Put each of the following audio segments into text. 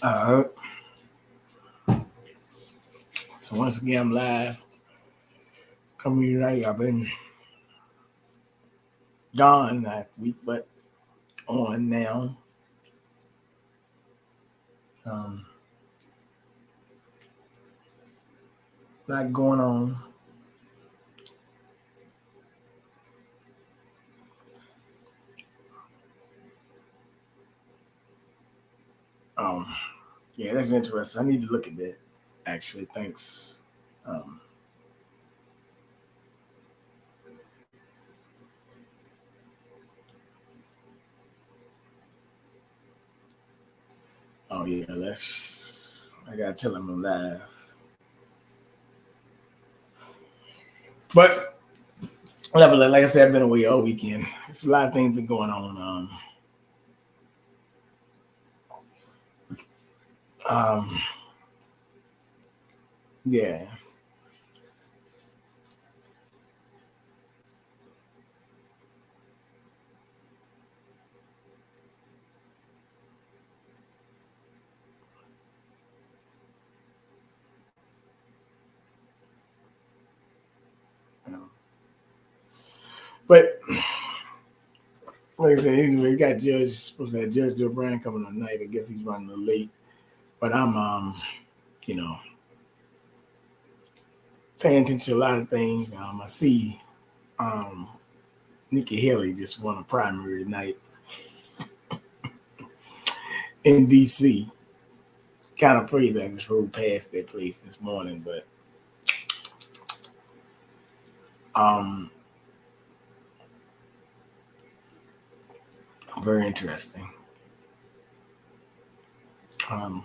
Uh, so once again, I'm live. Coming right, I've been gone that week, but on now. Um, lot going on. Um, yeah, that's interesting. I need to look at that. Actually, thanks. Um, oh yeah, let's. I gotta tell him I'm live. But like I said, I've been away all weekend. It's a lot of things been going on. Um, yeah. But like I said, anyway, we got supposed to have Judge Joe Bryan coming tonight. I guess he's running a little late. But I'm you know, paying attention to a lot of things. I see um Nikki Haley just won a primary tonight in DC. Kind of crazy. I just rode past that place this morning, but um very interesting. Um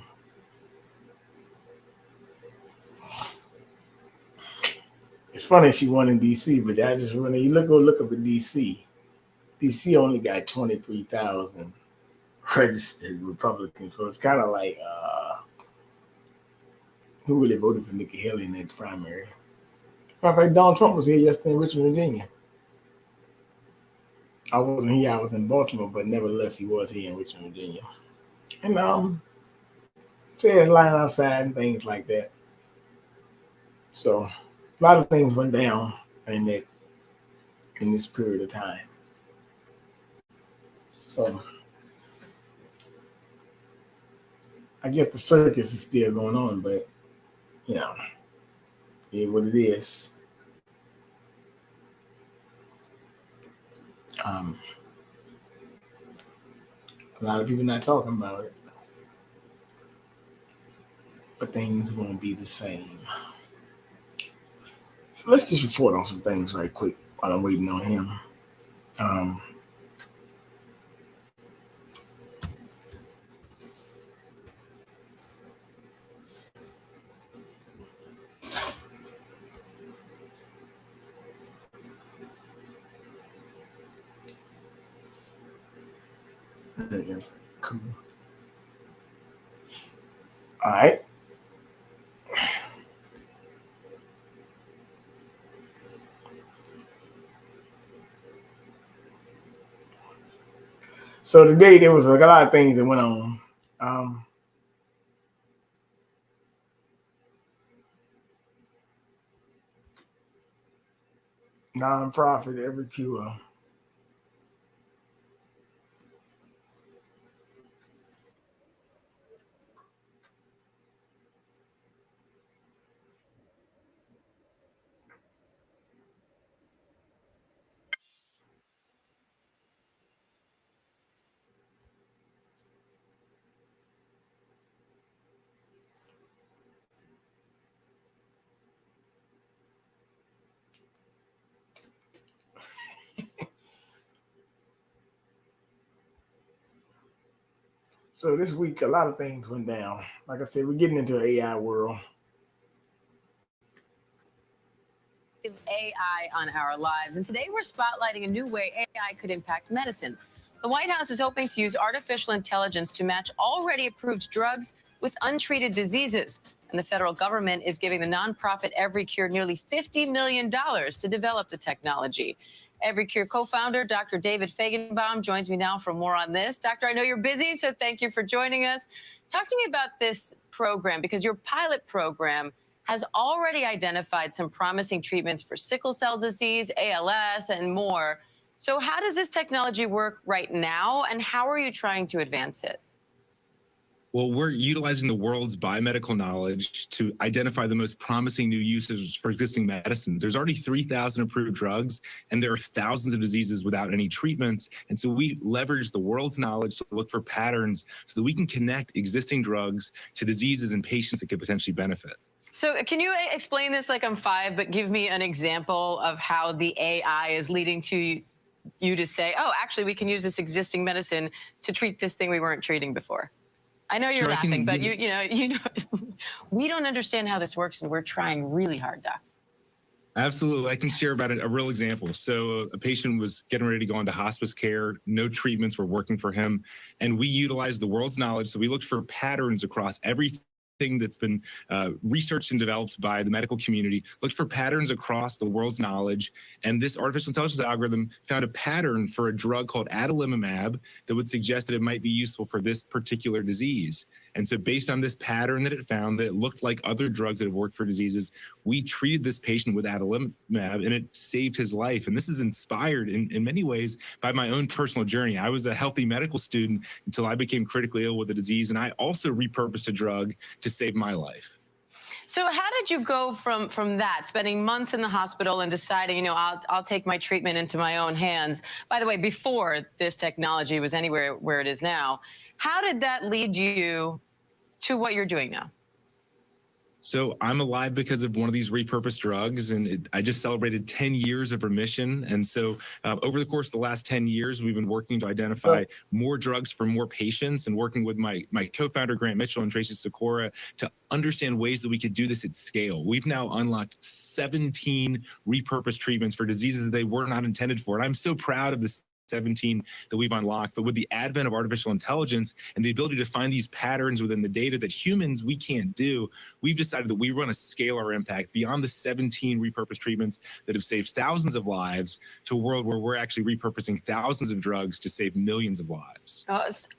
it's funny she won in DC, but I just when you look up at DC. DC only got 23,000 registered Republicans, so it's kind of like who really voted for Nikki Haley in that primary. Matter of fact, Donald Trump was here yesterday in Richmond, Virginia. I wasn't here, I was in Baltimore, but nevertheless, he was here in Richmond, Virginia. And said line outside and things like that. So a lot of things went down in this period of time. So I guess the circus is still going on, but you know, it is what it is. Um, a lot of people not talking about it, but things won't be the same. So let's just report on some things right quick while I'm waiting on him. Um, cool. All right. So today there was like a lot of things that went on. Nonprofit Every Cure. So this week, a lot of things went down. Like I said, we're getting into an AI world. AI on our lives. And today we're spotlighting a new way AI could impact medicine. The White House is hoping to use artificial intelligence to match already approved drugs with untreated diseases. And the federal government is giving the nonprofit Every Cure nearly $50 million to develop the technology. Every Cure co-founder, Dr. David Feigenbaum, joins me now for more on this. Doctor, I know you're busy, so thank you for joining us. Talk to me about this program, because your pilot program has already identified some promising treatments for sickle cell disease, ALS, and more. So how does this technology work right now, and how are you trying to advance it? Well, we're utilizing the world's biomedical knowledge to identify the most promising new uses for existing medicines. There's already 3,000 approved drugs, and there are thousands of diseases without any treatments. And so we leverage the world's knowledge to look for patterns so that we can connect existing drugs to diseases and patients that could potentially benefit. So can you explain this like I'm five, but give me an example of how the AI is leading to you to say, oh, actually, we can use this existing medicine to treat this thing we weren't treating before? I know you're laughing, but you know, we don't understand how this works, and we're trying really hard, Doc. Absolutely. I can share about it, a real example. So a patient was getting ready to go into hospice care. No treatments were working for him. And we utilized the world's knowledge. So we looked for patterns across everything that's been researched and developed by the medical community, looked for patterns across the world's knowledge. And this artificial intelligence algorithm found a pattern for a drug called adalimumab that would suggest that it might be useful for this particular disease. And so based on this pattern that it found, that it looked like other drugs that have worked for diseases, we treated this patient with adalimumab, and it saved his life. And this is inspired in many ways by my own personal journey. I was a healthy medical student until I became critically ill with a disease, and I also repurposed a drug to save my life. So how did you go from that, spending months in the hospital and deciding, I'll take my treatment into my own hands? By the way, before this technology was anywhere where it is now, how did that lead you to what you're doing now? So I'm alive because of one of these repurposed drugs, and I just celebrated 10 years of remission. And so over the course of the last 10 years, we've been working to identify more drugs for more patients, and working with my co-founder, Grant Mitchell, and Tracy Sikora, to understand ways that we could do this at scale. We've now unlocked 17 repurposed treatments for diseases that they were not intended for. And I'm so proud of this 17 that we've unlocked. But with the advent of artificial intelligence and the ability to find these patterns within the data that humans, we can't do, we've decided that we want to scale our impact beyond the 17 repurposed treatments that have saved thousands of lives to a world where we're actually repurposing thousands of drugs to save millions of lives.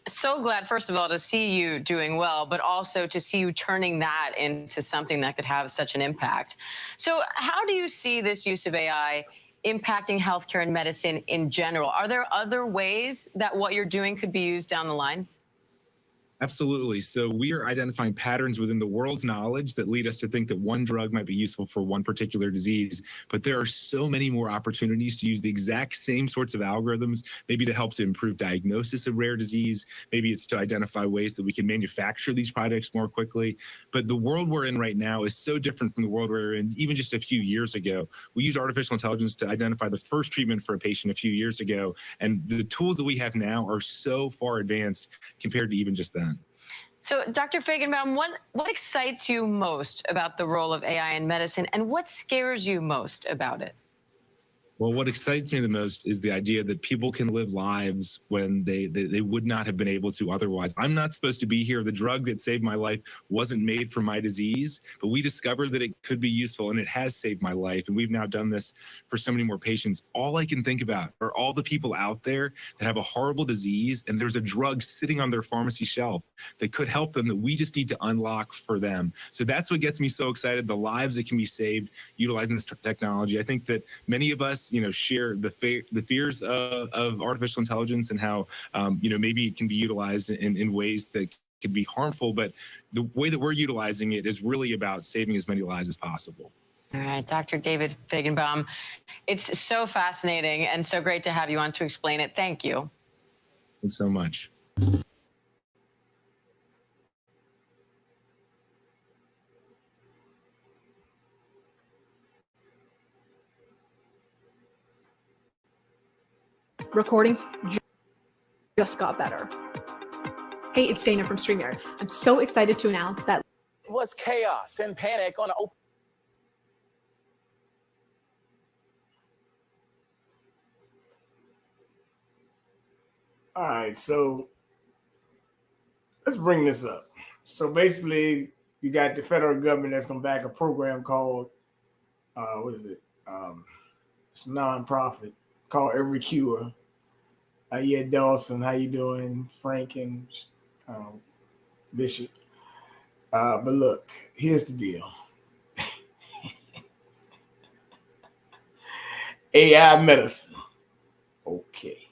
So glad, first of all, to see you doing well, but also to see you turning that into something that could have such an impact. So how do you see this use of AI impacting healthcare and medicine in general? Are there other ways that what you're doing could be used down the line? Absolutely. So we are identifying patterns within the world's knowledge that lead us to think that one drug might be useful for one particular disease. But there are so many more opportunities to use the exact same sorts of algorithms, maybe to help to improve diagnosis of rare disease. Maybe it's to identify ways that we can manufacture these products more quickly. But the world we're in right now is so different from the world we were in even just a few years ago. We used artificial intelligence to identify the first treatment for a patient a few years ago. And the tools that we have now are so far advanced compared to even just then. So, Dr. Feigenbaum, what excites you most about the role of AI in medicine, and what scares you most about it? Well, what excites me the most is the idea that people can live lives when they would not have been able to otherwise. I'm not supposed to be here. The drug that saved my life wasn't made for my disease, but we discovered that it could be useful, and it has saved my life. And we've now done this for so many more patients. All I can think about are all the people out there that have a horrible disease, and there's a drug sitting on their pharmacy shelf that could help them, that we just need to unlock for them. So that's what gets me so excited, the lives that can be saved utilizing this technology. I think that many of us, share the fears of artificial intelligence, and how, maybe it can be utilized in ways that could be harmful. But the way that we're utilizing it is really about saving as many lives as possible. All right, Dr. David Feigenbaum, it's so fascinating and so great to have you on to explain it. Thank you. Thanks so much. Recordings just got better. Hey, it's Dana from StreamYard. I'm so excited to announce that it was chaos and panic on open. All right, so let's bring this up. So basically, you got the federal government that's going to back a program called, it's a nonprofit called Every Cure. Yeah, Dawson, how you doing? Frank and um, Bishop. But look, here's the deal. AI medicine. Okay.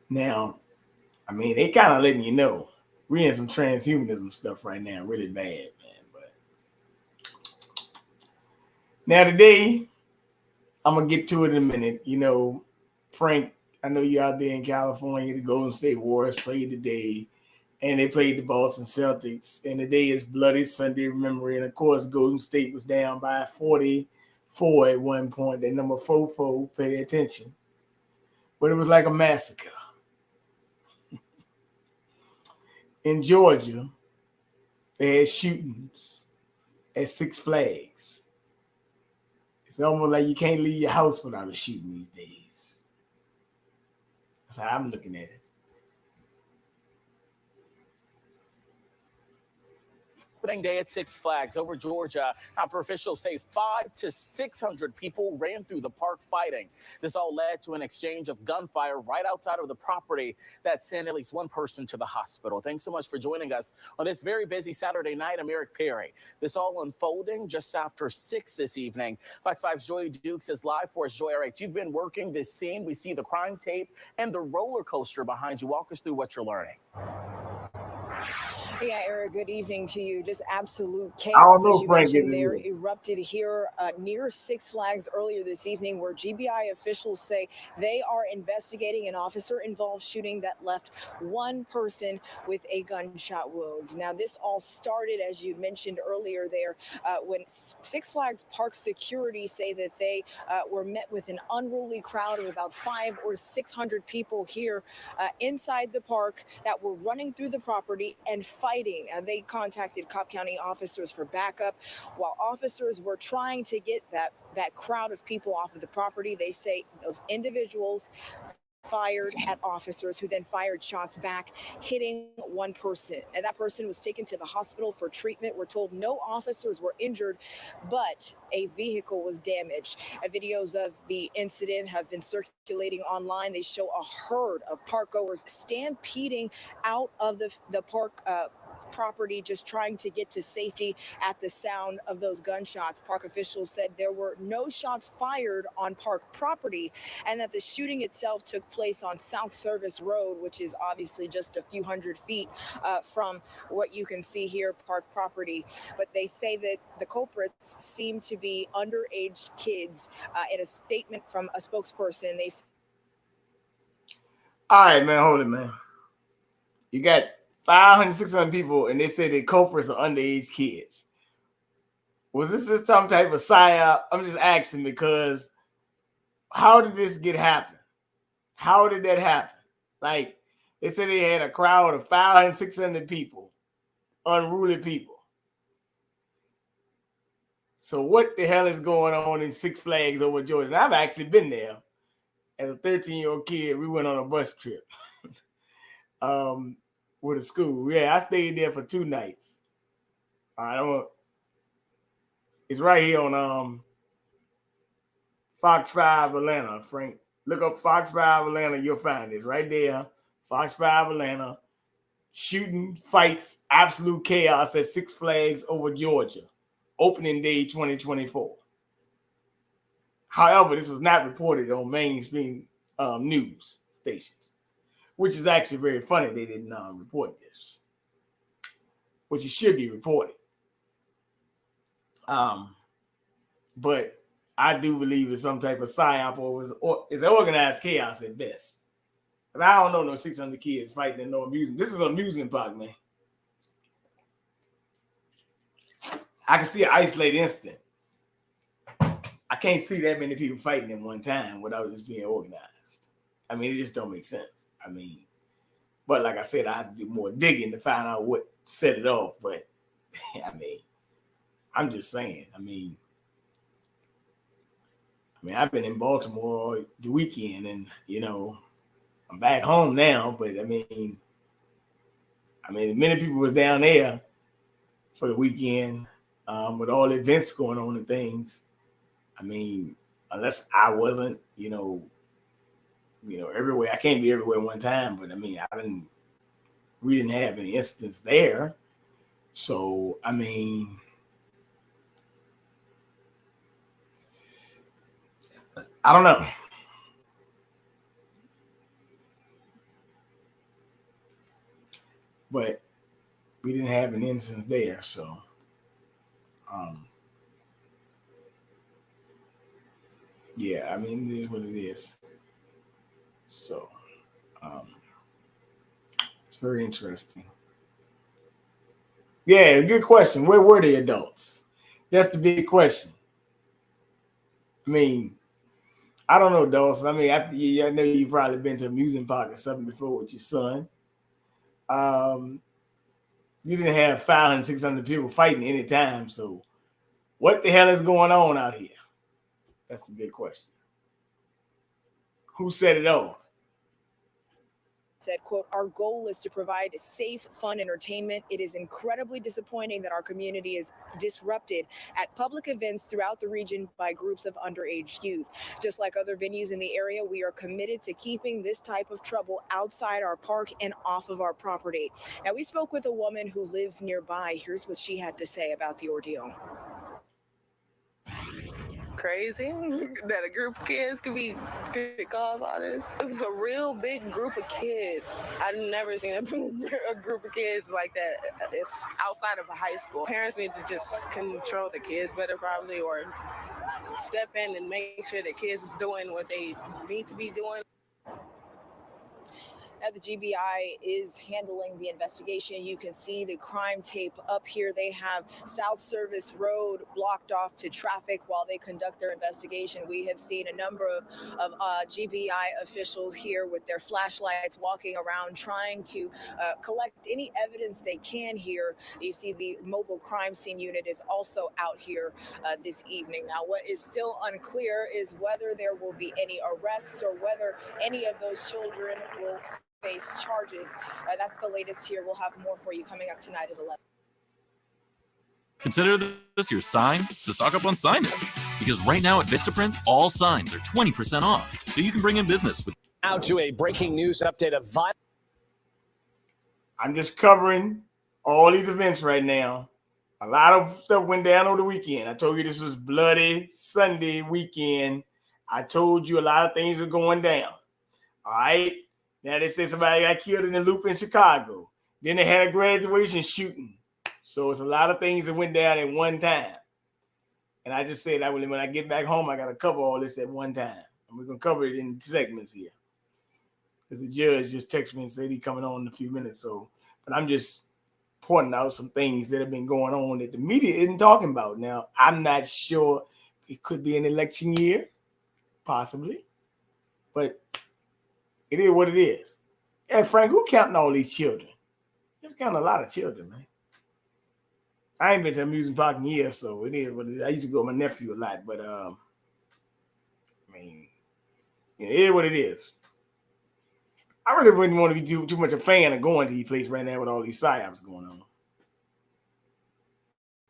Now, I mean, they kind of letting you know. We're in some transhumanism stuff right now, really bad, man. But now today, I'm gonna get to it in a minute. You know, Frank, I know you out there in California. The Golden State Warriors played today, and they played the Boston Celtics. And today is Bloody Sunday, remember. And of course, Golden State was down by 44 at one point. That number 44, pay attention. But it was like a massacre. In Georgia, they had shootings at Six Flags. It's almost like you can't leave your house without a shooting these days. That's how I'm looking at it. Opening day at Six Flags over Georgia after officials say 500 to 600 people ran through the park fighting. This all led to an exchange of gunfire right outside of the property that sent at least one person to the hospital. Thanks so much for joining us on this very busy Saturday night. I'm Eric Perry. This all unfolding just after 6 this evening. Fox 5's Joy Dukes is live for us. Joy, all right, you've been working this scene. We see the crime tape and the roller coaster behind you. Walk us through what you're learning. Yeah, Eric, good evening to you. Just absolute I don't chaos, know, as you Frank, mentioned, there erupted here near Six Flags earlier this evening, where GBI officials say they are investigating an officer-involved shooting that left one person with a gunshot wound. Now, this all started, as you mentioned earlier there, when Six Flags Park security say that they were met with an unruly crowd of about 500 or 600 people here inside the park that were running through the property and fighting. They contacted Cobb County officers for backup. While officers were trying to get that crowd of people off of the property, they say those individuals fired at officers, who then fired shots back, hitting one person. And that person was taken to the hospital for treatment. We're told no officers were injured, but a vehicle was damaged. Videos of the incident have been circulating online. They show a herd of park goers stampeding out of the park property, just trying to get to safety at the sound of those gunshots. Park officials said there were no shots fired on park property, and that the shooting itself took place on South Service Road, which is obviously just a few hundred feet from what you can see here, park property. But they say that the culprits seem to be underage kids. In a statement from a spokesperson, they say, all right, man, hold it, man. You got 500, 600 people, and they say the culprits are underage kids. Was this some type of psyop? I'm just asking because how did this happen? How did that happen? Like, they said they had a crowd of 500, 600 people, unruly people. So what the hell is going on in Six Flags over Georgia? And I've actually been there as a 13-year-old kid. We went on a bus trip. With a school. Yeah, I stayed there for 2 nights. It's right here on Fox 5 Atlanta, Frank. Look up Fox 5 Atlanta, you'll find it right there. Fox 5 Atlanta. Shooting, fights, absolute chaos at Six Flags over Georgia. Opening day 2024. However, this was not reported on mainstream news stations, which is actually very funny they didn't report this, which it should be reported. But I do believe it's some type of psyop or it's organized chaos at best. Because I don't know no 600 kids fighting in no amusement. This is an amusement park, man. I can see an isolated incident. I can't see that many people fighting at one time without this being organized. I mean, it just don't make sense. I mean, but like I said, I have to do more digging to find out what set it off. But I mean, I'm just saying. I mean, I've been in Baltimore the weekend, and I'm back home now. But I mean, many people was down there for the weekend with all the events going on and things. I mean, unless I wasn't, everywhere. I can't be everywhere one time, but I mean, we didn't have any incidents there. So, I mean, I don't know. But we didn't have an instance there, so yeah, I mean, it is what it is. So it's very interesting. Yeah, good question. Where were the adults? That's the big question. I mean, I don't know, Dawson. I mean, I know you've probably been to an amusement park or something before with your son. You didn't have 500, 600 people fighting any time. So what the hell is going on out here? That's a good question. Who set it off? Said, quote, our goal is to provide safe, fun entertainment. It is incredibly disappointing that our community is disrupted at public events throughout the region by groups of underage youth. Just like other venues in the area, we are committed to keeping this type of trouble outside our park and off of our property. Now, we spoke with a woman who lives nearby. Here's what she had to say about the ordeal. Crazy that a group of kids could cause all this. It was a real big group of kids. I've never seen a group of kids like that if outside of a high school. Parents need to just control the kids better probably, or step in and make sure the kids is doing what they need to be doing. Now, the GBI is handling the investigation. You can see the crime tape up here. They have South Service Road blocked off to traffic while they conduct their investigation. We have seen a number of GBI officials here with their flashlights walking around trying to collect any evidence they can here. You see the mobile crime scene unit is also out here this evening. Now, what is still unclear is whether there will be any arrests or whether any of those children will face charges. That's the latest here. We'll have more for you coming up tonight at 11. Consider this your sign to stock up on signage. Because right now at Vistaprint, all signs are 20% off. So you can bring in business with. Now to a breaking news update of violence. I'm just covering all these events right now. A lot of stuff went down over the weekend. I told you this was bloody Sunday weekend. I told you a lot of things are going down. All right. Now they say somebody got killed in the Loop in Chicago. Then they had a graduation shooting. So it's a lot of things that went down at one time. And I just said, when I get back home, I got to cover all this at one time. And we're going to cover it in segments here. Because the judge just texted me and said he's coming on in a few minutes. So, but I'm just pointing out some things that have been going on that the media isn't talking about. Now, I'm not sure. It could be an election year, possibly. But it is what it is. Yeah, Frank, who counting all these children? There's counting a lot of children, man. I ain't been to an amusement park in years, so it is what it is. I used to go with my nephew a lot, but I mean, it is what it is. I really wouldn't want to be too much a fan of going to these places right now with all these psyops going on.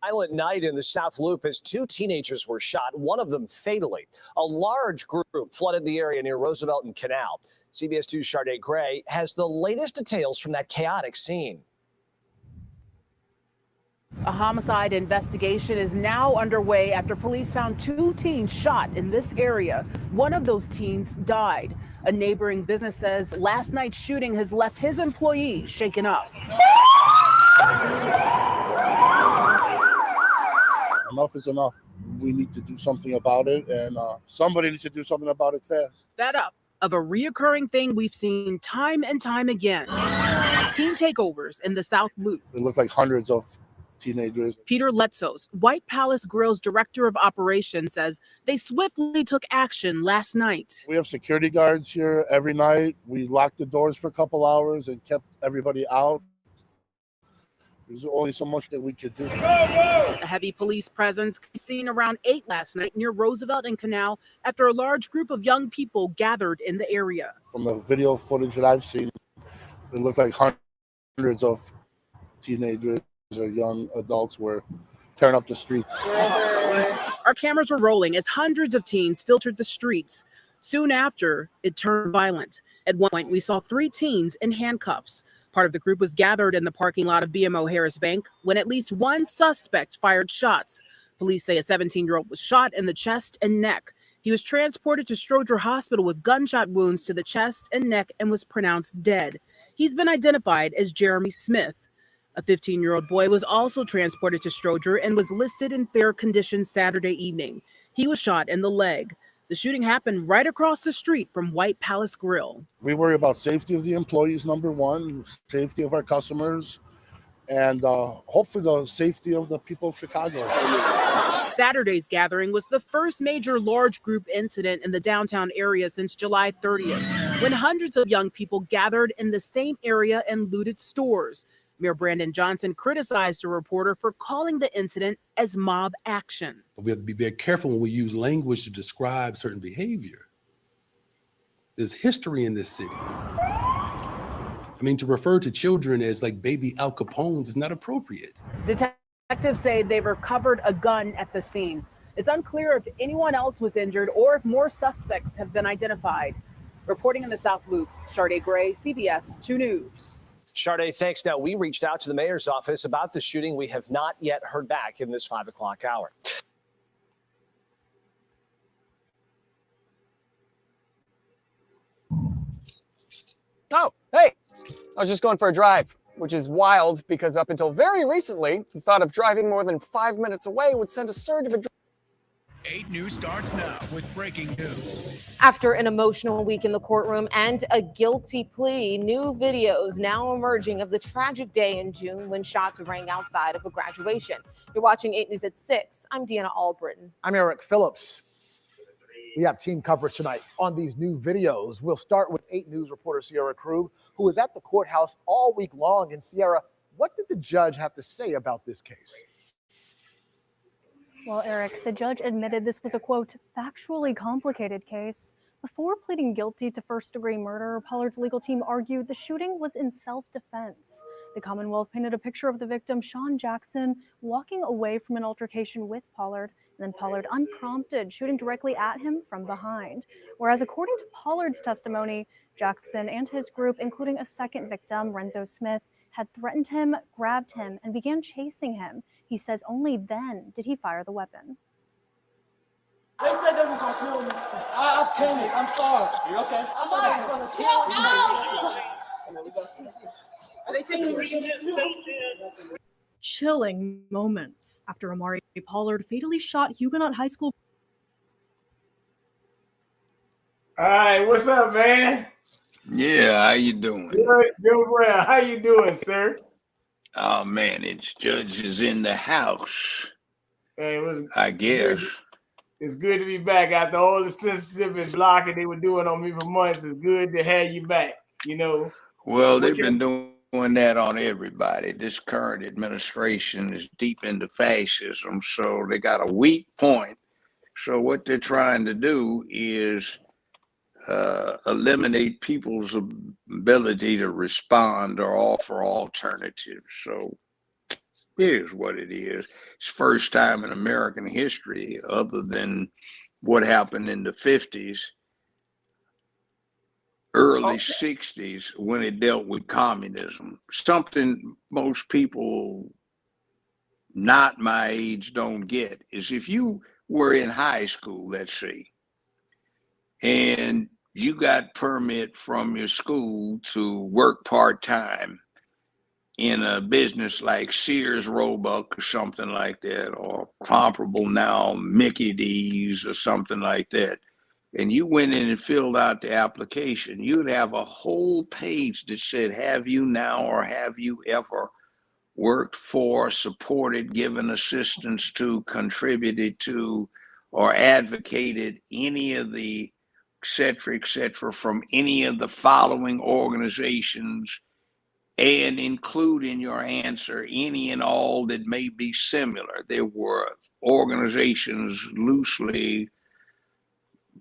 Violent night in the South Loop as two teenagers were shot, one of them fatally. A large group flooded the area near Roosevelt and Canal. CBS 2's Sharday Gray has the latest details from that chaotic scene. A homicide investigation is now underway after police found two teens shot in this area. One of those teens died. A neighboring business says last night's shooting has left his employees shaken up. Enough is enough. We need to do something about it, and somebody needs to do something about it fast. Fed up of a reoccurring thing we've seen time and time again. Teen takeovers in the South Loop. It looked like hundreds of teenagers. Peter Letzos, White Palace Grill's director of operations, says they swiftly took action last night. We have security guards here every night. We locked the doors for a couple hours and kept everybody out. There's only so much that we could do. A heavy police presence seen around 8 last night near Roosevelt and Canal after a large group of young people gathered in the area. From the video footage that I've seen, it looked like hundreds of teenagers or young adults were tearing up the streets. Our cameras were rolling as hundreds of teens filtered the streets. Soon after, it turned violent. At one point, we saw 3 teens in handcuffs. Part of the group was gathered in the parking lot of BMO Harris Bank when at least one suspect fired shots. Police say a 17-year-old was shot in the chest and neck. He was transported to Stroger Hospital with gunshot wounds to the chest and neck and was pronounced dead. He's been identified as Jeremy Smith. A 15-year-old boy was also transported to Stroger and was listed in fair condition Saturday evening. He was shot in the leg. The shooting happened right across the street from White Palace Grill. We worry about safety of the employees, number one, safety of our customers, and hopefully the safety of the people of Chicago. Saturday's gathering was the first major large group incident in the downtown area since July 30th, when hundreds of young people gathered in the same area and looted stores. Mayor Brandon Johnson criticized a reporter for calling the incident as mob action. We have to be very careful when we use language to describe certain behavior. There's history in this city. I mean, to refer to children as like baby Al Capones is not appropriate. Detectives say they recovered a gun at the scene. It's unclear if anyone else was injured or if more suspects have been identified. Reporting in the South Loop, Sade Gray, CBS 2 News. Sade, thanks. Now, we reached out to the mayor's office about the shooting. We have not yet heard back in this 5 o'clock hour. Oh, hey, I was just going for a drive, which is wild because up until very recently, the thought of driving more than 5 minutes away would send a surge of adrenaline. 8 News starts now with breaking news. After an emotional week in the courtroom and a guilty plea, new videos now emerging of the tragic day in June when shots rang outside of a graduation. You're watching 8 News at 6. I'm Deanna Albritton. I'm Eric Phillips. We have team coverage tonight on these new videos. We'll start with 8 News reporter Sierra Krug, who was at the courthouse all week long. And Sierra, what did the judge have to say about this case? Well, Eric, the judge admitted this was a, quote, factually complicated case. Before pleading guilty to first-degree murder, Pollard's legal team argued the shooting was in self-defense. The Commonwealth painted a picture of the victim, Sean Jackson, walking away from an altercation with Pollard, and then Pollard, unprompted, shooting directly at him from behind. Whereas according to Pollard's testimony, Jackson and his group, including a second victim, Renzo Smith, had threatened him, grabbed him, and began chasing him. He says only then did he fire the weapon. They said they were gonna kill me. I panicked. I'm sorry. You okay? I'm not gonna kill me. Are they saying Chilling moments after Amari Pollard fatally shot Huguenot High School. All right, what's up, man? Yeah, how you doing? Good, Brown. How you doing, sir? Oh man, it's judges in the house. Hey, I guess. It's good to be back after all the censorship and blocking they were doing on me for months. It's good to have you back, you know. Well, they've been doing that on everybody. This current administration is deep into fascism, so they got a weak point. So what they're trying to do is eliminate people's ability to respond or offer alternatives. So here's what it is. It's first time in American history, other than what happened in the 50s, early 60s, when it dealt with communism. Something most people not my age don't get is if you were in high school, let's say, and you got permit from your school to work part-time in a business like Sears Roebuck or something like that, or comparable now, Mickey D's or something like that, and you went in and filled out the application, you'd have a whole page that said, have you now or have you ever worked for, supported, given assistance to, contributed to, or advocated any of the et cetera, from any of the following organizations, and include in your answer any and all that may be similar. There were organizations loosely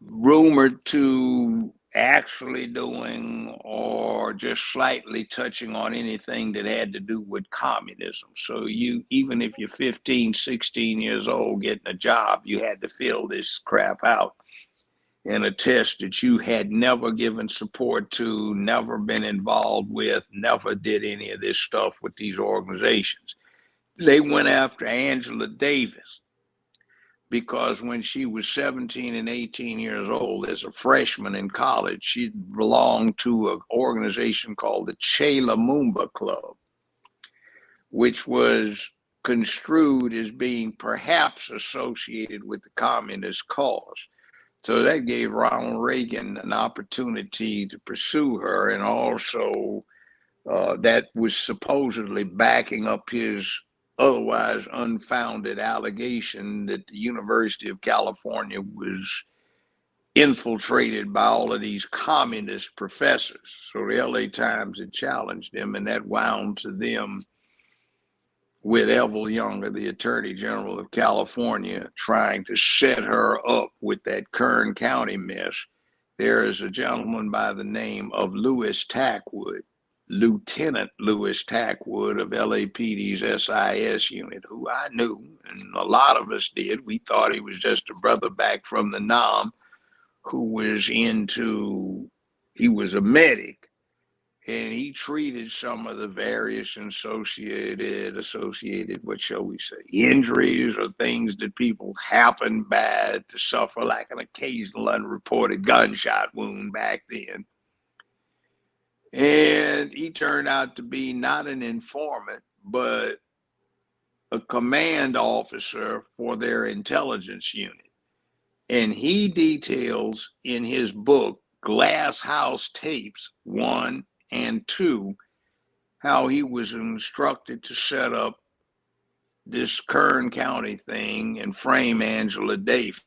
rumored to actually doing or just slightly touching on anything that had to do with communism. So you, even if you're 15, 16 years old getting a job, you had to fill this crap out. and attest that you had never given support to, never been involved with, never did any of this stuff with these organizations. They went after Angela Davis because when she was 17 and 18 years old, as a freshman in college, she belonged to an organization called the Che Lumumba Club, which was construed as being perhaps associated with the communist cause. So that gave Ronald Reagan an opportunity to pursue her, and also that was supposedly backing up his otherwise unfounded allegation that the University of California was infiltrated by all of these communist professors. So the LA Times had challenged him, and that wound to them with Evel Younger, the Attorney General of California, trying to set her up with that Kern County mess. There is a gentleman by the name of Louis Tackwood, Lieutenant Louis Tackwood of LAPD's SIS unit, who I knew, and a lot of us did. We thought he was just a brother back from the NOM who was he was a medic, and he treated some of the various associated, what shall we say, injuries or things that people happen bad to suffer, like an occasional unreported gunshot wound back then. And he turned out to be not an informant, but a command officer for their intelligence unit. And he details in his book, Glass House Tapes 1 and 2, how he was instructed to set up this Kern County thing and frame Angela Davis.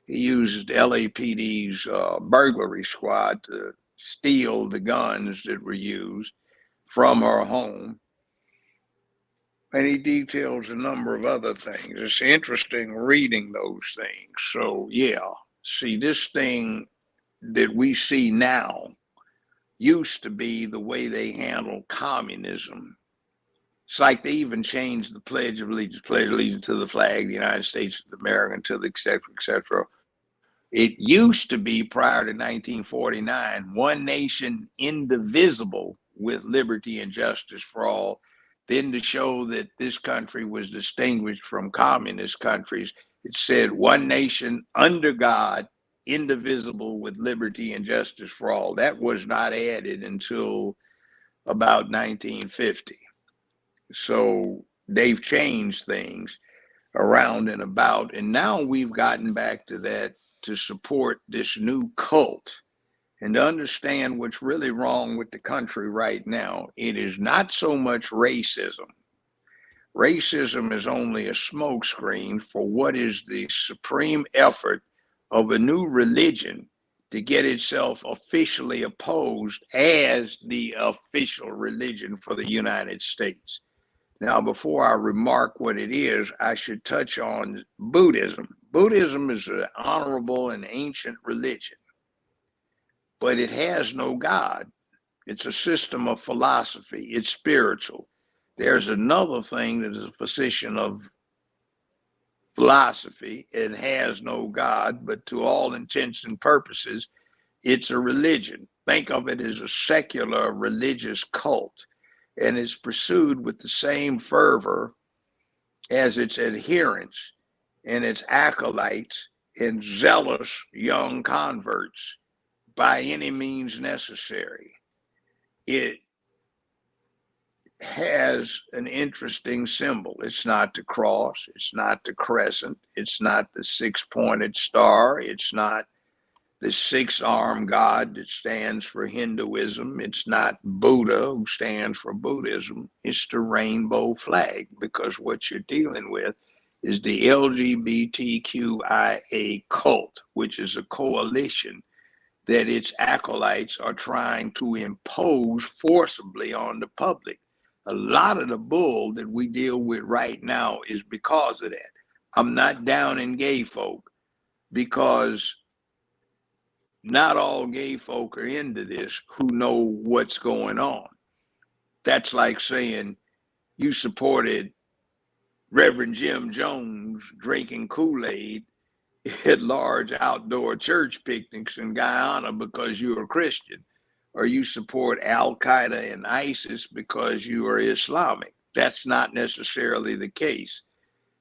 He used LAPD's burglary squad to steal the guns that were used from her home. And he details a number of other things. It's interesting reading those things. So, yeah, see, this thing that we see now used to be the way they handled communism. It's like they even changed the Pledge of Allegiance to the flag, the United States of America, to the et cetera, et cetera. It used to be, prior to 1949, one nation indivisible with liberty and justice for all. Then, to show that this country was distinguished from communist countries, it said one nation under God, indivisible with liberty and justice for all. That was not added until about 1950. So they've changed things around and about. And now we've gotten back to that, to support this new cult and to understand what's really wrong with the country right now. It is not so much racism. Racism is only a smokescreen for what is the supreme effort of a new religion to get itself officially opposed as the official religion for the United States. Now, before I remark what it is, I should touch on Buddhism. Buddhism is an honorable and ancient religion, but it has no God. It's a system of philosophy. It's spiritual. There's another thing that is a physician of philosophy. It has no God, but to all intents and purposes, it's a religion. Think of it as a secular religious cult, and it's pursued with the same fervor as its adherents and its acolytes and zealous young converts by any means necessary. It has an interesting symbol. It's not the cross, it's not the crescent, it's not the six-pointed star, it's not the six-armed God that stands for Hinduism, it's not Buddha who stands for Buddhism, it's the rainbow flag, because what you're dealing with is the LGBTQIA cult, which is a coalition that its acolytes are trying to impose forcibly on the public. A lot of the bull that we deal with right now is because of that. I'm not down in gay folk, because not all gay folk are into this who know what's going on. That's like saying you supported Reverend Jim Jones drinking Kool-Aid at large outdoor church picnics in Guyana because you're a Christian, or you support Al Qaeda and ISIS because you are Islamic. That's not necessarily the case.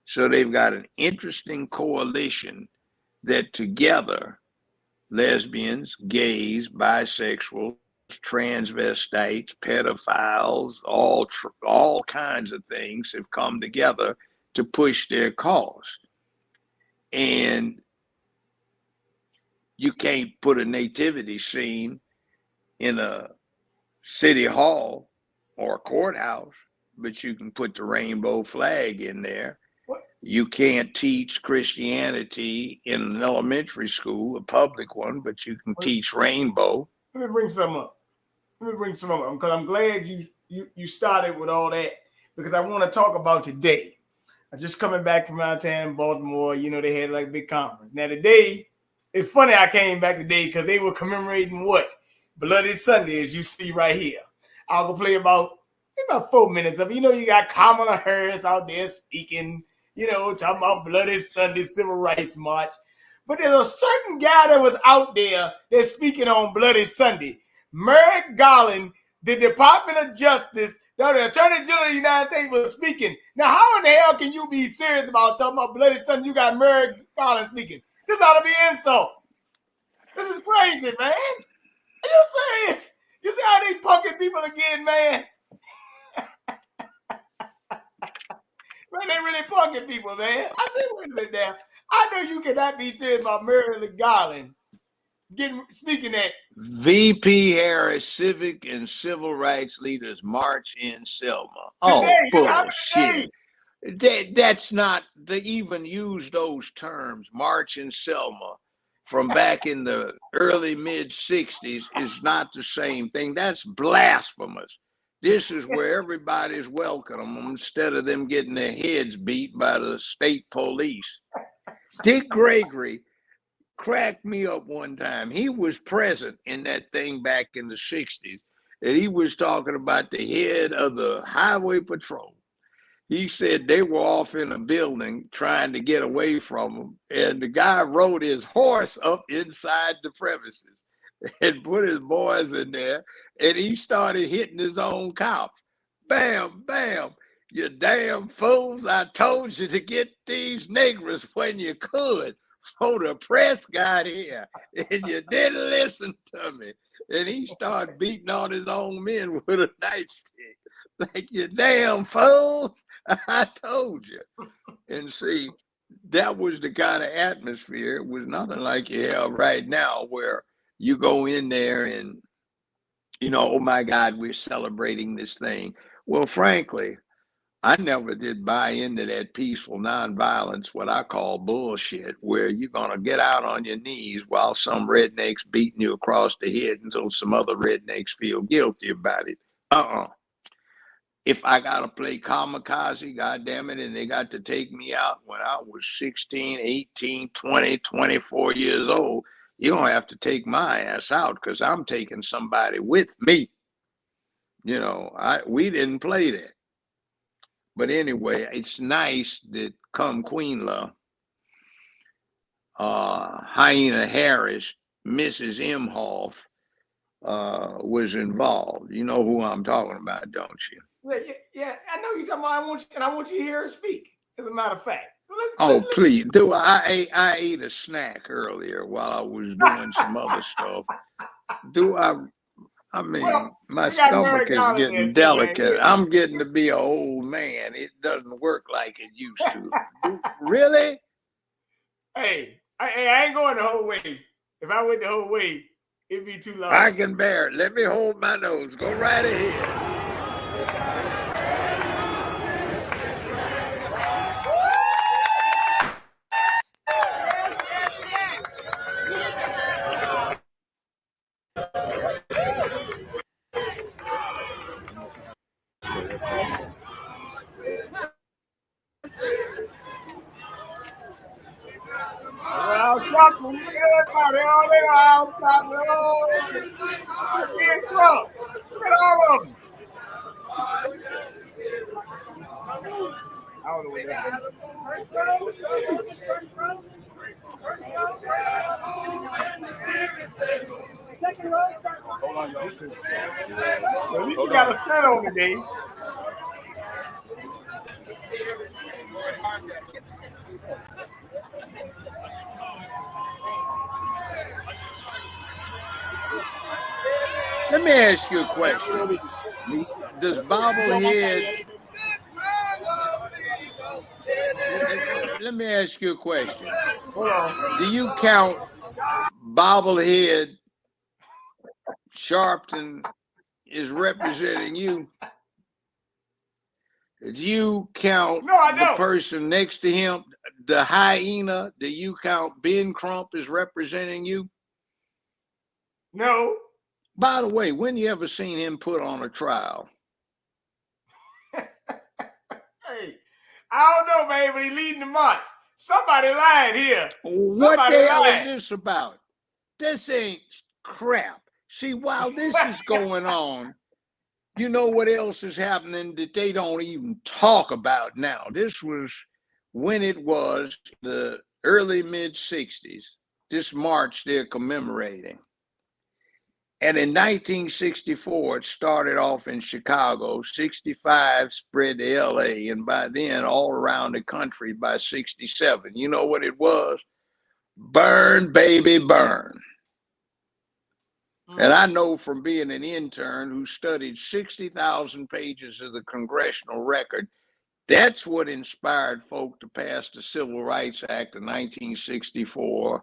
So they've got an interesting coalition that together, lesbians, gays, bisexuals, transvestites, pedophiles, all kinds of things have come together to push their cause. And you can't put a nativity scene in a city hall or a courthouse, but you can put the rainbow flag in there. You can't teach Christianity in an elementary school, a public one, but you can teach rainbow. Let me bring some up. Because I'm glad you started with all that, because I want to talk about today. I'm just coming back from out of town, Baltimore. You know, they had like a big conference. Now today, it's funny I came back today because they were commemorating what? Bloody Sunday, as you see right here. I'll go play about 4 minutes of it. You know, you got Kamala Harris out there speaking, you know, talking about Bloody Sunday, Civil Rights March. But there's a certain guy that was out there that's speaking on Bloody Sunday. Merrick Garland, the Department of Justice, the Attorney General of the United States was speaking. Now, how in the hell can you be serious about talking about Bloody Sunday? You got Merrick Garland speaking. This ought to be insult. This is crazy, man. Are you serious? You see how they punking people again, man? Man, they really punking people, man. I said, wait a minute now. I know you cannot be serious about Merrick Garland speaking at VP Harris, civic and civil rights leaders march in Selma. Oh, bullshit. That's not, to even use those terms, march in Selma, from back in the early mid-60s is not the same thing. That's blasphemous. This is where everybody's welcome instead of them getting their heads beat by the state police. Dick Gregory cracked me up one time. He was present in that thing back in the 60s, and he was talking about the head of the highway patrol. He said they were off in a building trying to get away from them, and the guy rode his horse up inside the premises and put his boys in there, and he started hitting his own cops. Bam, bam. You damn fools, I told you to get these niggers when you could. So the press got here, and you didn't listen to me. And he started beating on his own men with a nightstick. Like, you damn fools, I told you. And see, that was the kind of atmosphere. It was nothing like you have right now, where you go in there and, you know, oh my God, we're celebrating this thing. Well, frankly, I never did buy into that peaceful nonviolence, what I call bullshit, where you're going to get out on your knees while some redneck's beating you across the head until some other rednecks feel guilty about it. If I got to play kamikaze, goddammit, and they got to take me out when I was 16, 18, 20, 24 years old, you're going to have to take my ass out because I'm taking somebody with me. You know, we didn't play that. But anyway, it's nice that come Queenla, Hyena Harris, Mrs. Imhoff was involved. You know who I'm talking about, don't you? Yeah, I know you're talking about. I want you to hear her speak, as a matter of fact. So please, I ate a snack earlier while I was doing some other stuff. I mean, my stomach is getting delicate. I'm getting to be an old man. It doesn't work like it used to. Really? Hey, I ain't going the whole way. If I went the whole way, it'd be too long. I can bear it. Let me hold my nose. Go right ahead. Look at everybody. Oh, they are out shopping. Oh, look at all of them. I don't know what that is. Second row, hold on, y'all. At least you got a skirt on today. Let me ask you a question. Does bobblehead... Let me ask you a question. Do you count bobblehead Sharpton is representing you? Do you count the person next to him, the hyena? Do you count Ben Crump as representing you? No. By the way, when you ever seen him put on a trial? Hey, I don't know, man, but he leading the march. Somebody lied here. What the hell is this about? This ain't crap. See, while this is going on, you know what else is happening that they don't even talk about now? This was when it was the early mid-60s. This march they're commemorating. And in 1964, it started off in Chicago, 65 spread to LA, and by then all around the country by 67. You know what it was? Burn, baby, burn. And I know from being an intern who studied 60,000 pages of the congressional record, that's what inspired folk to pass the Civil Rights Act of 1964,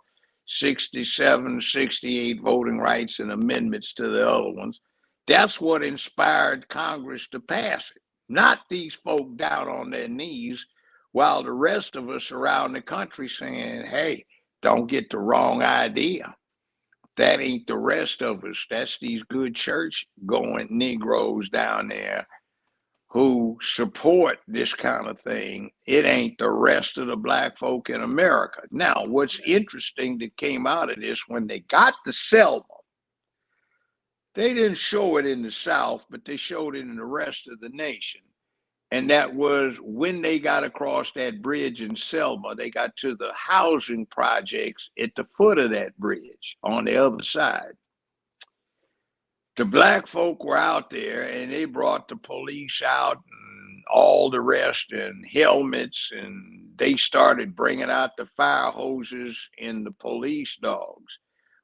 67, 68 voting rights and amendments to the other ones. That's what inspired Congress to pass it, not these folk down on their knees while the rest of us around the country saying, hey, don't get the wrong idea. That ain't the rest of us. That's these good church going Negroes down there who support this kind of thing. It ain't the rest of the black folk in America. Now, what's interesting that came out of this, when they got to Selma, they didn't show it in the South, but they showed it in the rest of the nation. And that was when they got across that bridge in Selma, they got to the housing projects at the foot of that bridge on the other side. The black folk were out there and they brought the police out and all the rest and helmets, and they started bringing out the fire hoses and the police dogs.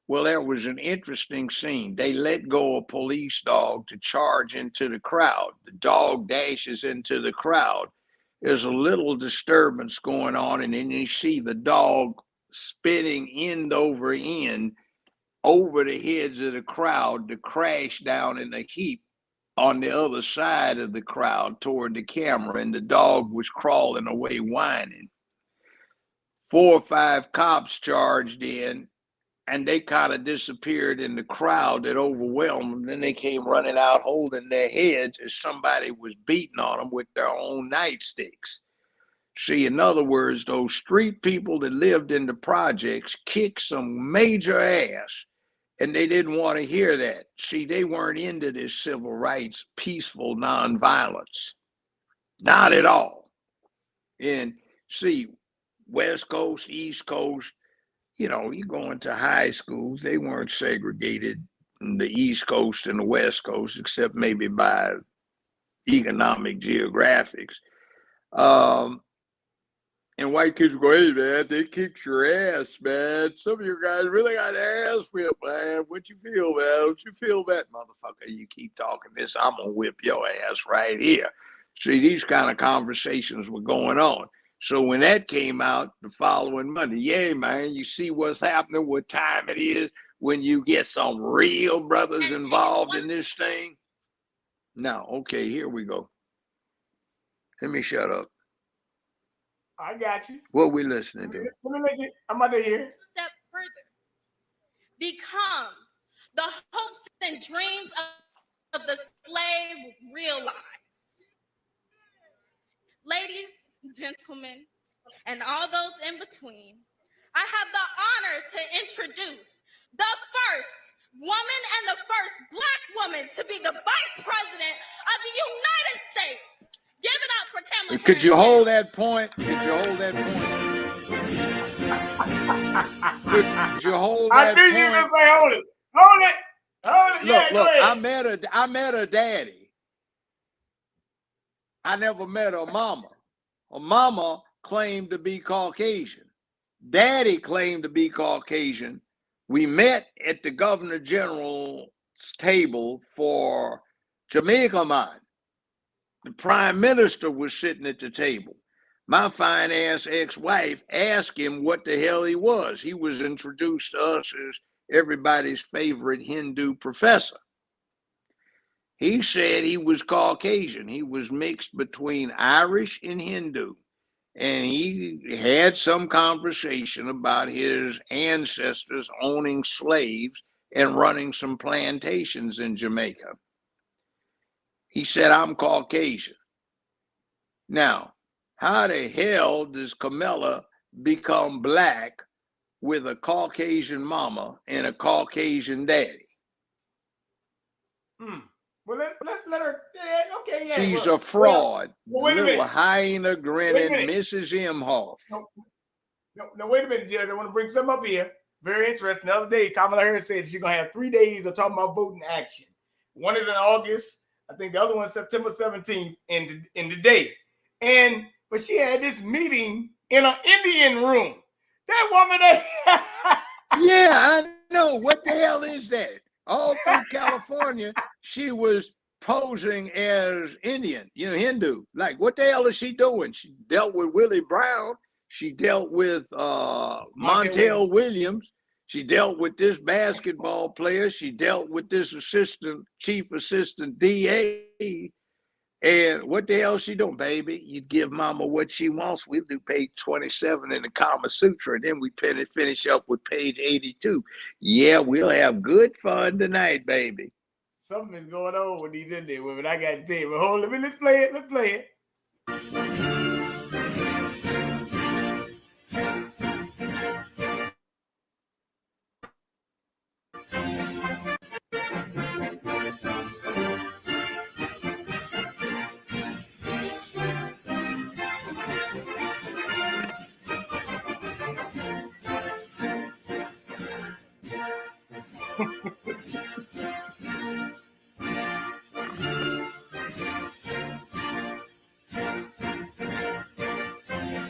Well, there was an interesting scene. They let go a police dog to charge into the crowd. The dog dashes into the crowd. There's a little disturbance going on, and then you see the dog spinning end over end over the heads of the crowd to crash down in a heap on the other side of the crowd toward the camera, and the dog was crawling away whining. 4 or 5 cops charged in, and they kind of disappeared in the crowd that overwhelmed them. Then they came running out holding their heads as somebody was beating on them with their own nightsticks. See, in other words, those street people that lived in the projects kicked some major ass, and they didn't want to hear that. See, they weren't into this civil rights, peaceful nonviolence. Not at all. And see, West Coast, East Coast, you know, you go into high schools, they weren't segregated in the East Coast and the West Coast, except maybe by economic geographics. And white kids go, hey, man, they kicked your ass, man. Some of you guys really got their ass whipped, man. What you feel, man? Don't you feel that, motherfucker? You keep talking this, I'm going to whip your ass right here. See, these kind of conversations were going on. So when that came out the following Monday, yeah, man, you see what's happening, what time it is when you get some real brothers involved in this thing. Now, okay, here we go. Let me shut up. I got you. What we listening to? Let me make it. I'm about to hear. Step further. Become the hopes and dreams of the slave realized. Ladies, gentlemen, and all those in between, I have the honor to introduce the first woman and the first Black woman to be the Vice President of the United States. Give it up for Kamala Harris. Could you hold that point? Could you hold that point? Could you hold I that knew you were point? gonna say hold it. Hold it. Hold it. Look, Yeah, look, go ahead. I met a daddy. I never met a mama. A mama claimed to be Caucasian. Daddy claimed to be Caucasian. We met at the Governor General's table for Jamaica Man. The Prime Minister was sitting at the table. My fine ass ex-wife asked him what the hell he was. He was introduced to us as everybody's favorite Hindu professor. He said he was Caucasian. He was mixed between Irish and Hindu. And he had some conversation about his ancestors owning slaves and running some plantations in Jamaica. He said, I'm Caucasian. Now, how the hell does Camilla become black with a Caucasian mama and a Caucasian daddy? Well, let her. Yeah, okay, yeah. She's well, a fraud. Well, wait a Little minute. hyena grinning minute. Mrs. Imhoff. No, wait a minute, Judge. I want to bring something up here. Very interesting. The other day, Kamala Harris said she's going to have 3 days of talking about voting action. One is in August. I think the other one is September 17th in today. But she had this meeting in an Indian room. That woman. Yeah, I know. What the hell is that? All through California, she was posing as Indian, Hindu. Like, what the hell is she doing? She dealt with Willie Brown. She dealt with Montel Williams. She dealt with this basketball player. She dealt with this chief assistant DA. And what the hell is she doing, baby? You give mama what she wants. We'll do page 27 in the Kama Sutra, and then we finish up with page 82. Yeah, we'll have good fun tonight, baby. Something is going on with these Indian women. I got to tell you. But hold on, let's play it. Let's play it.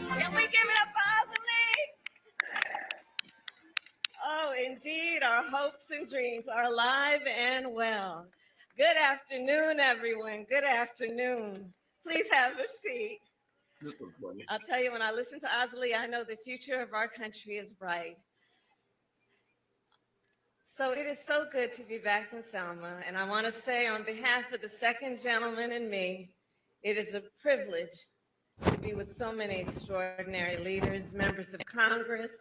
Can we give it up for Azalee? Oh, indeed, our hopes and dreams are alive and well. Good afternoon, everyone. Good afternoon. Please have a seat. I'll tell you, when I listen to Azalee, I know the future of our country is bright. So it is so good to be back in Selma, and I want to say on behalf of the second gentleman and me, it is a privilege to be with so many extraordinary leaders, members of Congress,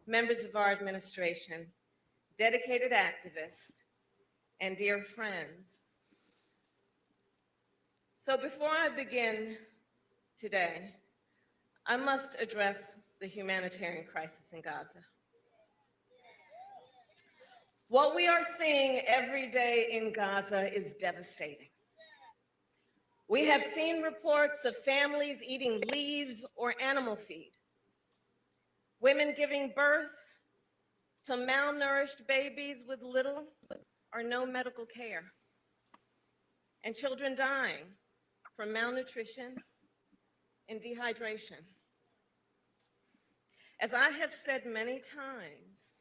members of our administration, dedicated activists, and dear friends. So before I begin today, I must address the humanitarian crisis in Gaza. What we are seeing every day in Gaza is devastating. We have seen reports of families eating leaves or animal feed, women giving birth to malnourished babies with little or no medical care, and children dying from malnutrition and dehydration. As I have said many times,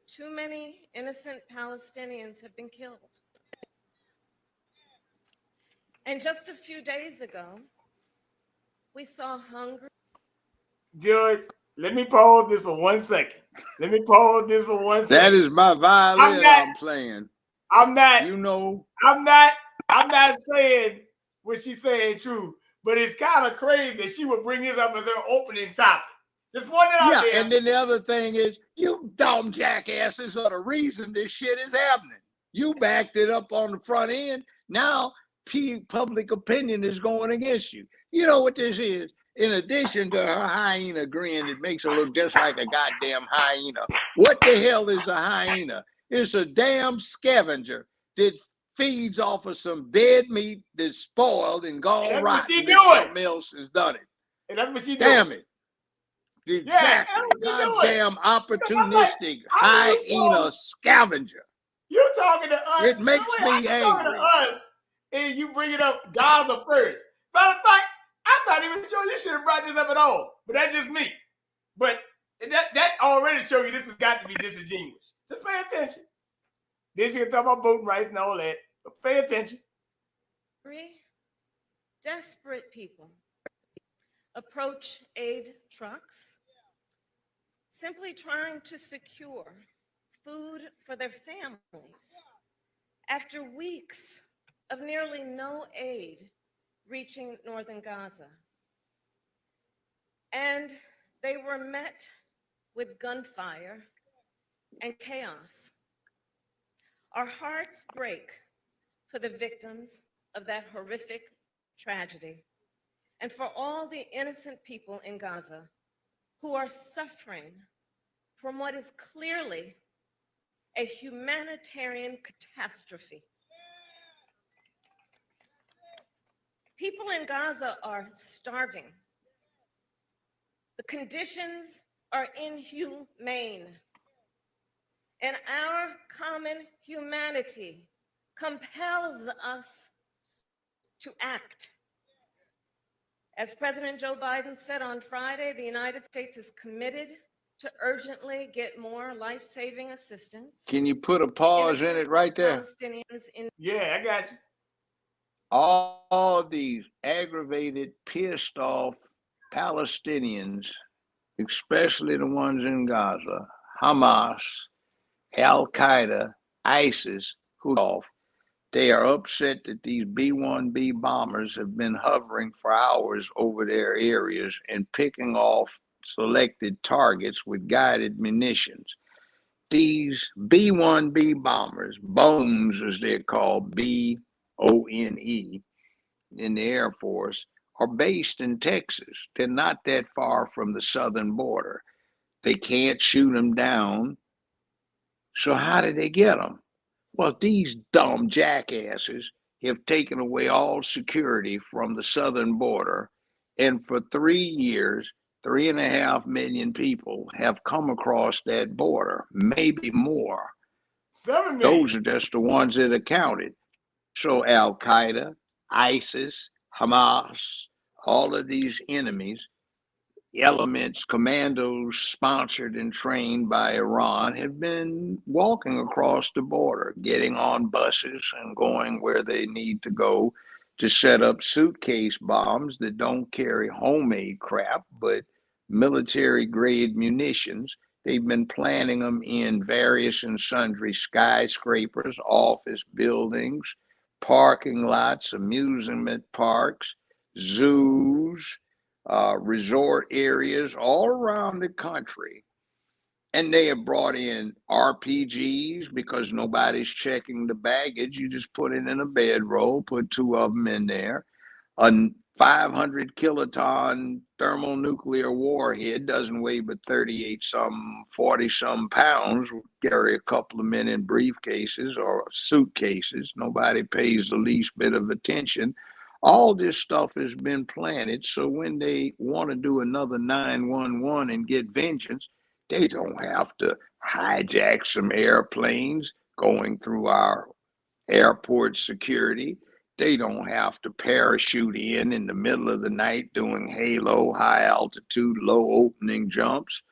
too many innocent Palestinians have been killed. And just a few days ago, we saw hungry. George, let me pause this for 1 second. That is my violin I'm playing. I'm not. You know. I'm not saying what she's saying true, but it's kind of crazy that she would bring this up as her opening topic. Just one out there. And then the other thing is, you dumb jackasses are the reason this shit is happening. You backed it up on the front end. Now, public opinion is going against you. You know what this is? In addition to her hyena grin, it makes her look just like a goddamn hyena. What the hell is a hyena? It's a damn scavenger that feeds off of some dead meat that's spoiled and gone rotten. Something else has done it. And that's what she doing. Damn it. Exactly. Goddamn opportunistic hyena scavenger. You talking to us? It makes me You talking angry. to us, and you bring it up Gaza first. Matter of fact, I'm not even sure you should have brought this up at all. But that's just me. But that already shows you this has got to be disingenuous. Just pay attention. Then you can talk about voting rights and all that. But pay attention. Desperate people approach aid trucks, simply trying to secure food for their families after weeks of nearly no aid reaching northern Gaza. And they were met with gunfire and chaos. Our hearts break for the victims of that horrific tragedy and for all the innocent people in Gaza who are suffering from what is clearly a humanitarian catastrophe. People in Gaza are starving. The conditions are inhumane. And our common humanity compels us to act. As President Joe Biden said on Friday, the United States is committed to urgently get more life-saving assistance. Can you put a pause in it right there? Palestinians in Yeah, I got you. All these aggravated, pissed off Palestinians, especially the ones in Gaza, Hamas, Al Qaeda, ISIS, they are upset that these B-1B bombers have been hovering for hours over their areas and picking off selected targets with guided munitions. These B-1B bombers, bones as they're called, B-O-N-E, in the Air Force, are based in Texas. They're not that far from the southern border. They can't shoot them down. So how did they get them? Well, these dumb jackasses have taken away all security from the southern border. And for 3 years, 3.5 million people have come across that border, maybe more. 7 million. Those are just the ones that are counted. So Al Qaeda, ISIS, Hamas, all of these enemies, elements, commandos sponsored and trained by Iran, have been walking across the border, getting on buses and going where they need to go to set up suitcase bombs that don't carry homemade crap, but military grade munitions. They've been planting them in various and sundry skyscrapers, office buildings, parking lots, amusement parks, zoos, resort areas all around the country. And they have brought in RPGs because nobody's checking the baggage. You just put it in a bedroll, put 2 of them in there. A 500 kiloton thermonuclear warhead doesn't weigh but 40 some pounds. Carry a couple of men in briefcases or suitcases. Nobody pays the least bit of attention. All this stuff has been planted, so when they want to do another 911 and get vengeance, they don't have to hijack some airplanes going through our airport security. They don't have to parachute in the middle of the night doing halo, high altitude, low opening jumps.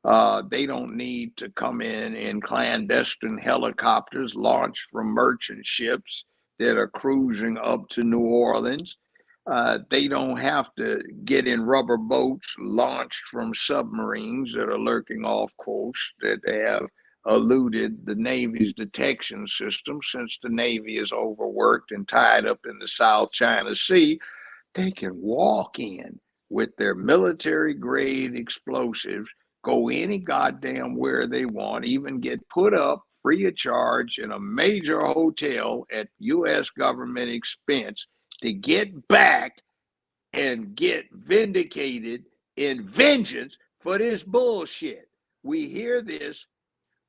They don't need to come in clandestine helicopters launched from merchant ships that are cruising up to New Orleans. They don't have to get in rubber boats launched from submarines that are lurking off coast that have eluded the Navy's detection system. Since the Navy is overworked and tied up in the South China Sea, they can walk in with their military grade explosives, go any goddamn where they want, even get put up free of charge in a major hotel at U.S. government expense to get back and get vindicated in vengeance for this bullshit. We hear this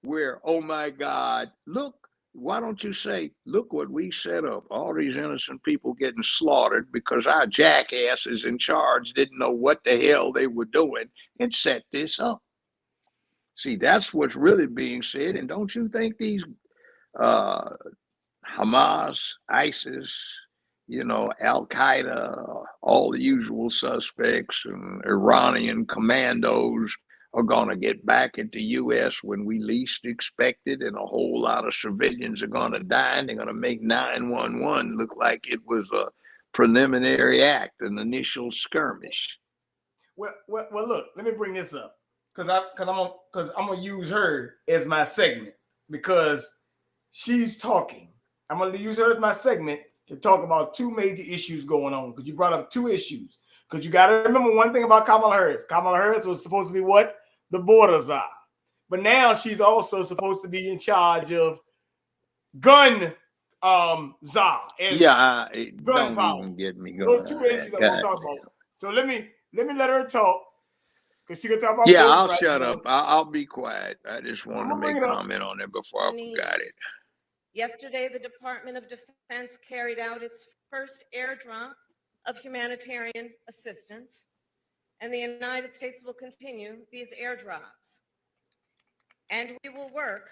where, oh my God, look why don't you say, look what we set up? All these innocent people getting slaughtered because our jackasses in charge didn't know what the hell they were doing and set this up. See, that's what's really being said. And don't you think these uh, Hamas, ISIS, Al Qaeda, all the usual suspects, and Iranian commandos are going to get back at the U.S. when we least expect it, and a whole lot of civilians are going to die, and they're going to make 911 look like it was a preliminary act, an initial skirmish. Well, look, let me bring this up because I'm gonna use her as my segment because she's talking. I'm gonna use her as my segment to talk about two major issues going on because you brought up two issues. Because you got to remember one thing about Kamala Harris. Kamala Harris was supposed to be what? The border czar. But now she's also supposed to be in charge of gun czar. And gun don't policy. even get me going. Those two issues I'm gonna talk about. So let me let her talk. Because she can talk about I'll shut up. I'll be quiet. I just wanted to make a comment on it before I forgot it. Yesterday, the Department of Defense carried out its first airdrop of humanitarian assistance, and the United States will continue these airdrops. And we will work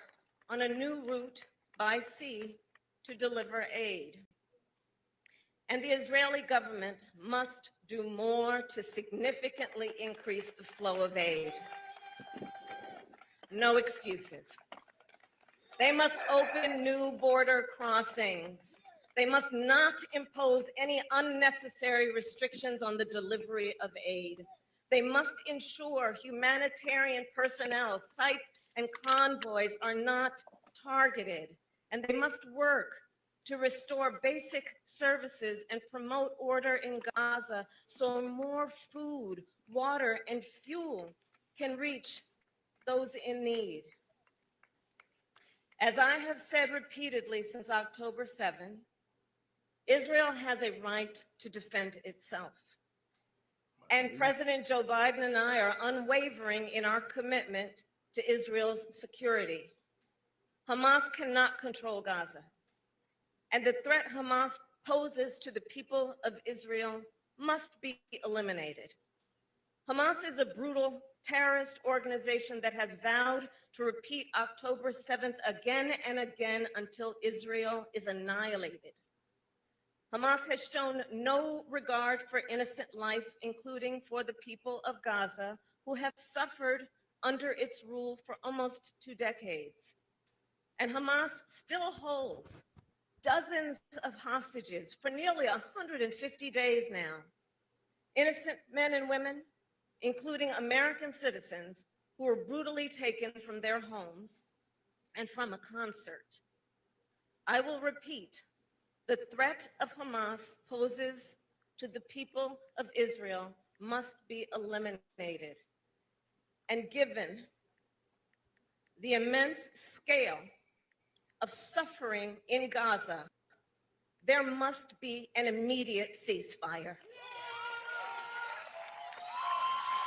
on a new route by sea to deliver aid. And the Israeli government must do more to significantly increase the flow of aid. No excuses. They must open new border crossings. They must not impose any unnecessary restrictions on the delivery of aid. They must ensure humanitarian personnel, sites, and convoys are not targeted. And they must work to restore basic services and promote order in Gaza so more food, water, and fuel can reach those in need. As I have said repeatedly since October 7, Israel has a right to defend itself. And President Joe Biden and I are unwavering in our commitment to Israel's security. Hamas cannot control Gaza. And the threat Hamas poses to the people of Israel must be eliminated. Hamas is a brutal terrorist organization that has vowed to repeat October 7th again and again until Israel is annihilated. Hamas has shown no regard for innocent life, including for the people of Gaza, who have suffered under its rule for almost 2 decades. And Hamas still holds dozens of hostages for nearly 150 days now. Innocent men and women, including American citizens who were brutally taken from their homes and from a concert. I will repeat, the threat of Hamas poses to the people of Israel must be eliminated. And given the immense scale of suffering in Gaza, there must be an immediate ceasefire.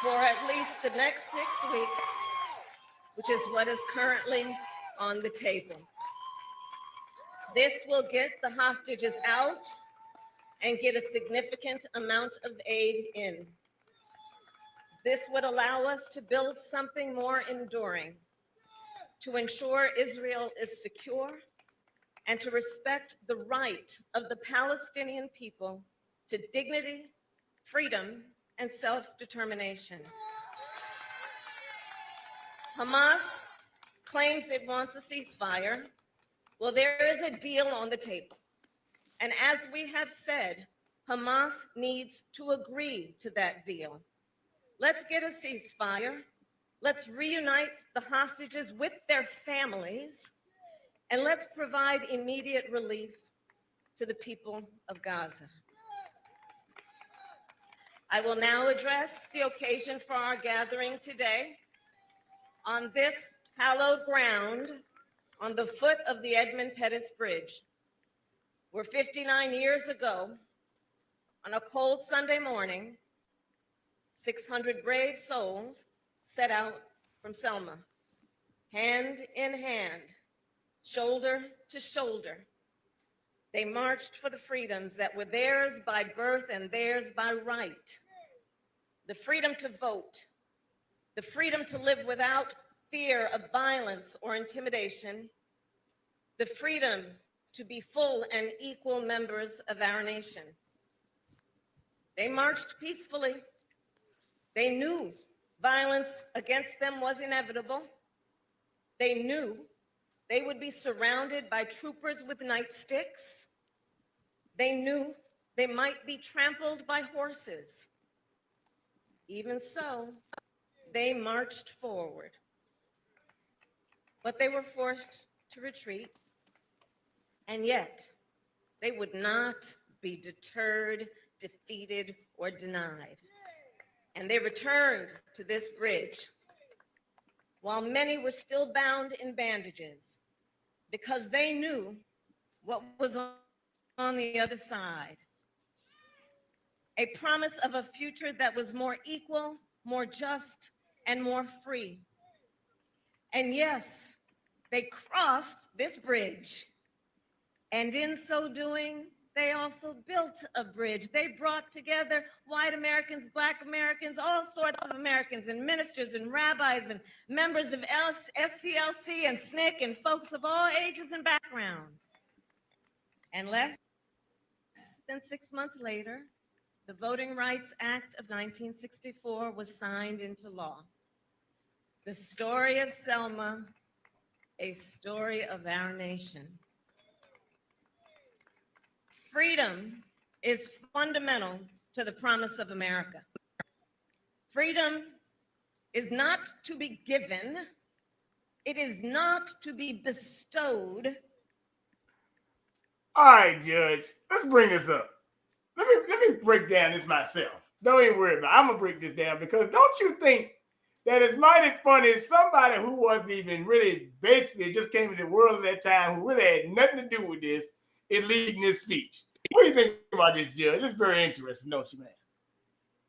For at least the next 6 weeks, which is what is currently on the table. This will get the hostages out and get a significant amount of aid in. This would allow us to build something more enduring, to ensure Israel is secure and to respect the right of the Palestinian people to dignity, freedom, and self-determination. Hamas claims it wants a ceasefire. Well, there is a deal on the table. And as we have said, Hamas needs to agree to that deal. Let's get a ceasefire. Let's reunite the hostages with their families. And let's provide immediate relief to the people of Gaza. I will now address the occasion for our gathering today on this hallowed ground on the foot of the Edmund Pettus Bridge, where 59 years ago, on a cold Sunday morning, 600 brave souls set out from Selma, hand in hand, shoulder to shoulder. They marched for the freedoms that were theirs by birth and theirs by right. The freedom to vote, the freedom to live without fear of violence or intimidation, the freedom to be full and equal members of our nation. They marched peacefully. They knew violence against them was inevitable. They knew they would be surrounded by troopers with nightsticks. They knew they might be trampled by horses. Even so, they marched forward. But they were forced to retreat, and yet they would not be deterred, defeated, or denied. And they returned to this bridge while many were still bound in bandages because they knew what was on the other side. A promise of a future that was more equal, more just, and more free. And yes, they crossed this bridge. And in so doing, they also built a bridge. They brought together white Americans, Black Americans, all sorts of Americans, and ministers and rabbis and members of SCLC and SNCC and folks of all ages and backgrounds. And less than 6 months later, the Voting Rights Act of 1964 was signed into law. The story of Selma, a story of our nation. Freedom is fundamental to the promise of America. Freedom is not to be given. It is not to be bestowed. All right, Judge, let's bring this up. Let me break down this myself. Don't even worry about it. I'm going to break this down because don't you think that it's mighty funny somebody who wasn't even really basically just came into the world at that time who really had nothing to do with this is leading this speech. What do you think about this, Judge? It's very interesting, don't you, man?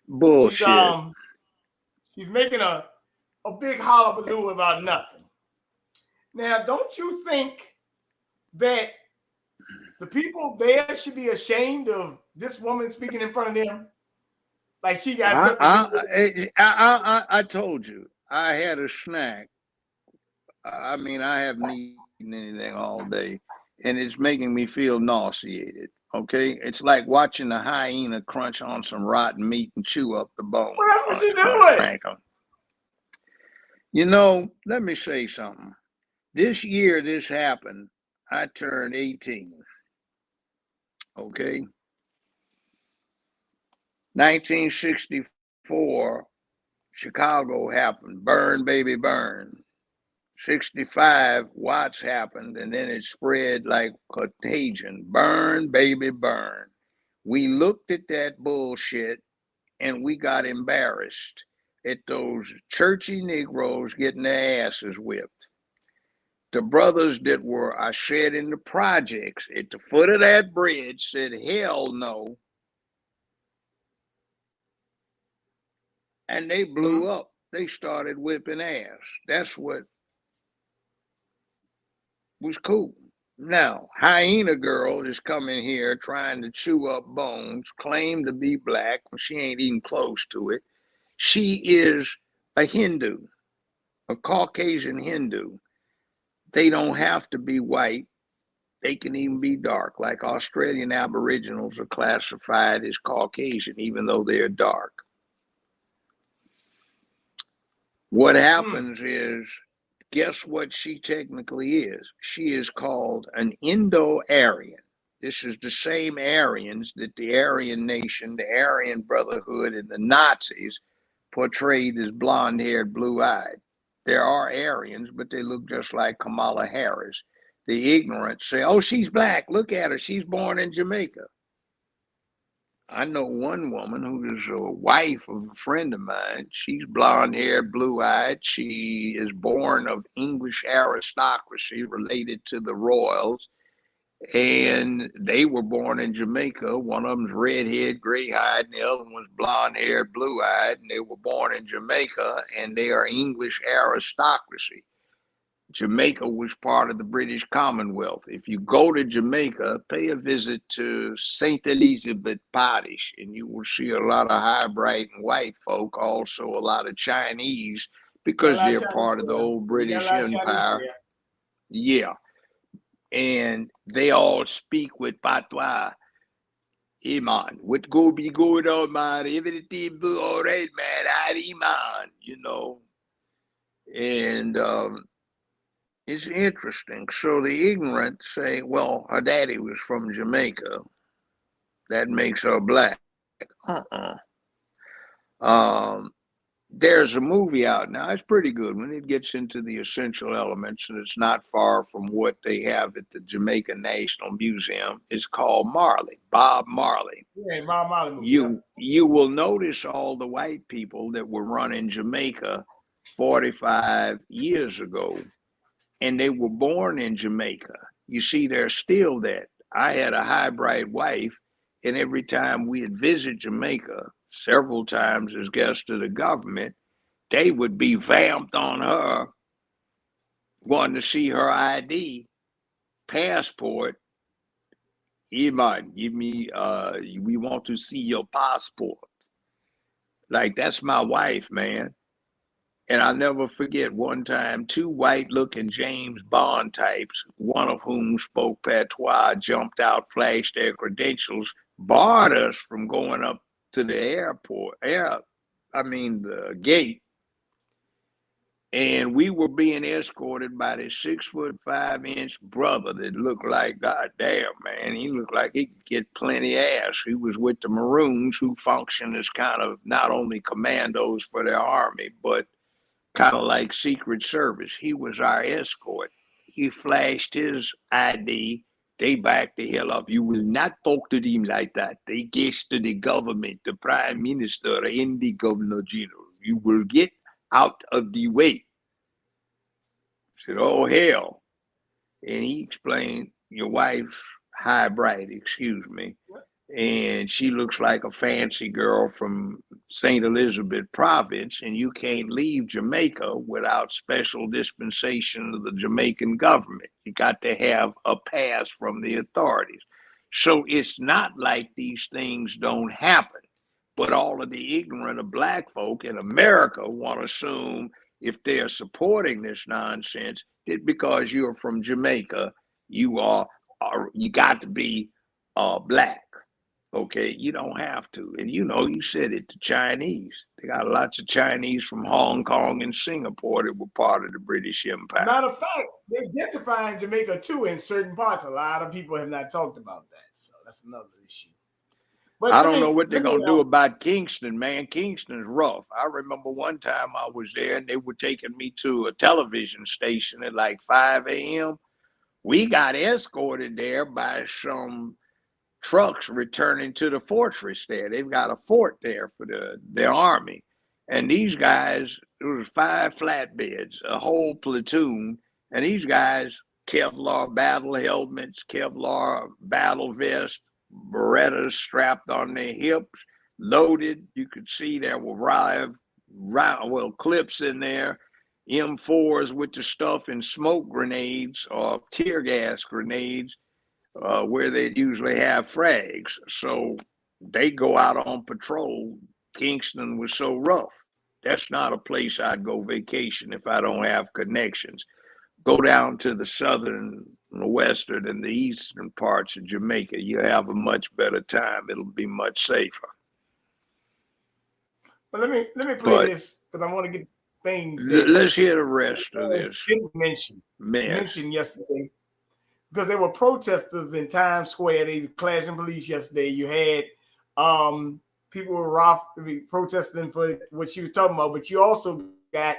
Bullshit. She's making a big hullabaloo about nothing. Now, don't you think that the people there should be ashamed of this woman speaking in front of them? Like she got something to do with it? I told you, I had a snack. I mean, I haven't eaten anything all day, and it's making me feel nauseated. Okay, it's like watching a hyena crunch on some rotten meat and chew up the bone. Well, that's what she's doing. You know, let me say something. This year this happened, I turned 18. Okay. 1964, Chicago happened. Burn, baby, burn. 65, Watts happened, and then it spread like contagion. Burn, baby, burn. We looked at that bullshit and we got embarrassed at those churchy Negroes getting their asses whipped. The brothers that were, I said, in the projects at the foot of that bridge said, hell no. And they blew up. They started whipping ass. That's what was cool. Now, hyena girl is coming here trying to chew up bones, claim to be black when she ain't even close to it. She is a Hindu, a Caucasian Hindu. They don't have to be white. They can even be dark. Like Australian Aboriginals are classified as Caucasian, even though they're dark. What happens is, guess what she technically is? She is called an Indo-Aryan. This is the same Aryans that the Aryan nation, the Aryan Brotherhood, and the Nazis portrayed as blonde-haired, blue-eyed. There are Aryans, but they look just like Kamala Harris. The ignorant say, oh, she's black. Look at her. She's born in Jamaica. I know one woman who is a wife of a friend of mine. She's blonde-haired, blue-eyed. She is born of English aristocracy related to the royals. And they were born in Jamaica. One of them's red-haired, gray-eyed, and the other one's blonde-haired, blue-eyed. And they were born in Jamaica, and they are English aristocracy. Jamaica was part of the British Commonwealth. If you go to Jamaica, pay a visit to St. Elizabeth Parish, and you will see a lot of high, bright, and white folk, also a lot of Chinese, Got a because lot of they're Chinese part of the there. old We got a British lot of Chinese Empire. there. Yeah. And they all speak with patois. Hey man, what go be going on, man? Everything be all right, man. Howdy, man. You know. And it's interesting. So the ignorant say, well, her daddy was from Jamaica. That makes her black. Um, there's a movie out now. It's pretty good when it gets into the essential elements, and it's not far from what they have at the Jamaica National Museum. It's called Marley, Bob Marley. Yeah, Bob Marley movie. Yeah. You will notice all the white people that were running Jamaica 45 years ago, and they were born in Jamaica. You see, they're still that. I had a high-bright wife, and every time we'd visit Jamaica, several times as guests of the government, they would be vamped on her, wanting to see her ID, passport. Iman, give me, we want to see your passport. Like, that's my wife, man. And I'll never forget one time, two white-looking James Bond types, one of whom spoke patois, jumped out, flashed their credentials, barred us from going up to the the gate. And we were being escorted by this 6'5" brother that looked like, God damn, man, he looked like he could get plenty ass. He was with the Maroons, who function as kind of not only commandos for their army, but kind of like Secret Service. He was our escort. He flashed his ID. They backed the hell up. You will not talk to them like that. They guest to the government, the prime minister, and the governor general. You will get out of the way. I said, oh, hell. And he explained, your wife's high bright, excuse me. And she looks like a fancy girl from St. Elizabeth province, and you can't leave Jamaica without special dispensation of the Jamaican government. You got to have a pass from the authorities. So it's not like these things don't happen, but all of the ignorant of black folk in America want to assume if they're supporting this nonsense, that because you're from Jamaica, you got to be black. Okay, you don't have to. And you know, you said it, the Chinese. They got lots of Chinese from Hong Kong and Singapore that were part of the British Empire. Matter of fact, they gentrifying Jamaica too in certain parts. A lot of people have not talked about that. So that's another issue. But I don't know what they're going to do about Kingston, man. Kingston's rough. I remember one time I was there and they were taking me to a television station at like 5 a.m. We got escorted there by some trucks returning to the fortress there. They've got a fort there for their army. And these guys, there was 5 flatbeds, a whole platoon. And these guys, Kevlar battle helmets, Kevlar battle vests, Berettas strapped on their hips, loaded. You could see there were clips in there, M4s with the stuff and smoke grenades or tear gas grenades, where they usually have frags. So they go out on patrol. Kingston was so rough. That's not a place I'd go vacation if I don't have connections. Go down to the southern, the western, and the eastern parts of Jamaica. You'll have a much better time. It'll be much safer. But let me play this because I want to get things. Let's hear the rest of this. Didn't mention yesterday because there were protesters in Times Square. They were clashing police yesterday. You had people were protesting for what she was talking about, but you also got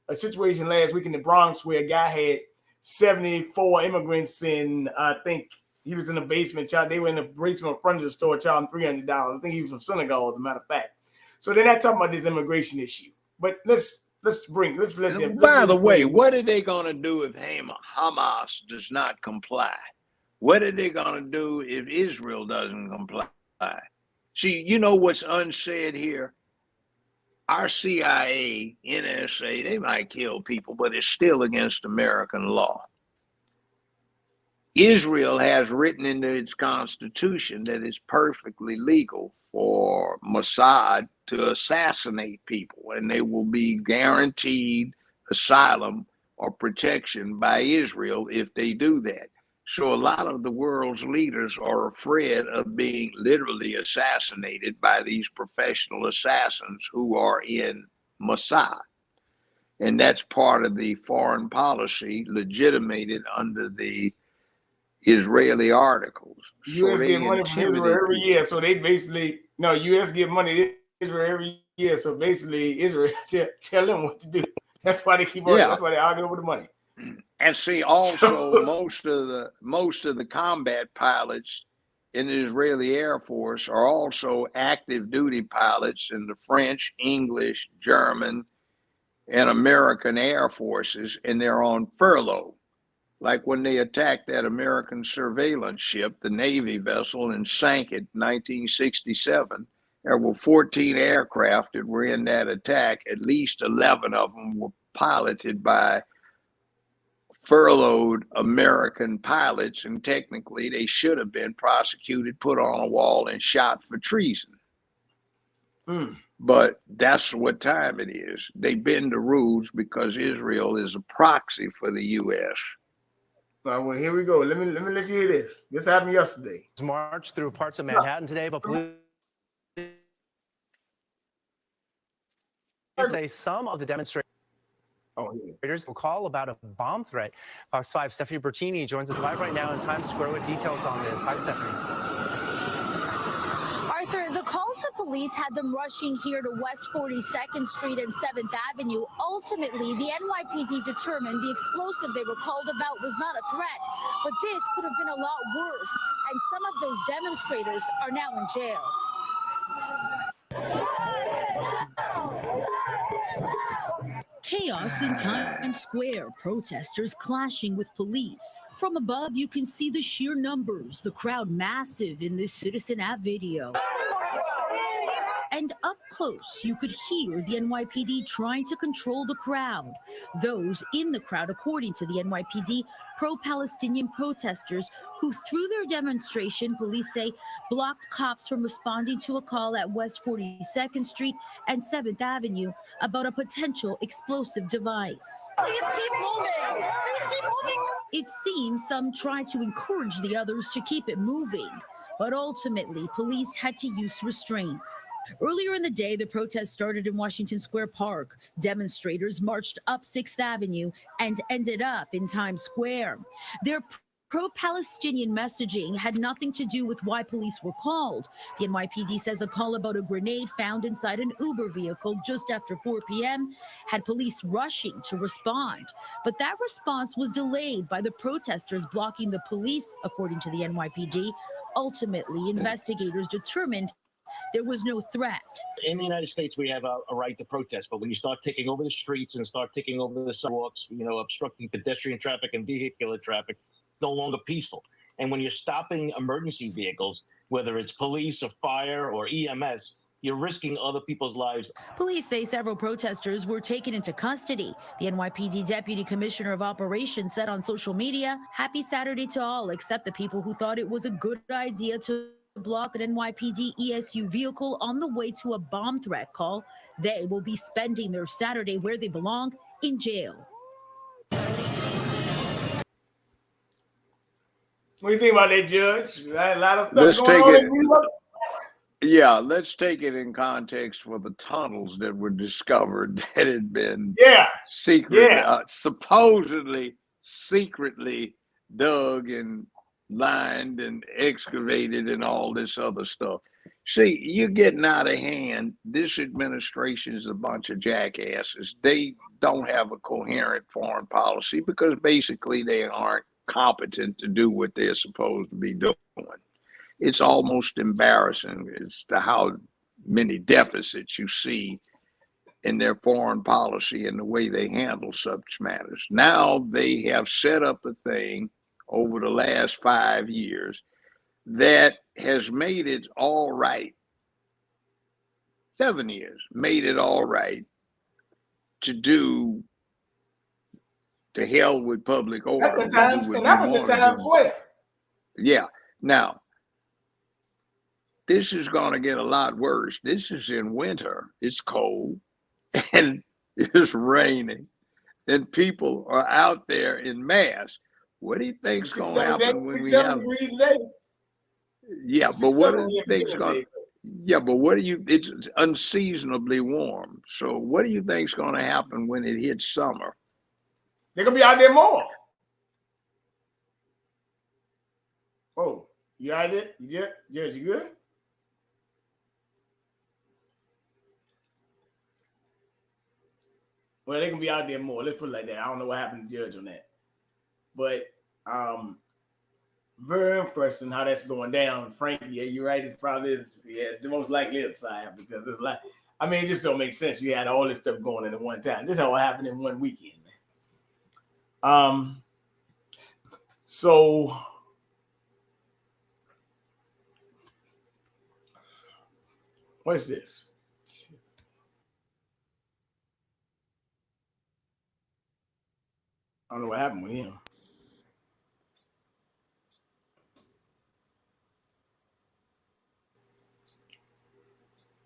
a situation last week in the Bronx where a guy had 74 immigrants in, I think he was in the basement. They were in the basement in front of the store charging $300. I think he was from Senegal, as a matter of fact. So they're not talking about this immigration issue. But let's let them. By the way, what are they going to do if Hamas does not comply? What are they going to do if Israel doesn't comply? See, you know what's unsaid here? our CIA, NSA, they might kill people, but it's still against American law. Israel has written into its constitution that it's perfectly legal for Mossad to assassinate people, and they will be guaranteed asylum or protection by Israel if they do that. So a lot of the world's leaders are afraid of being literally assassinated by these professional assassins who are in Mossad. And that's part of the foreign policy legitimated under the Israeli articles. So U.S. they get money from Israel intimidate every people. year, so they basically U.S. get money to Israel every year, so basically Israel tell them what to do. That's why they keep on. Yeah. That's why they argue over the money. And see, also most of the combat pilots in the Israeli Air Force are also active duty pilots in the French, English, German, and American Air Forces, and they're on furlough. Like when they attacked that American surveillance ship, the Navy vessel, and sank it in 1967, there were 14 aircraft that were in that attack. At least 11 of them were piloted by furloughed American pilots, and technically they should have been prosecuted, put on a wall, and shot for treason. But that's what time it is. They bend the rules because Israel is a proxy for the U.S. All right, well, here we go. Let me let you hear this. This happened yesterday. March through parts of Manhattan today, but police say some of the demonstrators will call about a bomb threat. Fox 5 Stephanie Bertini joins us live right now in Times Square with details on this. Hi, Stephanie. Arthur, the calls to police had them rushing here to West 42nd Street and 7th Avenue. Ultimately, the NYPD determined the explosive they were called about was not a threat, but this could have been a lot worse, and some of those demonstrators are now in jail. Chaos in Times Square, protesters clashing with police. From above, you can see the sheer numbers, the crowd massive in this Citizen Ave video. And up close, you could hear the NYPD trying to control the crowd. Those in the crowd, according to the NYPD, pro-Palestinian protesters who, through their demonstration, police say, blocked cops from responding to a call at West 42nd Street and 7th Avenue about a potential explosive device. Please keep moving. Please keep moving. It seems some tried to encourage the others to keep it moving, but ultimately, police had to use restraints. Earlier in the day, the protest started in Washington Square Park. Demonstrators marched up 6th Avenue and ended up in Times Square. Their pro-Palestinian messaging had nothing to do with why police were called. The NYPD says a call about a grenade found inside an Uber vehicle just after 4 p.m. had police rushing to respond. But that response was delayed by the protesters blocking the police, according to the NYPD. Ultimately, investigators determined there was no threat. In the United States, we have a right to protest, but when you start taking over the streets and start taking over the sidewalks, obstructing pedestrian traffic and vehicular traffic, it's no longer peaceful. And when you're stopping emergency vehicles, whether it's police or fire or EMS, you're risking other people's lives. Police say several protesters were taken into custody. The NYPD Deputy Commissioner of Operations said on social media, "Happy Saturday to all except the people who thought it was a good idea to block an NYPD ESU vehicle on the way to a bomb threat call. They will be spending their Saturday where they belong, in jail." What do you think about that, Judge? A lot of stuff Let's going take on it. in New York. Yeah, let's take it in context for the tunnels that were discovered that had been supposedly secretly dug and lined and excavated and all this other stuff. See, you're getting out of hand. This administration is a bunch of jackasses. They don't have a coherent foreign policy because basically they aren't competent to do what they're supposed to be doing. It's almost embarrassing as to how many deficits you see in their foreign policy and the way they handle such matters. Now they have set up a thing over the last 5 years that has made it all right 7 years, made it all right to do the hell with public order. That's in Times, what and we that was in want to Times do. Square. Yeah. Now, this is going to get a lot worse. This is in winter. It's cold and it's raining, and people are out there in mass. What do you think's going to happen when we have 7 degrees today? Yeah, but what do you think's going to Yeah, but what do you it's unseasonably warm. So what do you think's going to happen when it hits summer? They're going to be out there more. Oh, you out there? You good? Well, they can be out there more. Let's put it like that. I don't know what happened to Judge on that. But very interesting how that's going down. Frankie, yeah, you're right. It's probably the most likely side because it's like, I mean, it just don't make sense. You had all this stuff going in at one time. This all happened in one weekend, man. So what is this? I don't know what happened with him.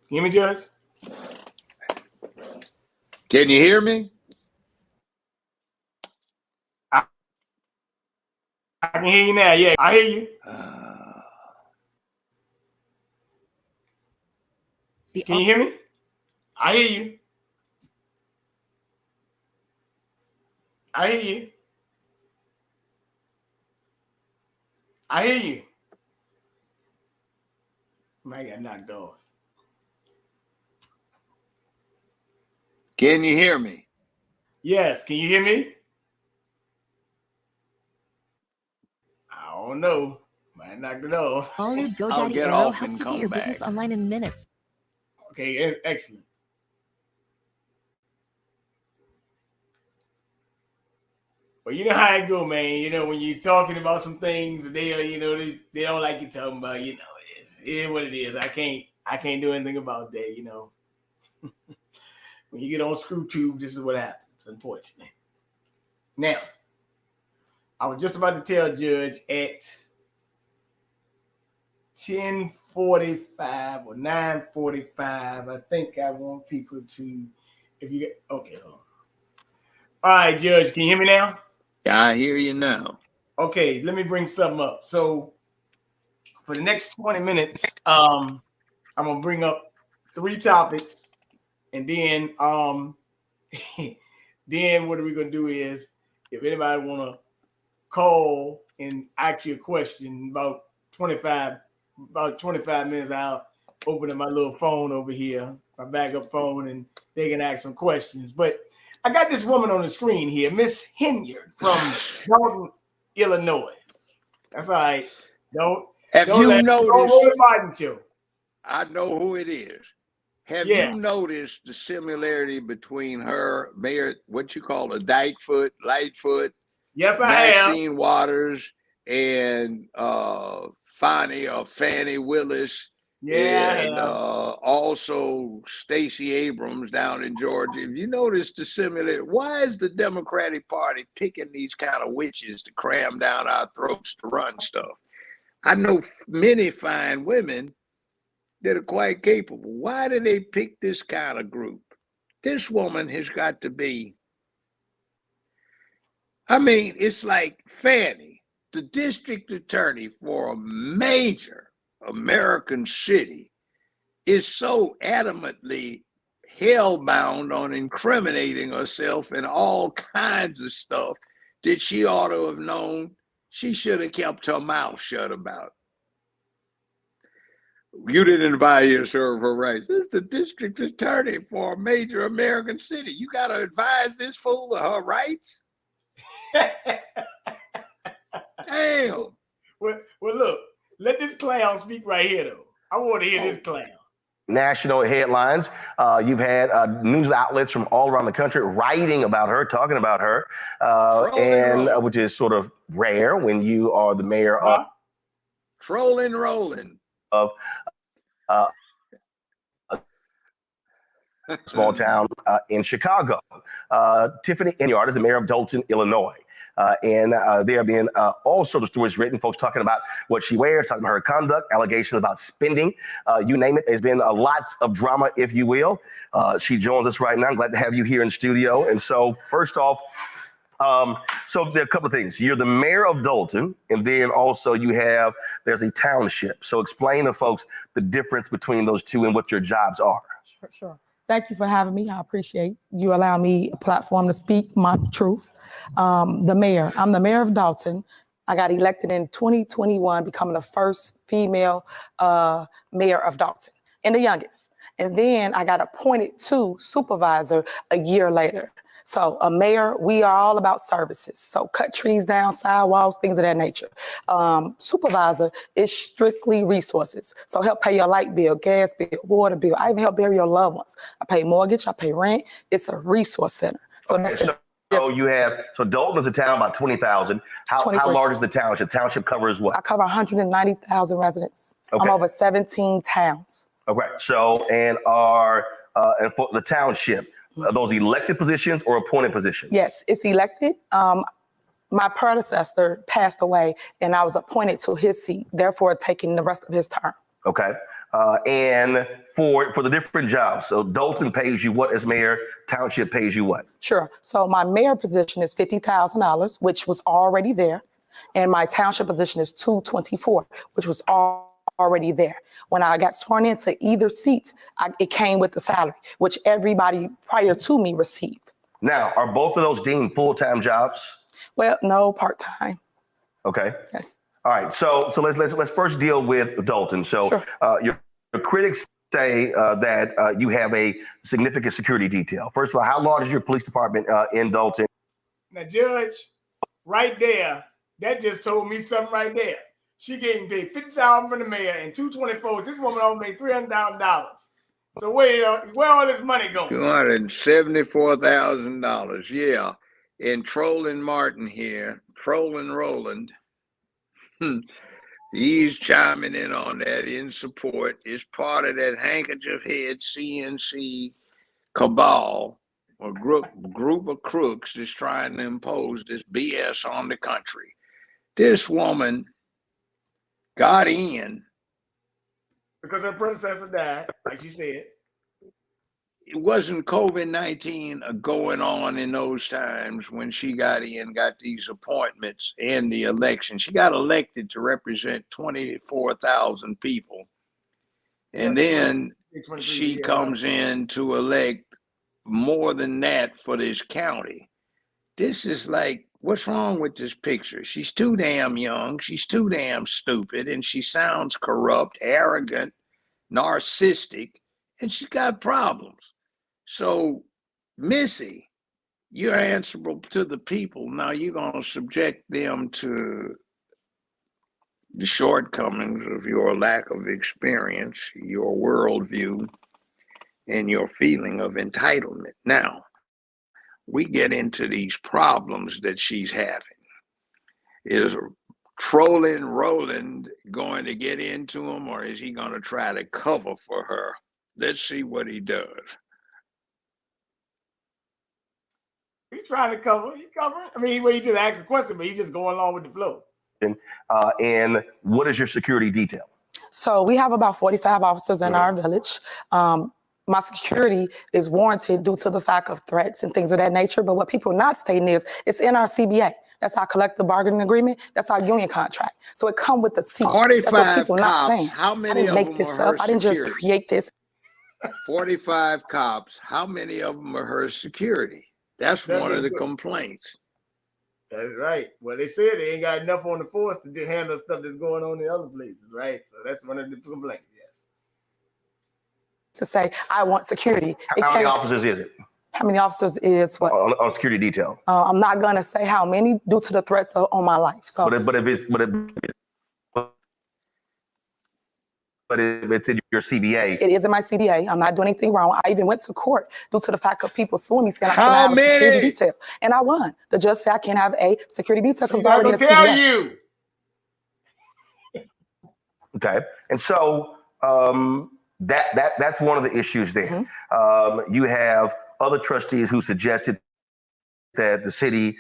Hear me, Judge? Can you hear me? I can hear you now. Yeah, I hear you. Can you hear me? I hear you. I hear you. I hear you. I got knocked off. Can you hear me? Yes. Can you hear me? I don't know. I knocked it off. All new I'll GoDaddy get Arrow off helps and you get come your business back. online in minutes. Okay, excellent. Well, you know how it go, man. You know, when you're talking about some things, they don't like you talking about, it is what it is. I can't do anything about that, you know. When you get on ScrewTube, this is what happens, unfortunately. Now, I was just about to tell Judge at 10:45 or 9:45. I think I want people to, okay, hold on. All right, Judge, can you hear me now? Yeah, I hear you now. Okay, let me bring something up. So for the next 20 minutes, I'm gonna bring up 3 topics, and then then what we're gonna do is, if anybody wanna call and ask you a question, about 25 minutes, I'll open up my little phone over here, my backup phone, and they can ask some questions. But I got this woman on the screen here, Miss Hinyard from Dalton, Illinois. That's all right. Don't you noticed? Hold the Biden show. I know who it is. Have you noticed the similarity between her, Mayor, what you call a Lightfoot? Yes, I have. Maxine Waters and Fannie Willis. Yeah, and also Stacey Abrams down in Georgia. If you notice the similarity, why is the Democratic Party picking these kind of witches to cram down our throats to run stuff? I know many fine women that are quite capable. Why do they pick this kind of group? This woman has got to be, I mean, it's like Fannie, the district attorney for a major American city, is so adamantly hell-bound on incriminating herself and all kinds of stuff that she ought to have known she should have kept her mouth shut about. You didn't invite her to serve her rights. This is the district attorney for a major American city. You got to advise this fool of her rights? Damn. Well, look, let this clown speak right here, though. I want to hear this clown. National headlines. You've had news outlets from all around the country writing about her, talking about her, which is sort of rare when you are the mayor of rolling of small town in Chicago. Tiffany Enyart is the mayor of Dalton, Illinois. And there have been all sorts of stories written, folks talking about what she wears, talking about her conduct, allegations about spending, you name it. There's been lots of drama, if you will. She joins us right now. I'm glad to have you here in studio. And so first off, so there are a couple of things. You're the mayor of Dalton, and then also there's a township. So explain to folks the difference between those two and what your jobs are. Sure. Thank you for having me. I appreciate you allowing me a platform to speak my truth. I'm the mayor of Dalton. I got elected in 2021, becoming the first female mayor of Dalton and the youngest. And then I got appointed to supervisor a year later. So a mayor, we are all about services. So cut trees down, sidewalks, things of that nature. Supervisor is strictly resources. So help pay your light bill, gas bill, water bill. I even help bury your loved ones. I pay mortgage, I pay rent. It's a resource center. So so Dalton is a town about 20,000. How large is the township? Township covers what? I cover 190,000 residents. Okay. I'm over 17 towns. Okay. So and for the township, are those elected positions or appointed positions? Yes, it's elected. My predecessor passed away and I was appointed to his seat, therefore taking the rest of his term. Okay. And for the different jobs, so Dalton pays you what as mayor, township pays you what? Sure. So my mayor position is $50,000, which was already there. And my township position is $224,000, which was already there. When I got sworn into either seat, it came with the salary, which everybody prior to me received. Now, are both of those deemed full-time jobs? Well, no, part-time. Okay. Yes. All right. So let's first deal with Dalton. So sure. Your critics say that you have a significant security detail. First of all, how large is your police department in Dalton? Now, Judge, right there, that just told me something right there. She getting paid $50,000 from the mayor and $224,000. This woman only made $300,000. So where all this money going? $274,000. Yeah. And Trolling Martin here, Trolling Roland. He's chiming in on that in support. It's part of that handkerchief head CNC cabal or group of crooks that's trying to impose this BS on the country. This woman got in because her predecessor died, like she said. It wasn't COVID-19 going on in those times when she got these appointments and the election. She got elected to represent 24,000 people. And then she comes in to elect more than that for this county. This is like, what's wrong with this picture? She's too damn young. She's too damn stupid. And she sounds corrupt, arrogant, narcissistic, and she's got problems. So, Missy, you're answerable to the people. Now you're going to subject them to the shortcomings of your lack of experience, your worldview, and your feeling of entitlement. Now, we get into these problems that she's having. Is Trolling Roland going to get into them, or is he going to try to cover for her? Let's see what he does. He's trying to cover. He covering. I mean, he just asked a question, but he's just going along with the flow. And what is your security detail? So we have about 45 officers in our village. My security is warranted due to the fact of threats and things of that nature. But what people are not stating is it's in our CBA. That's our collective bargaining agreement. That's our union contract. So it comes with the seat. 45 That's what people are not cops. saying. How many I didn't of make them this are her up. I didn't just security? create this. 45 cops. How many of them are her security? That's one of the complaints. That's right. Well, they said they ain't got enough on the force to handle stuff that's going on in other places, right? So that's one of the complaints, yes. To say, I want security. How many officers is it? How many officers is what? On security detail. I'm not going to say how many due to the threats on my life. So, but if it's in your CBA. It is in my CBA. I'm not doing anything wrong. I even went to court due to the fact of people suing me saying I can't have a security detail. And I won. The judge said I can't have a security detail because it's already in the CBA. You. Okay. And so That's one of the issues there. You have other trustees who suggested that the city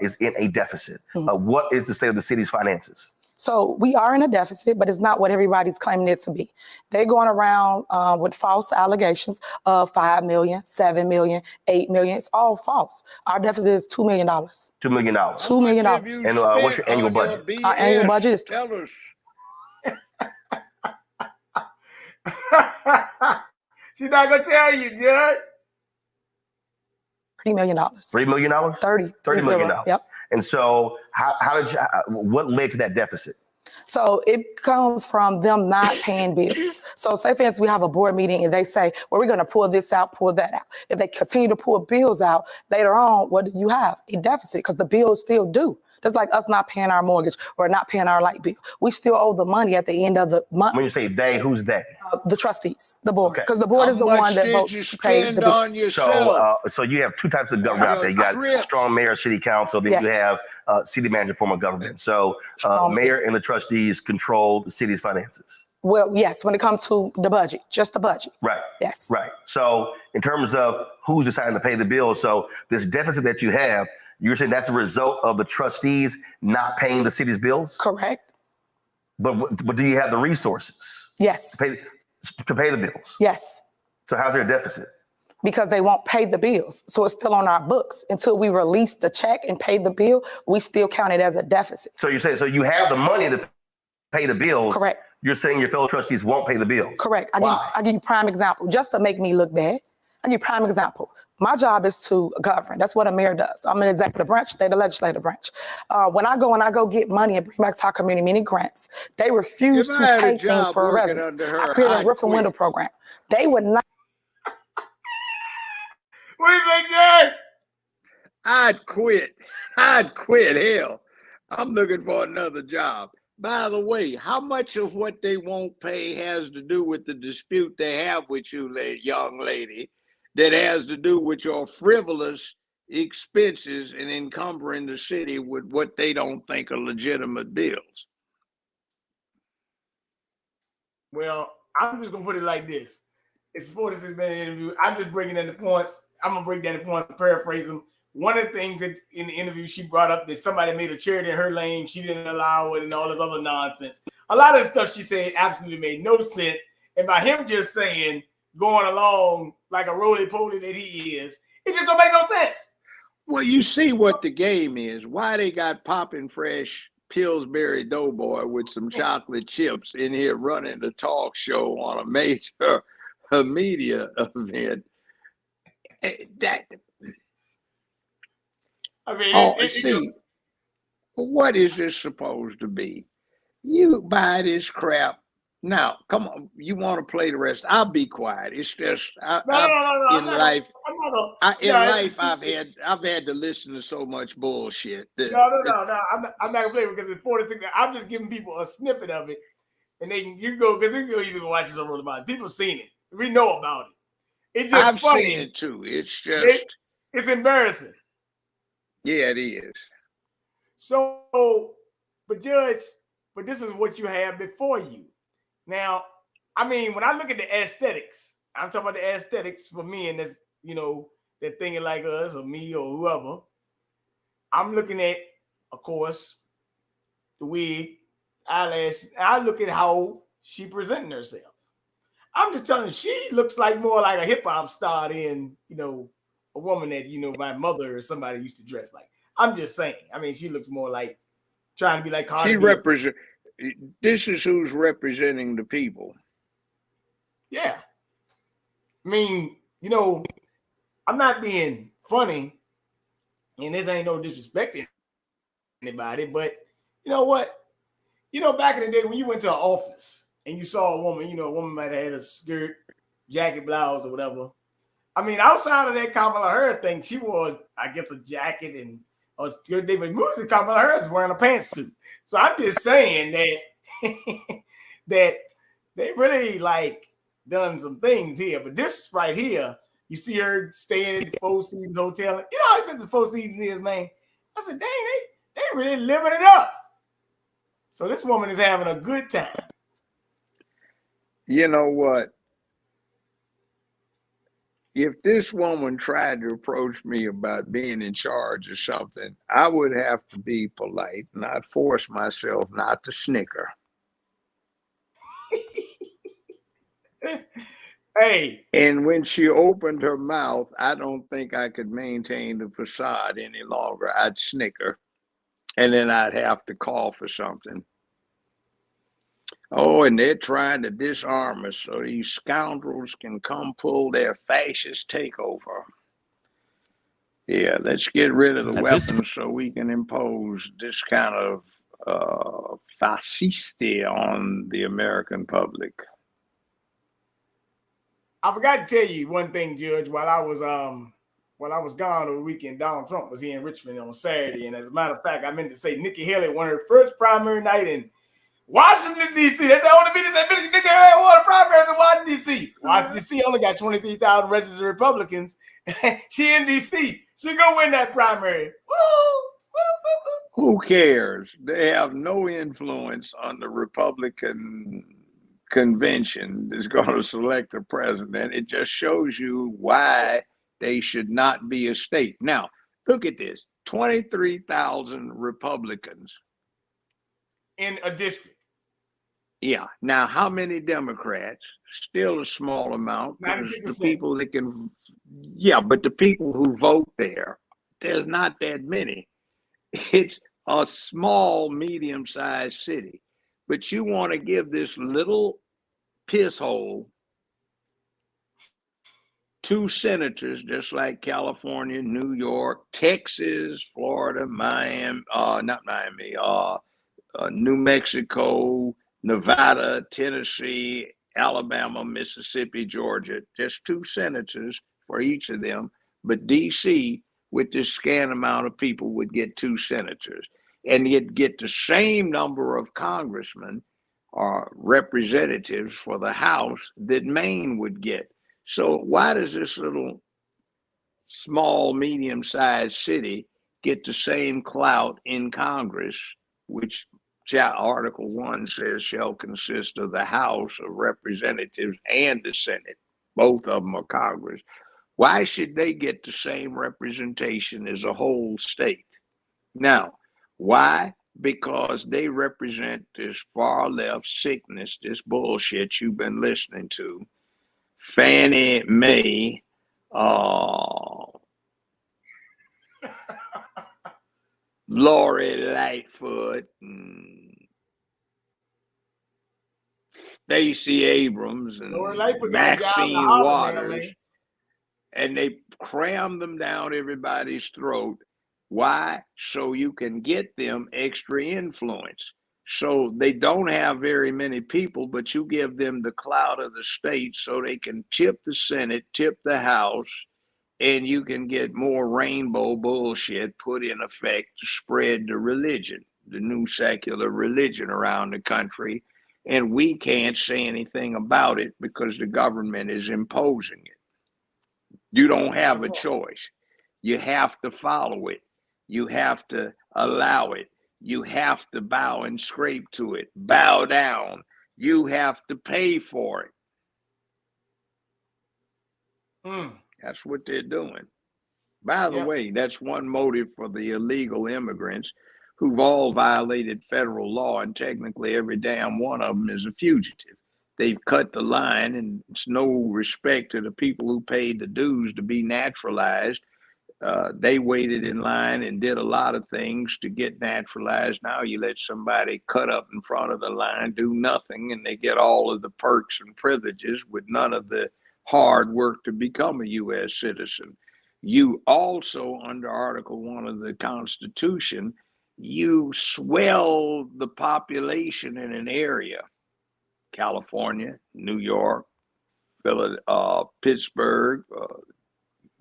is in a deficit. What is the state of the city's finances? So we are in a deficit, but it's not what everybody's claiming it to be. They're going around with false allegations of 5 million, 7 million, 8 million. It's all false. Our deficit is $2 million. $2 million. $2 million. And what's your annual budget? Our annual budget is Tell us. She's not gonna tell you, Judge. $3 million. $3 million? $30 million. Yep. And so how did you, what led to that deficit? So it comes from them not paying bills. So say, for instance, we have a board meeting and they say, well, we're going to pull this out, pull that out. If they continue to pull bills out, later on, what do you have? A deficit, because the bills still due. Just like us not paying our mortgage or not paying our light bill. We still owe the money at the end of the month. When you say they, who's they? The trustees, the board. Because the board is the one that votes to pay the bills. So you have two types of government out there. You got strong mayor, city council, then you have city manager, form of government. So mayor and the trustees control the city's finances. Well, yes, when it comes to the budget, just the budget. Right. Yes. Right. So in terms of who's deciding to pay the bills, so this deficit that you have, you're saying that's a result of the trustees not paying the city's bills? Correct. But do you have the resources? Yes. To pay the bills? Yes. So how's there a deficit? Because they won't pay the bills. So it's still on our books. Until we release the check and pay the bill, we still count it as a deficit. So you're saying, so you have the money to pay the bills. Correct. You're saying your fellow trustees won't pay the bills. Correct. I'll give you prime example, just to make me look bad. I'll give you prime example. My job is to govern. That's what a mayor does. I'm an executive branch, they're the legislative branch. When I go get money and bring back to our community many grants, they refuse to pay things for residents. I created a roof and window program. They would not. What do you think, Judge? I'd quit. Hell, I'm looking for another job. By the way, how much of what they won't pay has to do with the dispute they have with you, young lady, that has to do with your frivolous expenses and encumbering the city with what they don't think are legitimate bills? Well, I'm just gonna put it like this. It's 46-minute interview. I'm just bringing in the points. I'm gonna break down the points, paraphrase them. One of the things that in the interview she brought up that somebody made a charity in her lane, she didn't allow it, and all this other nonsense. A lot of the stuff she said absolutely made no sense. And by him just saying, going along like a roly-poly that he is, it just don't make no sense. Well, you see what the game is. Why they got popping fresh Pillsbury Doughboy with some chocolate chips in here running the talk show on a major media event. What is this supposed to be? You buy this crap. Now, come on, you want to play the rest? I'll be quiet. It's just in life, I've had to listen to so much bullshit. I'm not gonna play because it's 46. I'm just giving people a snippet of it, and you go either go watch this or roll them out. People seen it. We know about it. It's just I've funny. seen it too. It's just it's embarrassing. Yeah, it is. So, but Judge, but this is what you have before you. Now, I mean, when I look at the aesthetics, I'm talking about the aesthetics for me and this, that thinking like us or me or whoever. I'm looking at, of course, the wig, eyelash. I look at how she presenting herself. I'm just telling you, she looks like more like a hip hop star than, a woman that, my mother or somebody used to dress like. I'm just saying. I mean, she looks more like trying to be like Cardi B. This is who's representing the people. Yeah. I mean, I'm not being funny, and this ain't no disrespect to anybody, but you know what? Back in the day when you went to an office and you saw a woman, a woman might have had a skirt, jacket, blouse, or whatever. I mean, outside of that Kamala Harris thing, she wore, I guess, a jacket and a skirt. But mostly Kamala Harris wearing a pantsuit. So I'm just saying that that they really done some things here. But this right here, you see her staying at the Four Seasons Hotel. You know how expensive Four Seasons is, man. I said, dang, they really living it up. So this woman is having a good time. You know what? if this woman tried to approach me about being in charge of something, I would have to be polite and I'd force myself not to snicker. Hey. And when she opened her mouth, I don't think I could maintain the facade any longer. I'd snicker, and then I'd have to call for something. Oh, and they're trying to disarm us so these scoundrels can come pull their fascist takeover. Yeah, let's get rid of the weapons so we can impose this kind of fasciste on the American public. I forgot to tell you one thing, Judge. While I was gone over the weekend, Donald Trump was here in Richmond on Saturday, and as a matter of fact, I meant to say Nikki Haley won her first primary night in Washington, D.C. That's the only meeting that Nikki Haley won a primary in Washington, D.C. Washington, D.C. only got 23,000 registered Republicans. She in D.C. She gonna win that primary. Who cares? They have no influence on the Republican convention that's going to select a president. It just shows you why they should not be a state. Now, look at this. 23,000 Republicans. In a district. Yeah. Now, how many Democrats? Still a small amount. Because the people that can, yeah, but the people who vote there's not that many. It's a small, medium-sized city. But you want to give this little piss hole 2 senators, just like California, New York, Texas, Florida, Miami, not Miami, New Mexico, Nevada, Tennessee, Alabama, Mississippi, Georgia, just 2 senators for each of them. But DC, with this scant amount of people, would get 2 senators. And you'd get the same number of congressmen or representatives for the House that Maine would get. So why does this little small, medium-sized city get the same clout in Congress, which Article 1 says shall consist of the House of Representatives and the Senate? Both of them are Congress. Why should they get the same representation as a whole state? Now, why? Because they represent this far left sickness, this bullshit you've been listening to. Fannie Mae, Lori Lightfoot, and Stacey Abrams, and Maxine Waters, and they cram them down everybody's throat. Why? So you can get them extra influence. So they don't have very many people, but you give them the clout of the state so they can tip the Senate, tip the House, and you can get more rainbow bullshit put in effect to spread the religion, the new secular religion around the country. And we can't say anything about it because the government is imposing it. You don't have a choice. You have to follow it. You have to allow it. You have to bow and scrape to it. Bow down. You have to pay for it. That's what they're doing. By the way, that's one motive for the illegal immigrants who've all violated federal law, and technically every damn one of them is a fugitive. They've cut the line, and it's no respect to the people who paid the dues to be naturalized. They waited in line and did a lot of things to get naturalized. Now you let somebody cut up in front of the line, do nothing, and they get all of the perks and privileges with none of the hard work to become a U.S. citizen. You also, under Article 1 of the Constitution, you swell the population in an area. California, New York, Pittsburgh,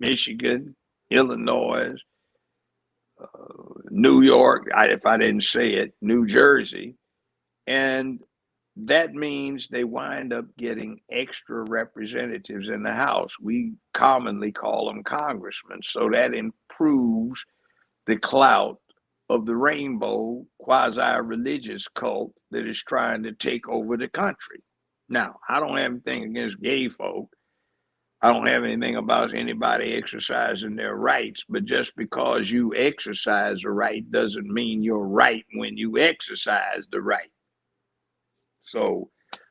Michigan, Illinois, New York, if I didn't say it, New Jersey. And that means they wind up getting extra representatives in the House. We commonly call them congressmen. So that improves the clout of the rainbow quasi-religious cult that is trying to take over the country. Now, I don't have anything against gay folk. I don't have anything about anybody exercising their rights, but just because you exercise a right doesn't mean you're right when you exercise the right. So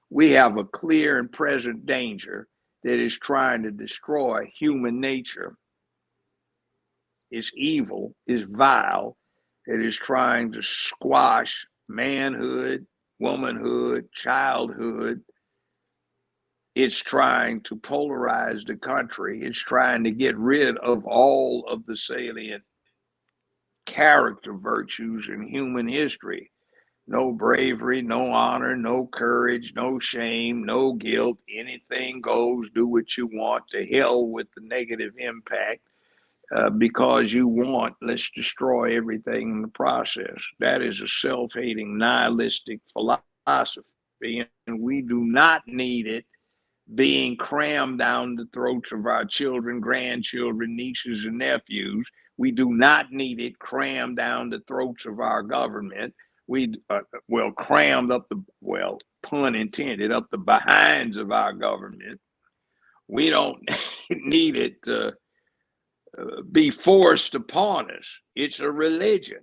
we have a clear and present danger that is trying to destroy human nature. It's evil, it's vile, it is trying to squash manhood, womanhood, childhood. It's trying to polarize the country. It's trying to get rid of all of the salient character virtues in human history. No bravery, no honor, no courage, no shame, no guilt. Anything goes. Do what you want. To hell with the negative impact. Because you want, let's destroy everything in the process. That is a self-hating, nihilistic philosophy, and we do not need it being crammed down the throats of our children, grandchildren, nieces, and nephews. We do not need it crammed down the throats of our government. We, crammed up the, pun intended, up the behinds of our government. We don't need it to be forced upon us. It's a religion,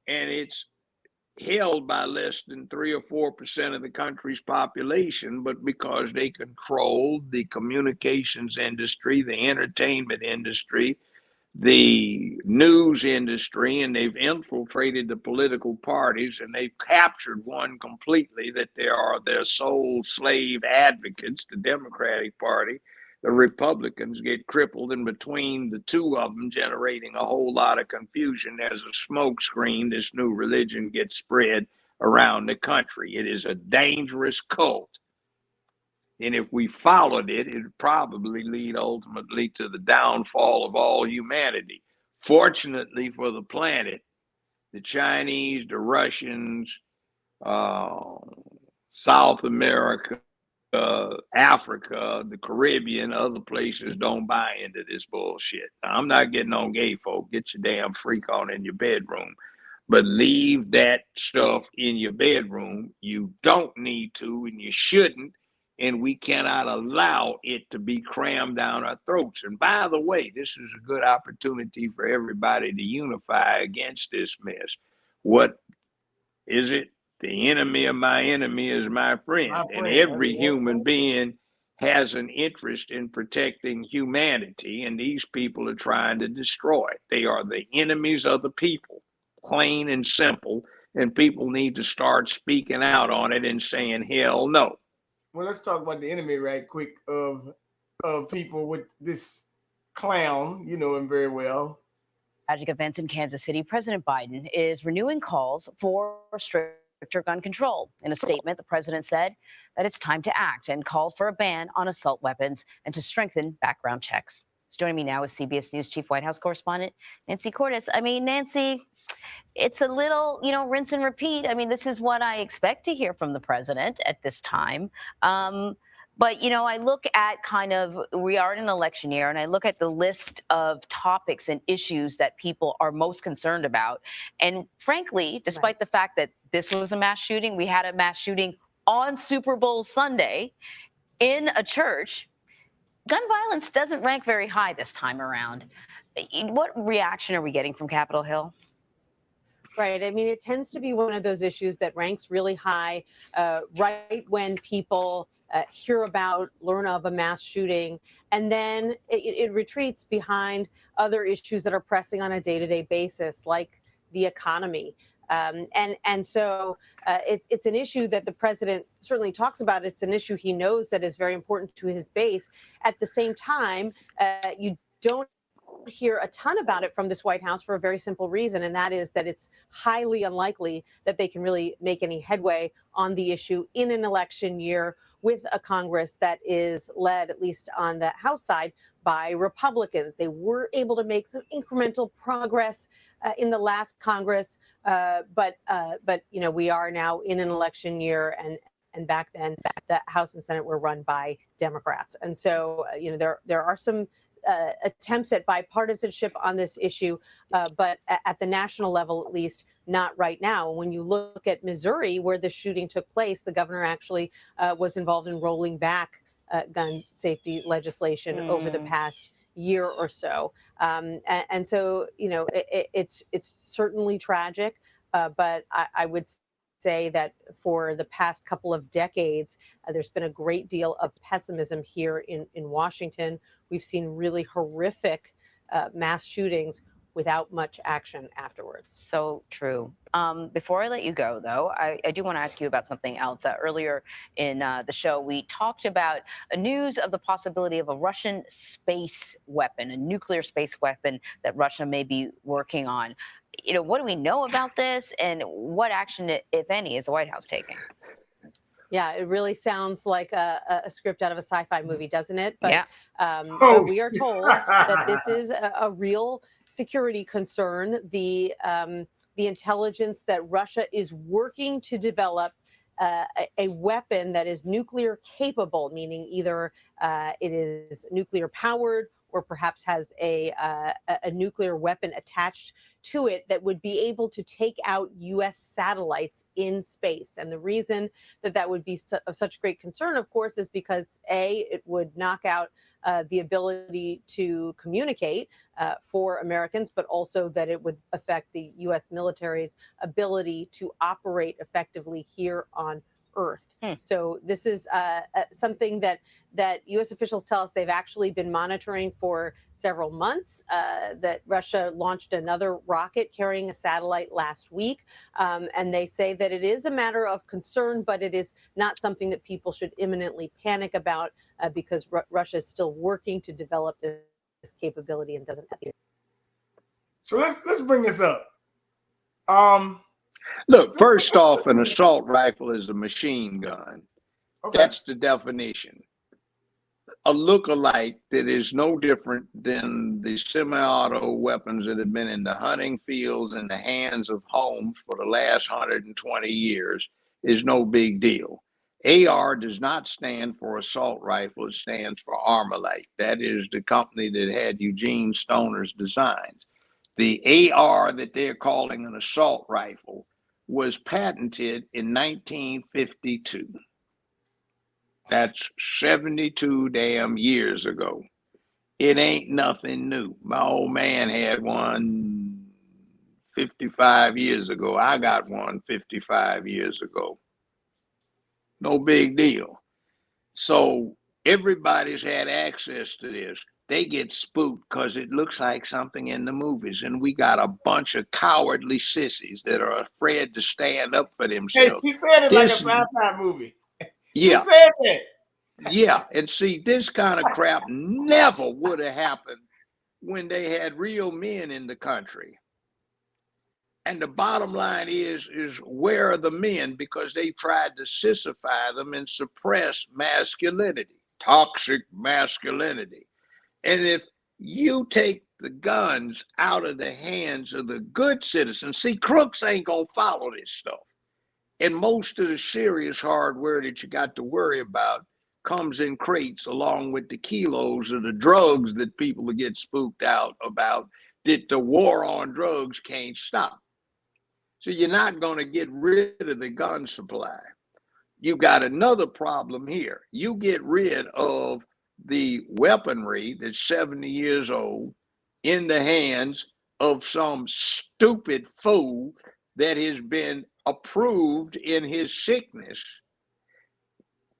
and it's held by less than 3 or 4% of the country's population, but because they control the communications industry, the entertainment industry, the news industry, and they've infiltrated the political parties, and they've captured one completely, that they are their sole slave advocates, the Democratic Party. The Republicans get crippled, and between the two of them, generating a whole lot of confusion. As a smoke screen, this new religion gets spread around the country. It is a dangerous cult. And if we followed it, it would probably lead ultimately to the downfall of all humanity. Fortunately for the planet, the Chinese, the Russians, South America, Africa, the Caribbean, other places don't buy into this bullshit. Now, I'm not getting on gay folk. Get your damn freak on in your bedroom. But leave that stuff in your bedroom. You don't need to, and you shouldn't. And we cannot allow it to be crammed down our throats. And by the way, this is a good opportunity for everybody to unify against this mess. What is it? The enemy of my enemy is my friend. And every human being has an interest in protecting humanity, and these people are trying to destroy it. They are the enemies of the people, plain and simple, and people need to start speaking out on it and saying, hell no. Well, let's talk about the enemy right quick of people with this clown, you know him very well. Tragic events in Kansas City, President Biden is renewing calls for stricter gun control. In a statement, the president said that it's time to act and called for a ban on assault weapons and to strengthen background checks. So joining me now is CBS News Chief White House Correspondent Nancy Cordes. I mean, Nancy, it's a little, rinse and repeat. I mean, this is what I expect to hear from the president at this time. But, I look at we are in an election year, and I look at the list of topics and issues that people are most concerned about. And frankly, despite the fact that this was a mass shooting, we had a mass shooting on Super Bowl Sunday in a church. Gun violence doesn't rank very high this time around. What reaction are we getting from Capitol Hill? Right. I mean, it tends to be one of those issues that ranks really high right when people hear about, learn of a mass shooting, and then it retreats behind other issues that are pressing on a day-to-day basis, like the economy. And so it's an issue that the president certainly talks about. It's an issue he knows that is very important to his base. At the same time, you don't hear a ton about it from this White House for a very simple reason, and that is that it's highly unlikely that they can really make any headway on the issue in an election year with a Congress that is led, at least on the House side, by Republicans. They were able to make some incremental progress in the last Congress, but we are now in an election year, and back then the House and Senate were run by Democrats, and so there are some attempts at bipartisanship on this issue, but at the national level, at least, not right now. When you look at Missouri, where the shooting took place, the governor actually was involved in rolling back gun safety legislation over the past year or so. And so, it's certainly tragic, but I would say that for the past couple of decades, there's been a great deal of pessimism here in Washington. We've seen really horrific mass shootings without much action afterwards. So true. Before I let you go, though, I do want to ask you about something else. Earlier in the show, we talked about news of the possibility of a Russian space weapon, a nuclear space weapon that Russia may be working on. What do we know about this, and what action, if any, is the White House taking? Yeah, it really sounds like a script out of a sci-fi movie, doesn't it? But, Yeah. But we are told that this is a real security concern. The intelligence that Russia is working to develop a weapon that is nuclear capable, meaning either it is nuclear powered or perhaps has a nuclear weapon attached to it that would be able to take out U.S. satellites in space. And the reason that would be of such great concern, of course, is because it would knock out the ability to communicate for Americans, but also that it would affect the U.S. military's ability to operate effectively here on Earth. So this is something that U.S. officials tell us they've actually been monitoring for several months. That Russia launched another rocket carrying a satellite last week, and they say that it is a matter of concern, but it is not something that people should imminently panic about because Russia is still working to develop this capability and doesn't have it. So let's bring this up. Look, first off, an assault rifle is a machine gun. Okay. That's the definition. A look-alike that is no different than the semi-auto weapons that have been in the hunting fields and the hands of homes for the last 120 years is no big deal. AR does not stand for assault rifle. It stands for Armalite. That is the company that had Eugene Stoner's designs. The AR that they're calling an assault rifle was patented in 1952. That's 72 damn years ago. It ain't nothing new. My old man had one 55 years ago. I got one 55 years ago. No big deal. So everybody's had access to this. They get spooked because it looks like something in the movies. And we got a bunch of cowardly sissies that are afraid to stand up for Hey, themselves. she said it like a sci-fi movie. Yeah. She said that. Yeah. And see, this kind of crap never would have happened when they had real men in the country. And the bottom line is where are the men? Because they tried to sissify them and suppress masculinity, toxic masculinity. And if you take the guns out of the hands of the good citizens, see, crooks ain't gonna follow this stuff. And most of the serious hardware that you got to worry about comes in crates along with the kilos of the drugs that people get spooked out about that the war on drugs can't stop. So you're not going to get rid of the gun supply. You got another problem here. You get rid of the weaponry that's 70 years old in the hands of some stupid fool that has been approved in his sickness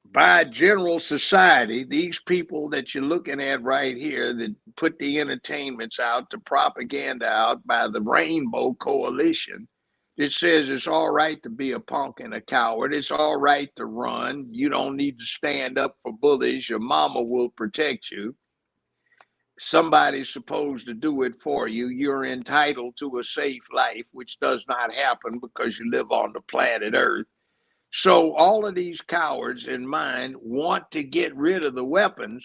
by general society. These people that you're looking at right here that put the entertainments out, the propaganda out by the Rainbow Coalition, it says it's all right to be a punk and a coward. It's all right to run. You don't need to stand up for bullies. Your mama will protect you. Somebody's supposed to do it for you. You're entitled to a safe life, which does not happen because you live on the planet Earth. So all of these cowards in mind want to get rid of the weapons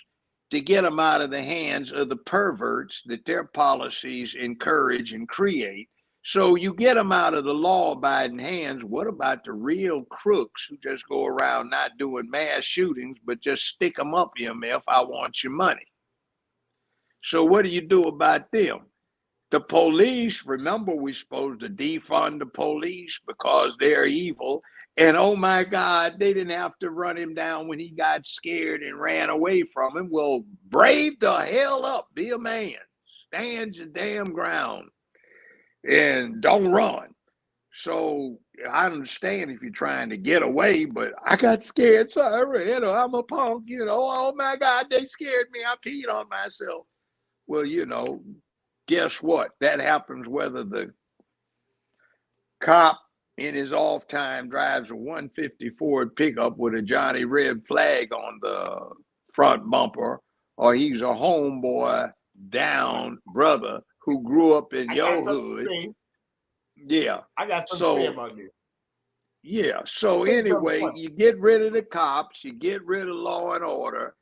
to get them out of the hands of the perverts that their policies encourage and create. So you get them out of the law-abiding hands. What about the real crooks who just go around not doing mass shootings, but just stick them up, EMF, I want your money. So what do you do about them? The police, remember, we're supposed to defund the police because they're evil. And oh my God, they didn't have to run him down when he got scared and ran away from him. Well, brave the hell up, be a man, stand your damn ground, and don't run. So I understand if you're trying to get away, but I got scared. Sorry, you know, I'm a punk. You know, oh my God, they scared me. I peed on myself. Well, you know, guess what? That happens whether the cop in his off time drives a 150 Ford pickup with a Johnny Red flag on the front bumper, or he's a homeboy down brother who grew up in your hood. Yeah. I got something to say about this. Yeah. So anyway, you get rid of the cops, you get rid of law and order,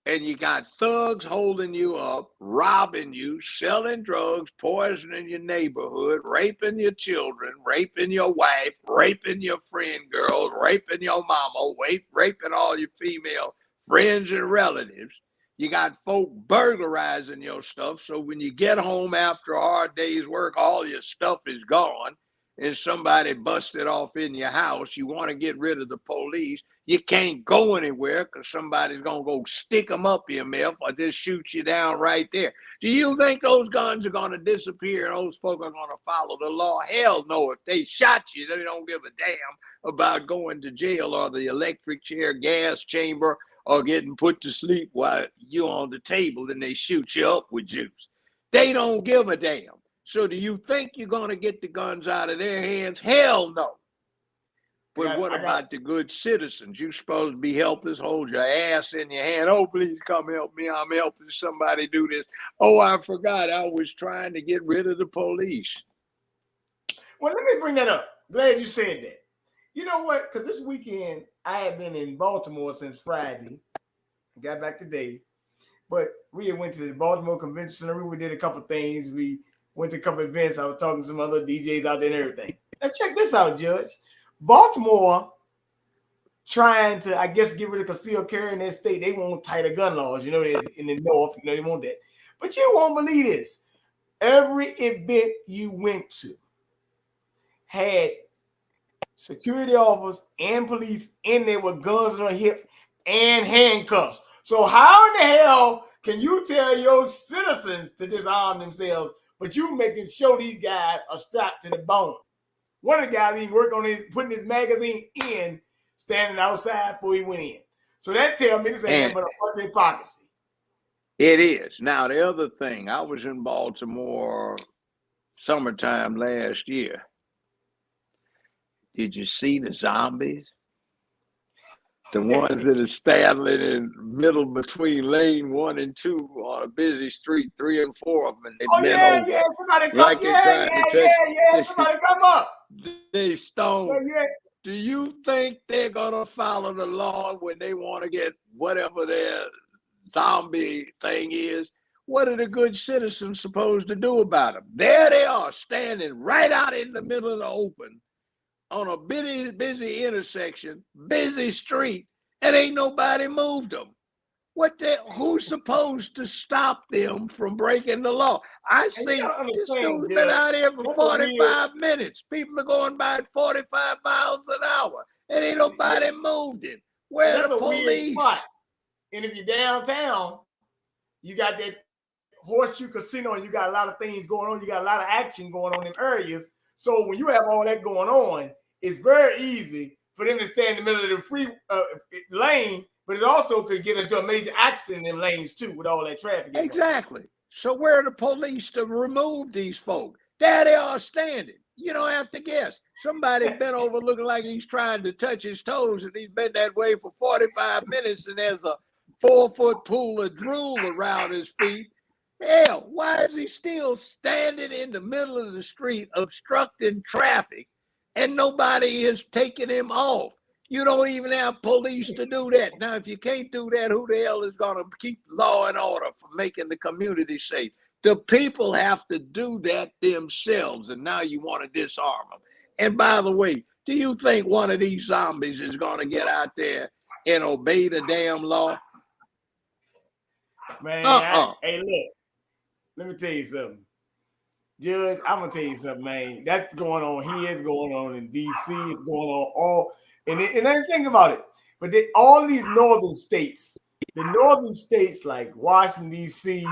and you got thugs holding you up, robbing you, selling drugs, poisoning your neighborhood, raping your children, raping your wife, raping your friend girls, raping your mama, raping all your female friends and relatives. You got folk burglarizing your stuff. So when you get home after a hard day's work, all your stuff is gone. And somebody busted off in your house, you want to get rid of the police, you can't go anywhere because somebody's going to go stick them up your mouth or just shoot you down right there. Do you think those guns are going to disappear and those folk are going to follow the law? Hell no. If they shot you, they don't give a damn about going to jail or the electric chair, gas chamber, or getting put to sleep while you're on the table and they shoot you up with juice. They don't give a damn. So do you think you're going to get the guns out of their hands? Hell no. But what about the good citizens? You're supposed to be helpless, hold your ass in your hand. Oh, please come help me. I'm helping somebody do this. Oh, I forgot I was trying to get rid of the police. Well, let me bring that up. Glad you said that. You know what? Because this weekend, I had been in Baltimore since Friday. I got back today. But we went to the Baltimore Convention Center. We did a couple things. We went to a couple events. I was talking to some other DJs out there and everything. Now check this out, Judge. Baltimore trying to, I guess, get rid of concealed carry in their state. They want tighter gun laws, you know, in the north, you know, they want that. But you won't believe this. Every event you went to had security officers and police in there with guns on their hips and handcuffs. So how in the hell can you tell your citizens to disarm themselves, but you making sure these guys are strapped to the bone? One of the guys he worked on putting his magazine in, standing outside before he went in. So that tells me this ain't nothing but a bunch of hypocrisy. It is. Now, the other thing, I was in Baltimore summertime last year. Did you see the zombies? The ones that are standing in the middle between lane 1 and 2 on a busy street, 3 and 4 of them. And Oh, yeah, somebody come, like somebody come up. They stoned. Yeah. Do you think they're going to follow the law when they want to get whatever their zombie thing is? What are the good citizens supposed to do about them? There they are, standing right out in the middle of the open on a busy intersection, busy street, and ain't nobody moved them. Who's supposed to stop them from breaking the law? I see this dude's been out here for 45 minutes. People are going by at 45 miles an hour, and ain't nobody moved him. Where's the police? Weird spot. And if you're downtown, you got that Horseshoe Casino, and you got a lot of things going on. You got a lot of action going on in areas. So when you have all that going on, it's very easy for them to stand in the middle of the free lane, but it also could get into a major accident in lanes too with all that traffic. Exactly. So where are the police to remove these folk? There they are standing. You don't have to guess. Somebody bent over looking like he's trying to touch his toes, and he's been that way for 45 minutes, and there's a 4-foot pool of drool around his feet. Hell, why is he still standing in the middle of the street obstructing traffic and nobody is taking him off? You don't even have police to do that. Now, if you can't do that, who the hell is going to keep law and order for making the community safe? The people have to do that themselves, and now you want to disarm them. And by the way, do you think one of these zombies is going to get out there and obey the damn law? Man, hey, look. Let me tell you something. Judge, I'm going to tell you something, man. That's going on here. It's going on in D.C. It's going on all. And I didn't think about it. But all these northern states, the northern states like Washington, D.C.,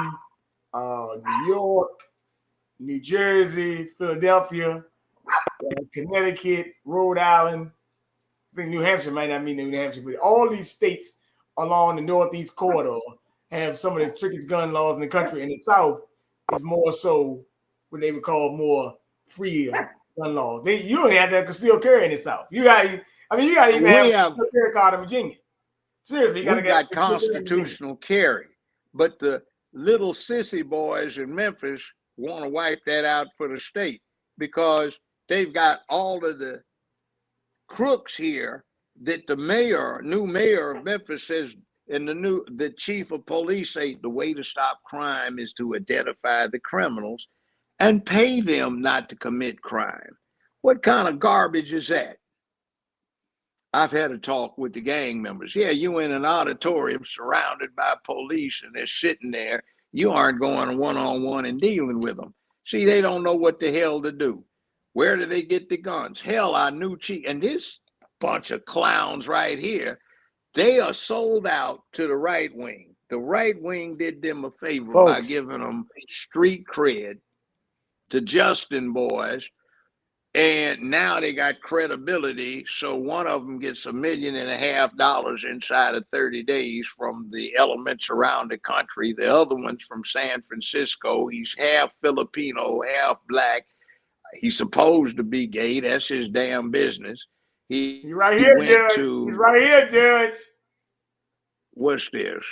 New York, New Jersey, Philadelphia, Connecticut, Rhode Island. I think New Hampshire might not mean New Hampshire, but all these states along the Northeast corridor have some of the strictest gun laws in the country. And the South is more so what they would call more free gun laws. You don't have to have concealed carry in the South. You got to even have a concealed carry card in Virginia. Seriously, you got to got constitutional carry, but the little sissy boys in Memphis want to wipe that out for the state because they've got all of the crooks here that the new mayor of Memphis says, and the chief of police say the way to stop crime is to identify the criminals and pay them not to commit crime. What kind of garbage is that? I've had a talk with the gang members. Yeah, you in an auditorium surrounded by police and they're sitting there. You aren't going one-on-one and dealing with them. See, they don't know what the hell to do. Where do they get the guns? Hell, our new chief, and this bunch of clowns right here, they are sold out to the right wing. The right wing did them a favor by giving them street cred to Justin boys. And now they got credibility. So one of them gets $1.5 million inside of 30 days from the elements around the country. The other one's from San Francisco. He's half Filipino, half black. He's supposed to be gay. That's his damn business. He's right here, Judge. He's right here, Judge. What's this?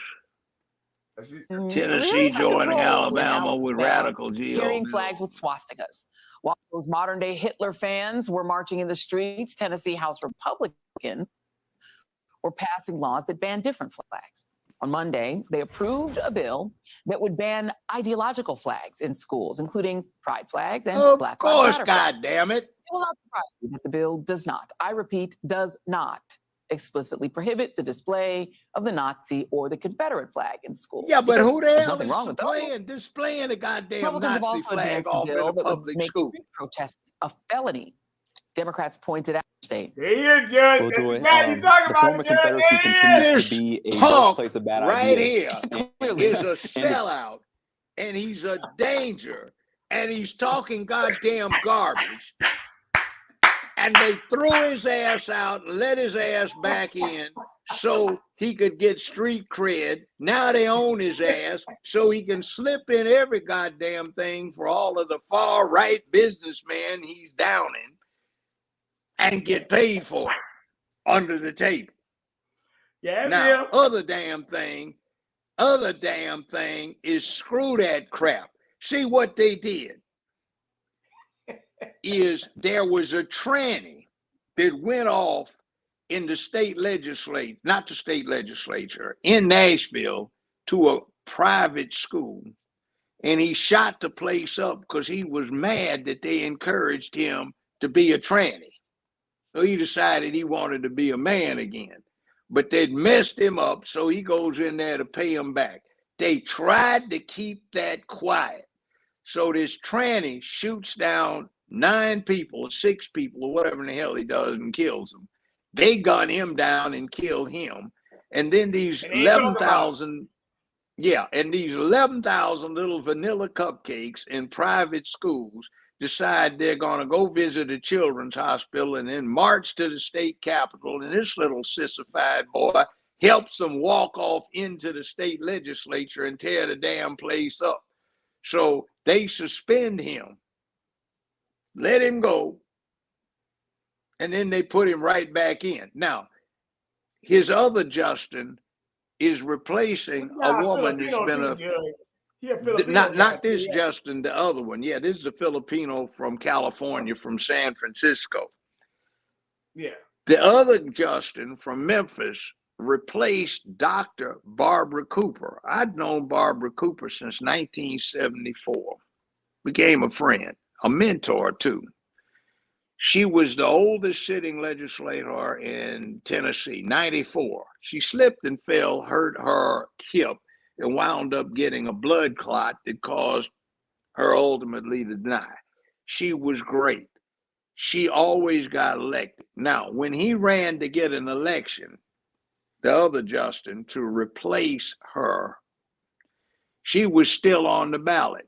Tennessee joining Alabama with radical GOP. Carrying flags with swastikas. While those modern-day Hitler fans were marching in the streets, Tennessee House Republicans were passing laws that ban different flags. On Monday, they approved a bill that would ban ideological flags in schools, including pride flags and Black Lives Matter flags. God damn it. It will not surprise you that the bill does not, I repeat, does not explicitly prohibit the display of the Nazi or the Confederate flag in schools. Yeah, but who the there's hell nothing wrong with displaying the goddamn Republicans have Nazi also flag advanced a off in bill a that would public make school? street protests a felony. Democrats pointed out state. There you Judge. We'll do it. You talking The about former Confederacy continues to be a birthplace of bad right ideas. here is a sellout, and he's a danger, and he's talking goddamn garbage. And they threw his ass out and let his ass back in so he could get street cred. Now they own his ass so he can slip in every goddamn thing for all of the far right businessmen he's downing and get paid for it under the table. Yeah, now, other damn thing is screw that crap. See what they did is there was a tranny that went off in the state legislature, not the state legislature, in Nashville to a private school. And he shot the place up because he was mad that they encouraged him to be a tranny. So he decided he wanted to be a man again. But they'd messed him up, so he goes in there to pay him back. They tried to keep that quiet. So this tranny shoots down 9 people, 6 people, or whatever in the hell he does, and kills them. They gun him down and kill him. And then these 11,000, and these 11,000 little vanilla cupcakes in private schools decide they're going to go visit a children's hospital and then march to the state capitol. And this little sissified boy helps them walk off into the state legislature and tear the damn place up. So they suspend him, let him go, and then they put him right back in. Now, his other Justin is replacing a woman that's been not this Justin, the other one. Yeah, this is a Filipino from California, from San Francisco. Yeah. The other Justin from Memphis replaced Dr. Barbara Cooper. I'd known Barbara Cooper since 1974. Became a friend, a mentor too. She was the oldest sitting legislator in Tennessee, 94. She slipped and fell, hurt her hip, and wound up getting a blood clot that caused her ultimately to die. She was great. she always got elected. Now, when he ran to get an election, the other Justin, to replace her, she was still on the ballot.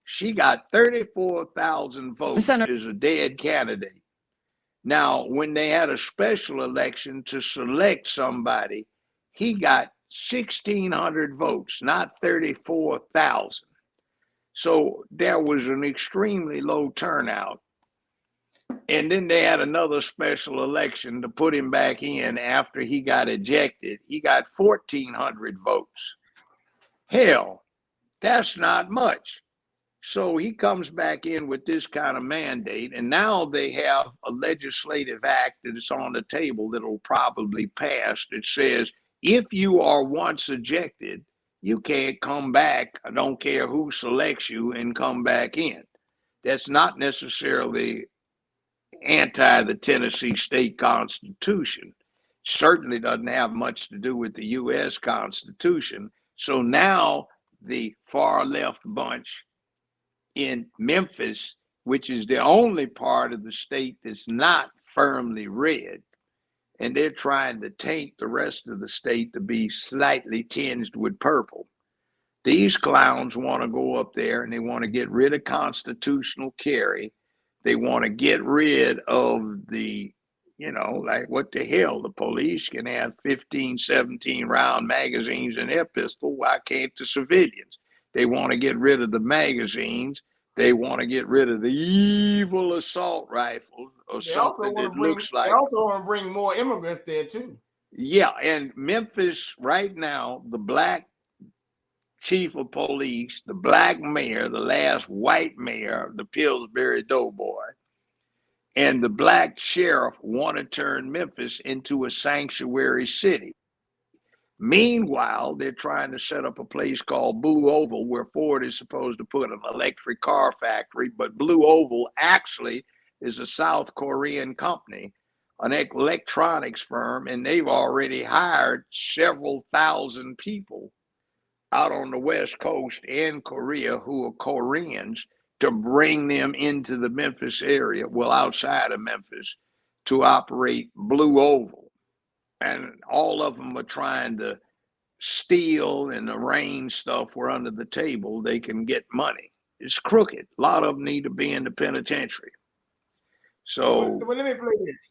She got 34,000 votes as a dead candidate. Now, when they had a special election to select somebody, he got 1,600 votes, not 34,000. So there was an extremely low turnout. And then they had another special election to put him back in after he got ejected. He got 1,400 votes. Hell, that's not much. So he comes back in with this kind of mandate, and now they have a legislative act that is on the table that will probably pass that says if you are once ejected, you can't come back. I don't care who selects you and come back in. That's not necessarily anti the Tennessee state constitution. Certainly doesn't have much to do with the U.S. Constitution. So now the far left bunch in Memphis, which is the only part of the state that's not firmly red, and they're trying to taint the rest of the state to be slightly tinged with purple. These clowns want to go up there and they want to get rid of constitutional carry. They want to get rid of the, like what the hell, the police can have 15, 17 round magazines in their pistol. Why can't the civilians? They want to get rid of the magazines. They want to get rid of the evil assault rifles or something that looks like. They also want to bring more immigrants there too. Yeah, and Memphis right now, the black chief of police, the black mayor, the last white mayor, the Pillsbury Doughboy, and the black sheriff want to turn Memphis into a sanctuary city. Meanwhile, they're trying to set up a place called Blue Oval where Ford is supposed to put an electric car factory, but Blue Oval actually is a South Korean company, an electronics firm, and they've already hired several thousand people out on the West Coast in Korea who are Koreans to bring them into the Memphis area, well, outside of Memphis, to operate Blue Oval. And all of them are trying to steal and arrange stuff where under the table they can get money. It's crooked. A lot of them need to be in the penitentiary. So well, let me play this.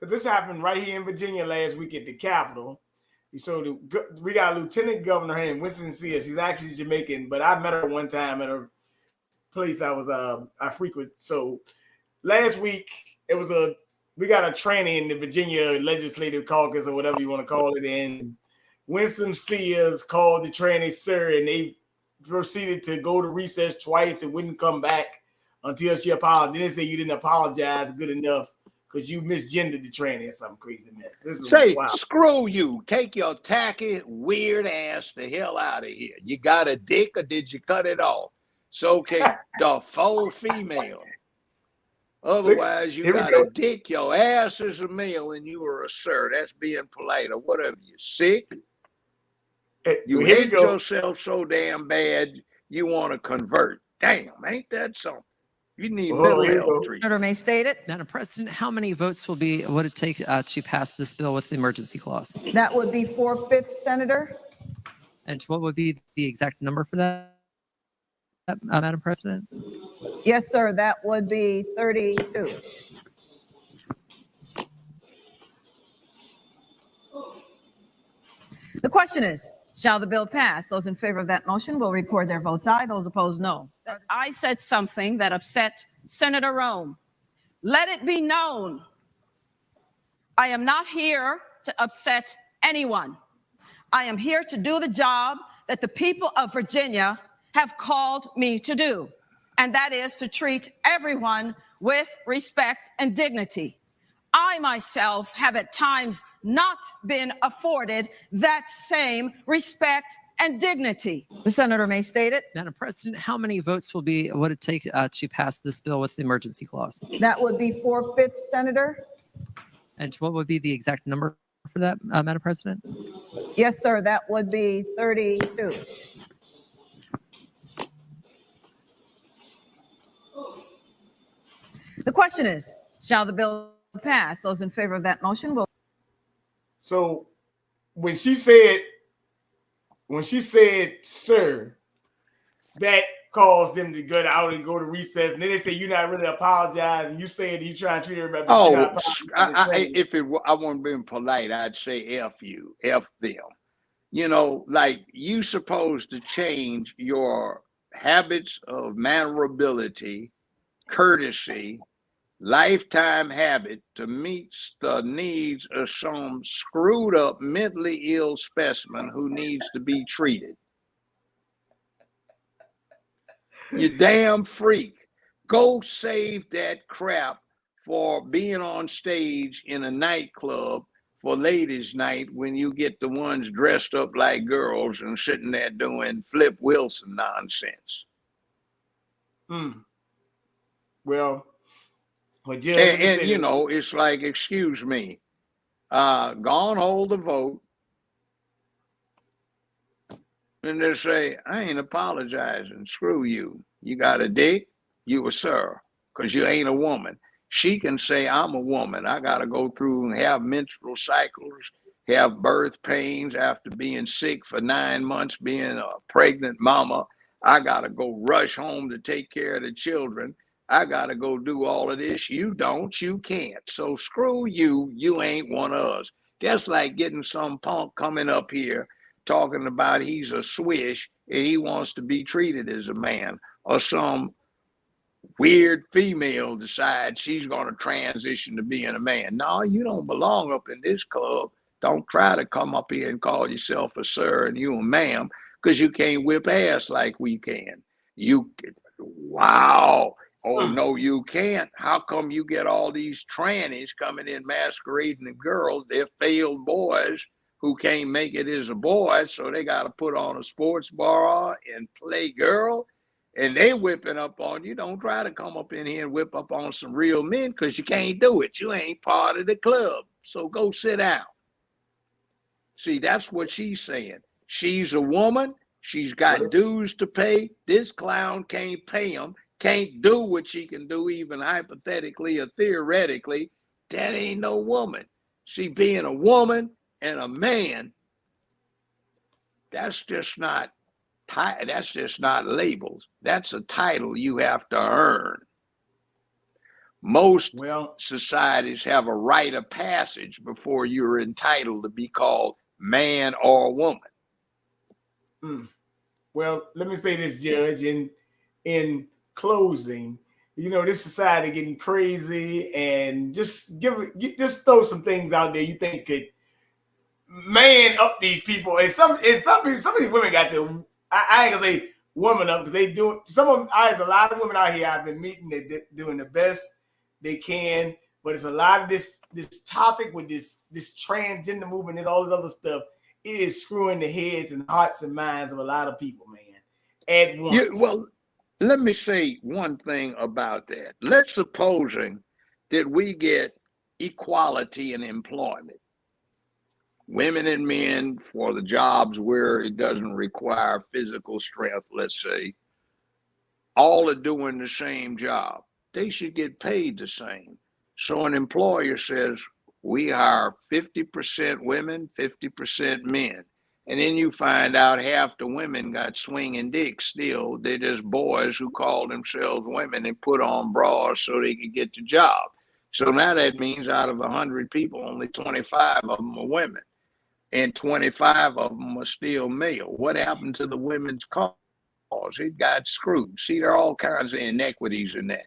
Because this happened right here in Virginia last week at the Capitol. So we got a lieutenant governor here in Winston-Salem. She's actually Jamaican, but I met her one time at a place I frequent. So last week we got a training in the Virginia Legislative Caucus or whatever you want to call it, and Winston Sears called the training sir, and they proceeded to go to recess twice and wouldn't come back until she apologized. Then they say you didn't apologize good enough because you misgendered the training or some crazy mess. Say, screw you. Take your tacky, weird ass the hell out of here. You got a dick or did you cut it off? So, okay, the full female. Otherwise, you got a dick, your ass is a male, and you are a sir. That's being polite or whatever. You sick? You hate yourself so damn bad, you want to convert. Damn, ain't that something? You need mental health treatment. Senator May stated. Madam President, how many votes would it take to pass this bill with the emergency clause? That would be 4/5, Senator. And what would be the exact number for that, Madam President? Yes, sir. That would be 32. The question is, shall the bill pass? Those in favor of that motion will record their votes aye. Those opposed, no. I said something that upset Senator Rome. Let it be known, I am not here to upset anyone. I am here to do the job that the people of Virginia have called me to do, and that is to treat everyone with respect and dignity. I myself have at times not been afforded that same respect and dignity. The Senator May stated. Madam President, how many votes would it take to pass this bill with the emergency clause? That would be 4/5, Senator. And what would be the exact number for that, Madam President? Yes, sir. That would be 32. The question is, shall the bill pass? Those in favor of that motion will. So when she said, sir, that caused them to go out and go to recess. And then they say you're not really apologizing. You said you trying to treat everybody, but you're not apologizing. I want to be polite, I'd say F you, F them. You know, like you supposed to change your habits of mannerability, courtesy, lifetime habit to meet the needs of some screwed up, mentally ill specimen who needs to be treated. You damn freak. Go save that crap for being on stage in a nightclub for ladies' night when you get the ones dressed up like girls and sitting there doing Flip Wilson nonsense. Well, and you know, it's like, excuse me, go on, hold the vote. And they say, I ain't apologizing. Screw you. You got a dick? You a sir, because you ain't a woman. She can say, I'm a woman. I got to go through and have menstrual cycles, have birth pains after being sick for 9 months, being a pregnant mama. I got to go rush home to take care of the children. I got to go do all of this. You don't, you can't. So screw you. You ain't one of us. That's like getting some punk coming up here talking about he's a swish and he wants to be treated as a man, or some weird female decides she's going to transition to being a man. No, you don't belong up in this club. Don't try to come up here and call yourself a sir and you a ma'am, because you can't whip ass like we can. Wow. Oh, no, you can't. How come you get all these trannies coming in masquerading as girls? They're failed boys who can't make it as a boy, so they got to put on a sports bra and play girl, and they whipping up on you. Don't try to come up in here and whip up on some real men, because you can't do it. You ain't part of the club, so go sit down. See, that's what she's saying. She's a woman. She's got dues to pay. This clown can't pay them, can't do what she can do, even hypothetically or theoretically. That ain't no woman. See, being a woman and a man, that's just not labels. That's a title you have to earn. Most societies have a rite of passage before you're entitled to be called man or woman. Well, let me say this, Judge, in closing, you know, this society getting crazy, and just throw some things out there you think could man up these people. And some of these women got to, I ain't gonna say woman up, because they do some of them. There's a lot of women out here I've been meeting that doing the best they can, but it's a lot of this topic with this transgender movement and all this other stuff. It is screwing the heads and hearts and minds of a lot of people, man, at once. Well, let me say one thing about that. Let's supposing that we get equality in employment. Women and men for the jobs where it doesn't require physical strength, let's say, all are doing the same job. They should get paid the same. So an employer says, we hire 50% women, 50% men. And then you find out half the women got swinging dicks still. They're just boys who call themselves women and put on bras so they can get the job. So now that means out of 100 people, only 25 of them are women. And 25 of them are still male. What happened to the women's cause? It got screwed. See, there are all kinds of inequities in that.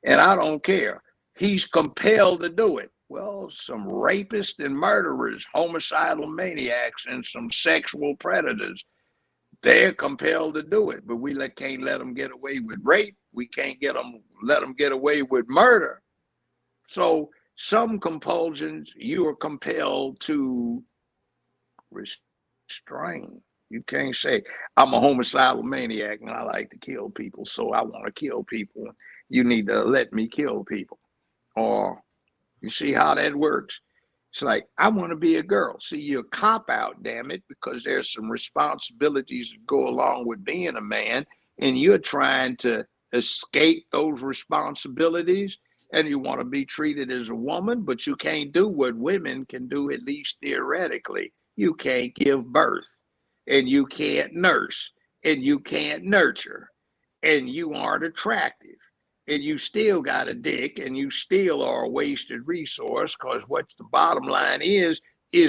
And I don't care. He's compelled to do it. Well, some rapists and murderers, homicidal maniacs, and some sexual predators, they're compelled to do it. But we can't let them get away with rape. We can't let them get away with murder. So some compulsions you are compelled to restrain. You can't say, I'm a homicidal maniac and I like to kill people, so I want to kill people. You need to let me kill people. Or you see how that works? It's like, I want to be a girl. See, you're a cop out, damn it, because there's some responsibilities that go along with being a man, and you're trying to escape those responsibilities. and you want to be treated as a woman, but you can't do what women can do, at least theoretically. You can't give birth, and you can't nurse, and you can't nurture, and you aren't attractive, and you still got a dick, and you still are a wasted resource, because what the bottom line is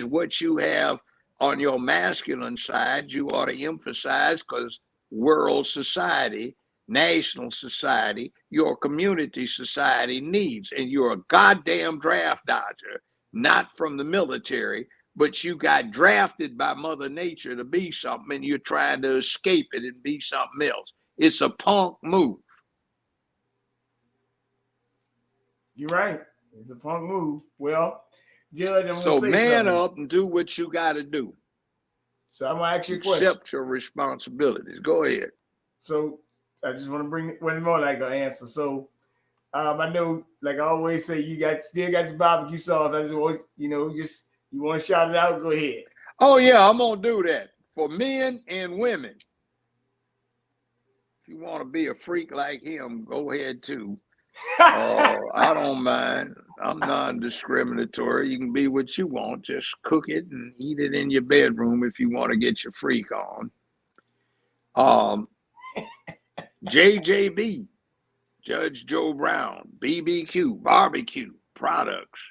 what you have on your masculine side, you ought to emphasize, because world society, national society, your community society needs. And you're a goddamn draft dodger, not from the military, but you got drafted by Mother Nature to be something, and you're trying to escape it and be something else. It's a punk move. You're right. It's a punk move. Well, Judge, I'm so gonna say man something. Up and do what you got to do. So I'm gonna ask you a question. Accept your responsibilities. Go ahead. So I just want to bring one more like an answer. So I know, like I always say, you still got your barbecue sauce. I just want you want to shout it out. Go ahead. Oh yeah, I'm gonna do that for men and women. If you want to be a freak like him, go ahead too. I don't mind. I'm non-discriminatory. You can be what you want. Just cook it and eat it in your bedroom if you want to get your freak on. JJB, Judge Joe Brown, BBQ, barbecue products.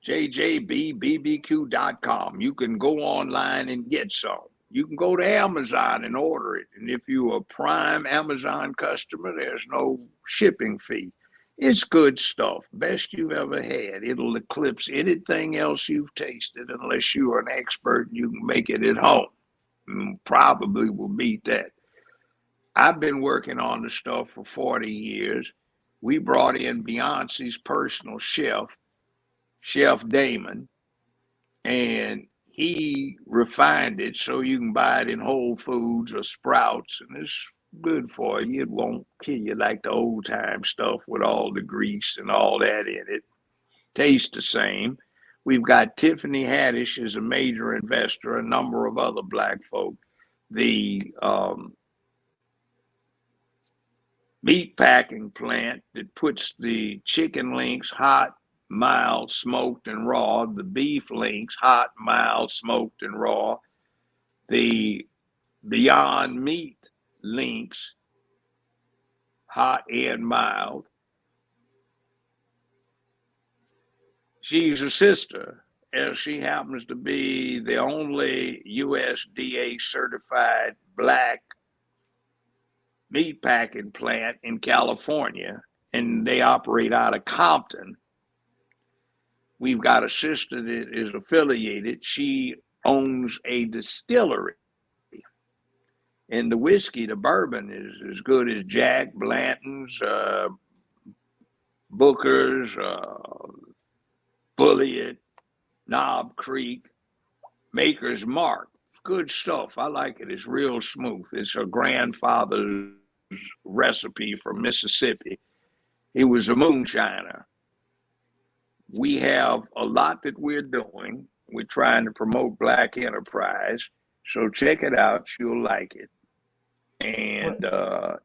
JJBBBQ.com. You can go online and get some. You can go to Amazon and order it. And if you're a prime Amazon customer, there's no shipping fee. It's good stuff. Best you've ever had. It'll eclipse anything else you've tasted unless you are an expert and you can make it at home. Probably will beat that. I've been working on the stuff for 40 years. We brought in Beyonce's personal chef, Chef Damon, and he refined it so you can buy it in Whole Foods or Sprouts, and it's good for you. It won't kill you like the old time stuff with all the grease and all that in it. Tastes the same. We've got Tiffany Haddish as a major investor, a number of other black folk. The meat packing plant that puts the chicken links hot, mild, smoked, and raw, the beef links hot, mild, smoked, and raw, the Beyond Meat links hot and mild. She's a sister, as she happens to be the only USDA certified black meat packing plant in California, and they operate out of Compton. We've got a sister that is affiliated. She owns a distillery. And the whiskey, the bourbon, is as good as Jack, Blanton's, Booker's, Bulliet, Knob Creek, Maker's Mark. It's good stuff. I like it. It's real smooth. It's her grandfather's recipe from Mississippi. He was a moonshiner. We have a lot that we're doing. We're trying to promote Black enterprise. So check it out. You'll like it. And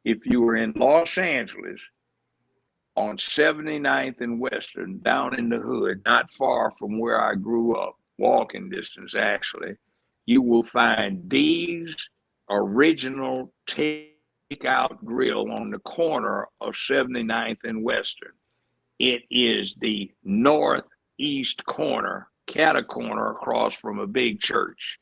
if you were in Los Angeles on 79th and Western, down in the hood, not far from where I grew up, walking distance actually, you will find Dee's Original Takeout Grill on the corner of 79th and Western. It is the northeast corner, corner across from a big church.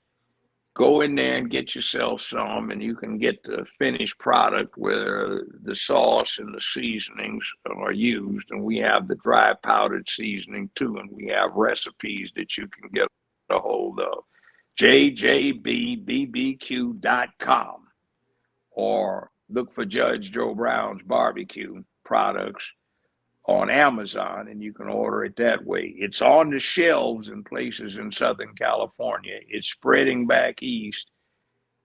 Go in there and get yourself some, and you can get the finished product where the sauce and the seasonings are used. And we have the dry powdered seasoning too, and we have recipes that you can get a hold of. JJBBBQ.com, or look for Judge Joe Brown's barbecue products on Amazon, and you can order it that way. It's on the shelves in places in Southern California. It's spreading back east,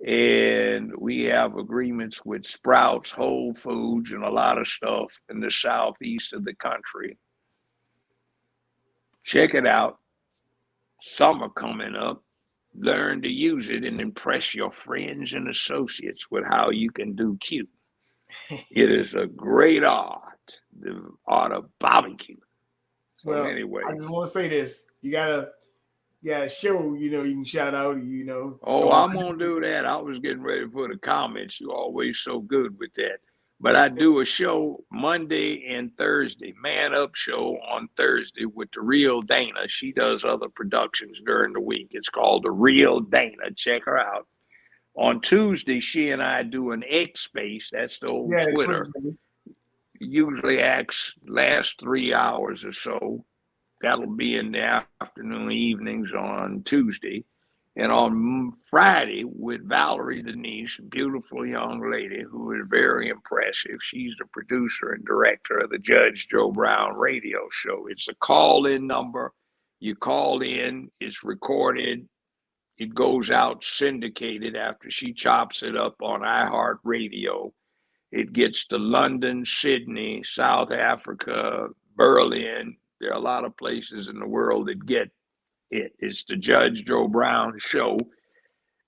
and we have agreements with Sprouts, Whole Foods, and a lot of stuff in the southeast of the country. Check it out. Summer coming up. Learn to use it and impress your friends and associates with how you can do cute. It is a great art. the art of barbecue. So Well, anyway. I just want to say this. You gotta show, you can shout out, Oh, I'm gonna do that. I was getting ready for the comments. You're always so good with that. But I do a show Monday and Thursday, Man Up Show on Thursday with the Real Dana. She does other productions during the week. It's called The Real Dana. Check her out. On Tuesday, she and I do an X Space. That's the old Twitter. Usually lasts 3 hours or so. That'll be in the afternoon, evenings on Tuesday. And on Friday with Valerie Denise, beautiful young lady who is very impressive. She's the producer and director of the Judge Joe Brown radio show. It's a call-in number. You call in, it's recorded. It goes out syndicated after she chops it up on iHeartRadio. It gets to London, Sydney, South Africa, Berlin. There are a lot of places in the world that get it. It's the Judge Joe Brown Show.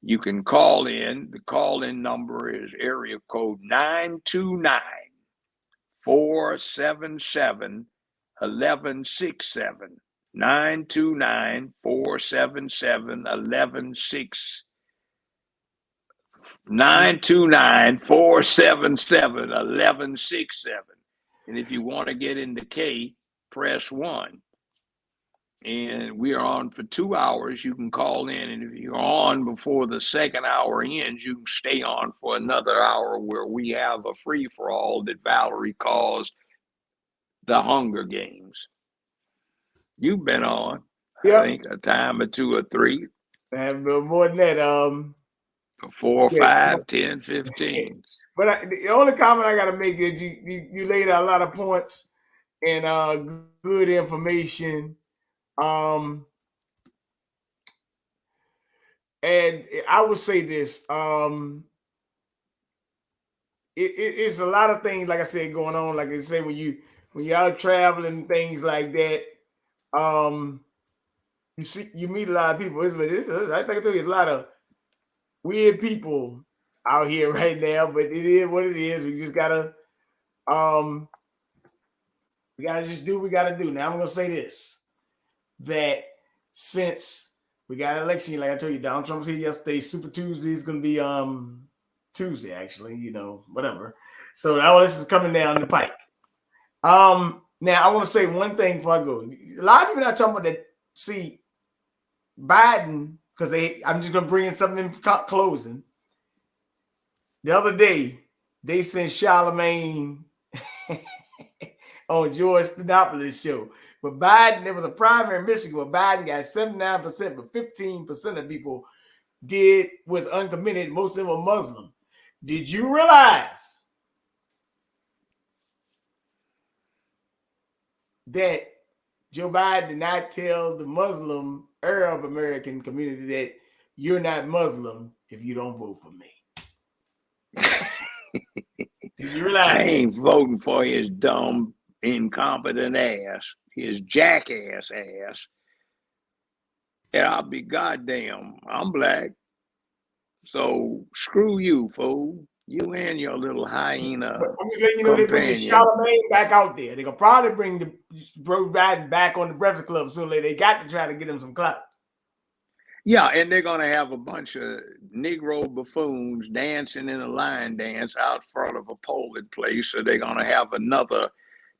You can call in. The call-in number is area code 929-477-1167. 929-477-1167. 929-477-1167. And if you want to get into K, press 1. And we are on for 2 hours. You can call in, and if you're on before the second hour ends, you can stay on for another hour where we have a free-for-all that Valerie calls the Hunger Games. You've been on, I think, a time or 2 or 3. And more than that, 4, 5, 10, 15. But the only comment I got to make is you laid out a lot of points and good information. And I would say this, it's a lot of things, like I said, going on. Like I say, when you're out traveling, things like that, you meet a lot of people. I think there's a lot of weird people out here right now, but it is what it is. We just gotta just do what we gotta do. Now I'm gonna say this, that since we got an election, like I told you, Donald Trump was here yesterday. Super Tuesday is gonna be Tuesday, actually, whatever. So all this is coming down the pike. Now I want to say one thing before I go. A lot of people are talking about that. See, Biden, because I'm just gonna bring in something in closing. The other day, they sent Charlemagne on George Stephanopoulos' show. But Biden, there was a primary in Michigan where Biden got 79%, but 15% of people was uncommitted. Most of them were Muslim. Did you realize that Joe Biden did not tell the Muslim Arab American community that you're not Muslim if you don't vote for me? Did you realize I ain't voting for his dumb, incompetent ass, his jackass ass. And I'll be goddamn, I'm black. So screw you, fool. You and your little hyena they're bringing Charlemagne back out there. They're gonna probably bring the Joe Biden back on the Breakfast Club soon. They got to try to get him some clout. Yeah, and they're gonna have a bunch of Negro buffoons dancing in a line dance out front of a polling place. So they're gonna have another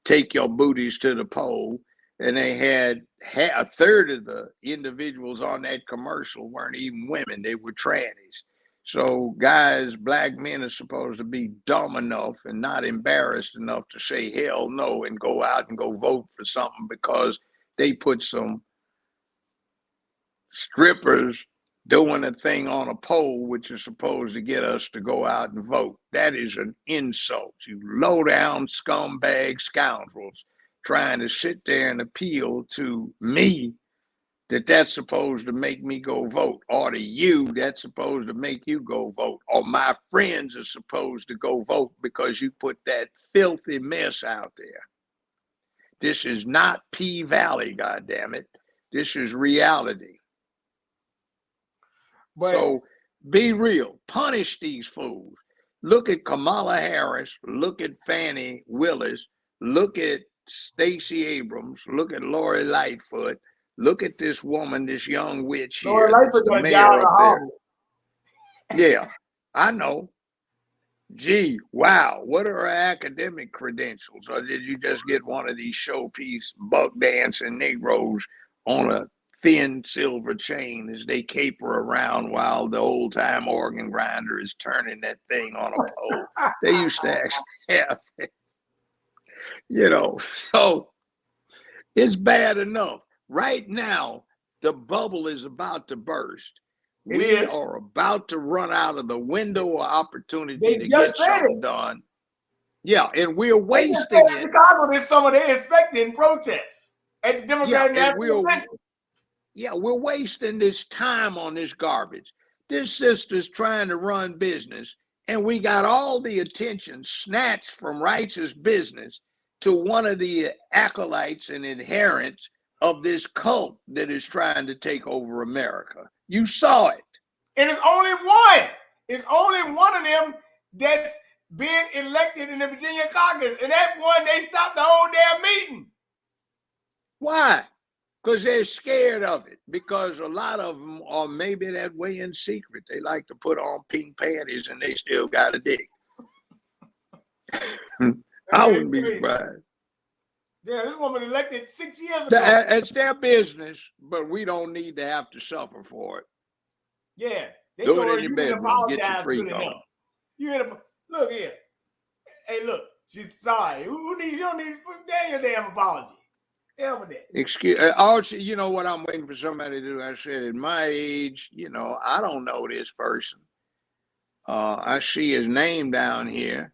take your booties to the poll. And they had a third of the individuals on that commercial weren't even women; they were trannies. So guys, black men are supposed to be dumb enough and not embarrassed enough to say hell no and go out and go vote for something because they put some strippers doing a thing on a poll which is supposed to get us to go out and vote. That is an insult. You low down scumbag scoundrels trying to sit there and appeal to me that's supposed to make me go vote, or to you that's supposed to make you go vote, or my friends are supposed to go vote because you put that filthy mess out there. This is not P Valley, goddammit. This is reality. So be real. Punish these fools. Look at Kamala Harris. Look at Fannie Willis. look at Stacey Abrams, look at Lori Lightfoot, look at this woman, this young witch Lord here, that's Lightfoot the got a mayor job at up there. Harvard. Yeah, I know. Gee, wow, what are her academic credentials? Or did you just get one of these showpiece buck dancing Negroes on a thin silver chain as they caper around while the old time organ grinder is turning that thing on a pole? They used to actually have, so it's bad enough. Right now, the bubble is about to burst. We are about to run out of the window of opportunity to get something done. Yeah, and we're wasting it. Chicago this summer, they're expecting protests at the Democratic National Convention. Yeah, we're wasting this time on this garbage. This sister's trying to run business, and we got all the attention snatched from righteous business to one of the acolytes and adherents of this cult that is trying to take over America. You saw it. And it's only one. It's only one of them that's been elected in the Virginia caucus. And that one, they stopped the whole damn meeting. Why? Because they're scared of it. Because a lot of them are maybe that way in secret. They like to put on pink panties and they still got a dick. I wouldn't be surprised. Yeah, this woman elected 6 years ago. It's their business, but we don't need to have to suffer for it. Yeah, they Do told it her in your you didn't bedroom. Get your apologize freak good on. enough. Look here. Hey, look, she's sorry. You don't need your damn apology. Hell with that. Excuse. You know what? I'm waiting for somebody to do. I said, at my age, I don't know this person. I see his name down here,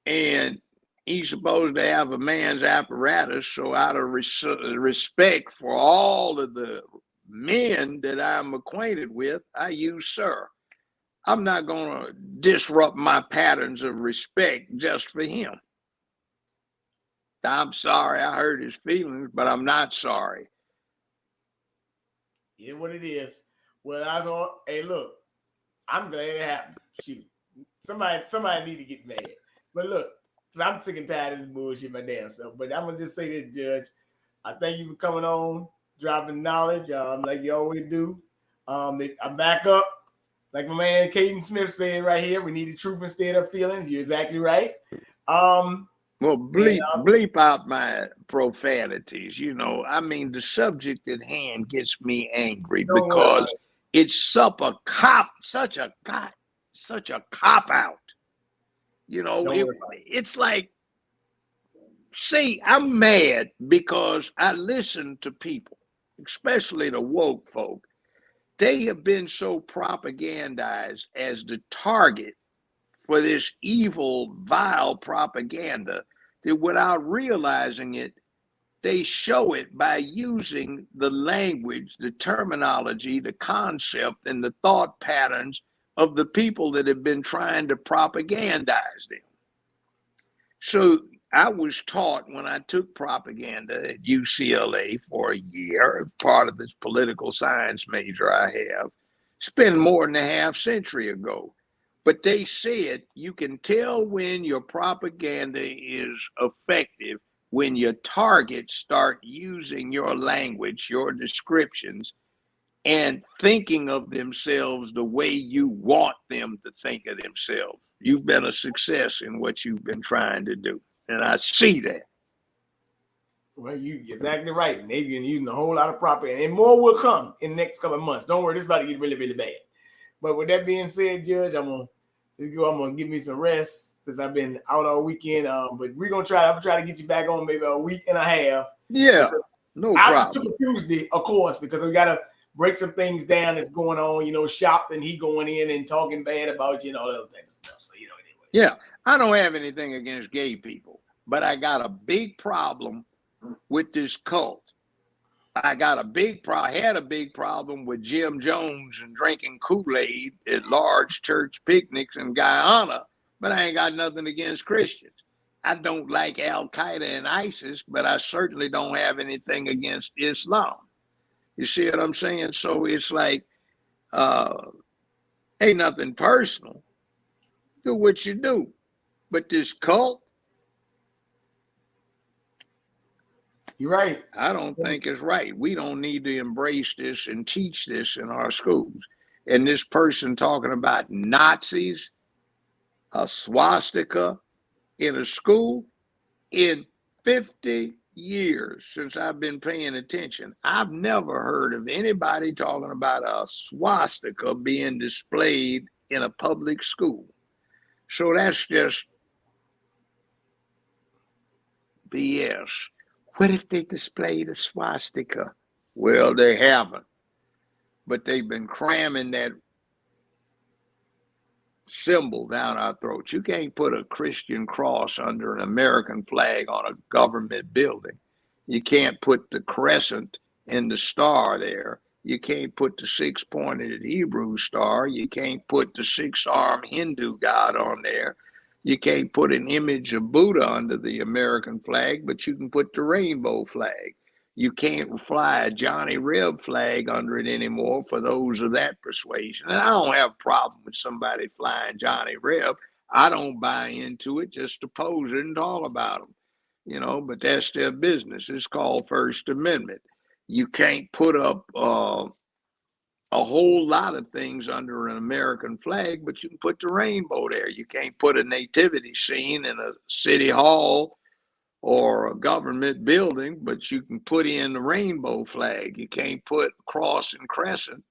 and he's supposed to have a man's apparatus. So, out of respect for all of the men that I'm acquainted with, I use sir. I'm not going to disrupt my patterns of respect just for him. I'm sorry I hurt his feelings, but I'm not sorry. Yeah, what it is. Well, I thought, hey, look, I'm glad it happened. Shoot, somebody need to get mad. But look, I'm sick and tired of this bullshit, my damn self. But I'm gonna just say this, Judge. I thank you for coming on, dropping knowledge, like you always do. I'm back up. Like my man Caden Smith said right here, we need the truth instead of feelings. You're exactly right. Well, bleep out my profanities. The subject at hand gets me angry because it's such a cop out. It's like, see, I'm mad because I listen to people, especially the woke folk. They have been so propagandized as the target for this evil, vile propaganda that without realizing it, they show it by using the language, the terminology, the concept, and the thought patterns of the people that have been trying to propagandize them. So I was taught when I took propaganda at UCLA for a year, part of this political science major I have, spent more than a half century ago. But they said you can tell when your propaganda is effective when your targets start using your language, your descriptions, and thinking of themselves the way you want them to think of themselves. You've been a success in what you've been trying to do. And I see that. Well, you're exactly right. And they've been using a whole lot of propaganda. And more will come in the next couple of months. Don't worry, this is about to get really, really bad. But with that being said, Judge, I'm gonna give me some rest since I've been out all weekend. But I'm gonna try to get you back on maybe a week and a half. Yeah, no problem. After Super Tuesday, of course, because we gotta break some things down that's going on. Shop and he going in and talking bad about all that other type of stuff. So anyway. Yeah, I don't have anything against gay people, but I got a big problem with this cult. I had a big problem with Jim Jones and drinking Kool-Aid at large church picnics in Guyana, but I ain't got nothing against Christians. I don't like Al-Qaeda and ISIS, but I certainly don't have anything against Islam. You see what I'm saying? So it's like, ain't nothing personal. Do what you do. But this cult, You're right. I don't think it's right. We don't need to embrace this and teach this in our schools. And this person talking about Nazis, a swastika in a school, in 50 years since I've been paying attention, I've never heard of anybody talking about a swastika being displayed in a public school. So that's just BS. What if they displayed a swastika? Well, they haven't. But they've been cramming that symbol down our throats. You can't put a Christian cross under an American flag on a government building. You can't put the crescent and the star there. You can't put the six-pointed Hebrew star. You can't put the six-armed Hindu god on there. You can't put an image of Buddha under the American flag, but you can put the rainbow flag. You can't fly a Johnny Reb flag under it anymore for those of that persuasion. And I don't have a problem with somebody flying Johnny Reb. I don't buy into it just to pose it and talk about them, you know, but that's their business. It's called First Amendment. You can't put up a whole lot of things under an American flag, but you can put the rainbow there. You can't put a nativity scene in a city hall or a government building, but you can put in the rainbow flag. You can't put cross and crescent.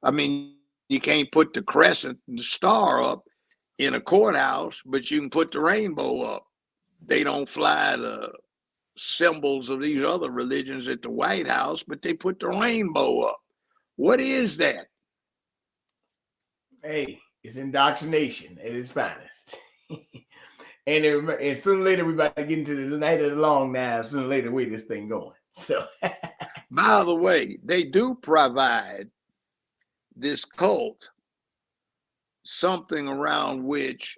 I mean, you can't put the crescent and the star up in a courthouse, but you can put the rainbow up. They don't fly the symbols of these other religions at the White House, but they put the rainbow up. What is that? Hey, it's indoctrination at its finest. And sooner or later, we about to get into the night of the long knives. Sooner or later, where this thing going. So, by the way, they do provide this cult something around which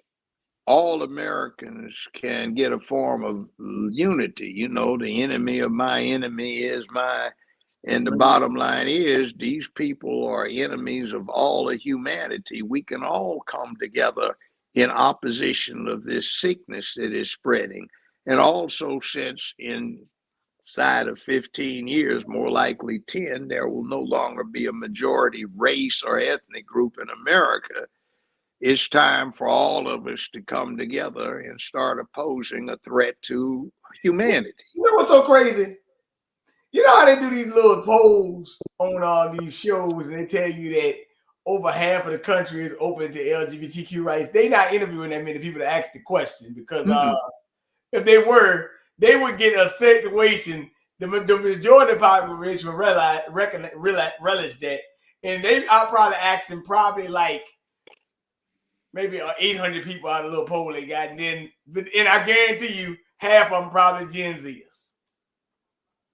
all Americans can get a form of unity. You know, the enemy of my enemy is my. And the bottom line is, these people are enemies of all of humanity. We can all come together in opposition of this sickness that is spreading. And also, since inside of 15 years, more likely 10, there will no longer be a majority race or ethnic group in America, it's time for all of us to come together and start opposing a threat to humanity. You know what's so crazy? You know how they do these little polls on all these shows, and they tell you that over half of the country is open to LGBTQ rights. They not interviewing that many people to ask the question, because if they were, they would get a situation. The majority of the population would relish that, and I'll probably ask them probably like maybe 800 people out of the little poll they got, and I guarantee you half of them probably Gen Zers,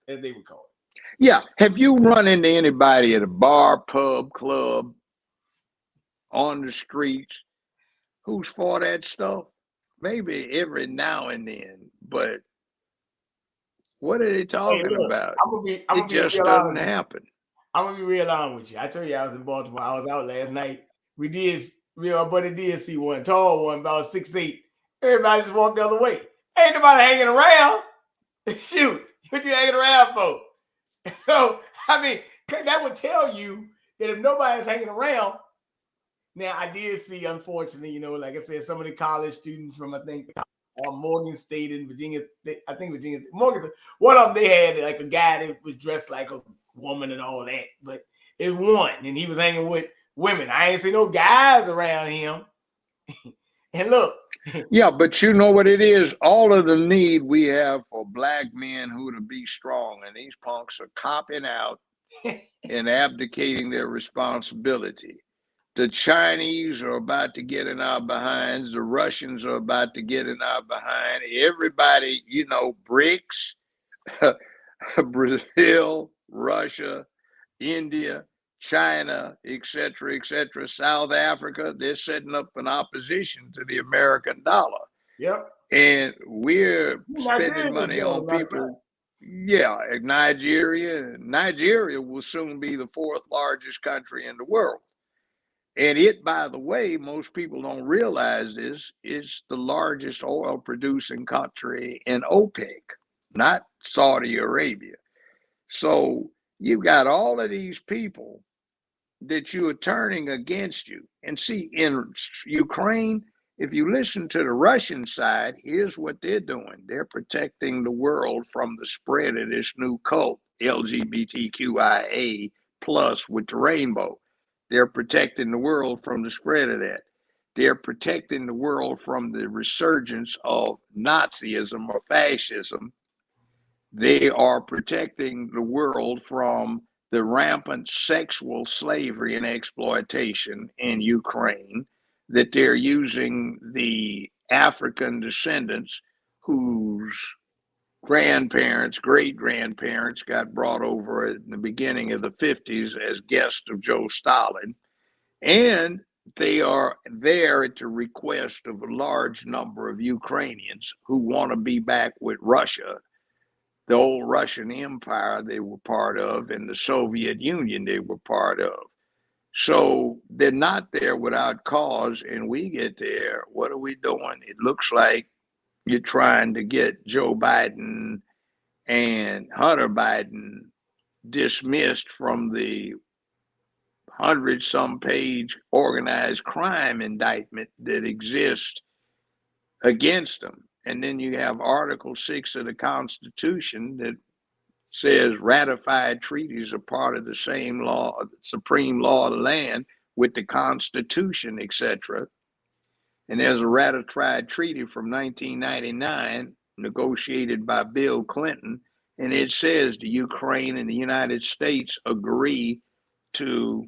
as they would call it. Yeah. Have you run into anybody at a bar, pub, club, on the streets who's for that stuff? Maybe every now and then, but what are they talking about? It just doesn't happen. I'm gonna be real honest with you. I told you I was in Baltimore. I was out last night. My buddy did see one tall one, about 6'8". Everybody just walked the other way. Ain't nobody hanging around. Shoot, what you hanging around for? So, I mean, that would tell you that if nobody's hanging around. Now, I did see, unfortunately, like I said, some of the college students from, I think, Morgan State in Virginia. Morgan. One of them, they had like a guy that was dressed like a woman and all that, but it's one, and he was hanging with women. I ain't see no guys around him. And look. Yeah, but you know what it is? All of the need we have for black men who to be strong, and these punks are copping out and abdicating their responsibility. The Chinese are about to get in our behinds. The Russians are about to get in our behind. Everybody, BRICS, Brazil, Russia, India, China, et cetera, South Africa, they're setting up an opposition to the American dollar. Yep. And we're spending money on people. Yeah, Nigeria will soon be the 4th largest country in the world. And it, by the way, most people don't realize this, is the largest oil producing country in OPEC. not Saudi Arabia. So you've got all of these people that you are turning against you. And see, in Ukraine, if you listen to the Russian side, here's what they're doing. They're protecting the world from the spread of this new cult, LGBTQIA plus with the rainbow. They're protecting the world from the spread of that. They're protecting the world from the resurgence of Nazism or fascism. They are protecting the world from the rampant sexual slavery and exploitation in Ukraine, that they're using the African descendants whose grandparents, great grandparents got brought over in the beginning of the 50s as guests of Joe Stalin. And they are there at the request of a large number of Ukrainians who want to be back with Russia, the old Russian Empire they were part of, and the Soviet Union they were part of. So they're not there without cause, and we get there. What are we doing? It looks like you're trying to get Joe Biden and Hunter Biden dismissed from the 100-some page organized crime indictment that exists against them. And then you have Article 6 of the Constitution that says ratified treaties are part of the same law, supreme law of the land with the Constitution, etc. And there's a ratified treaty from 1999 negotiated by Bill Clinton, and it says the Ukraine and the United States agree to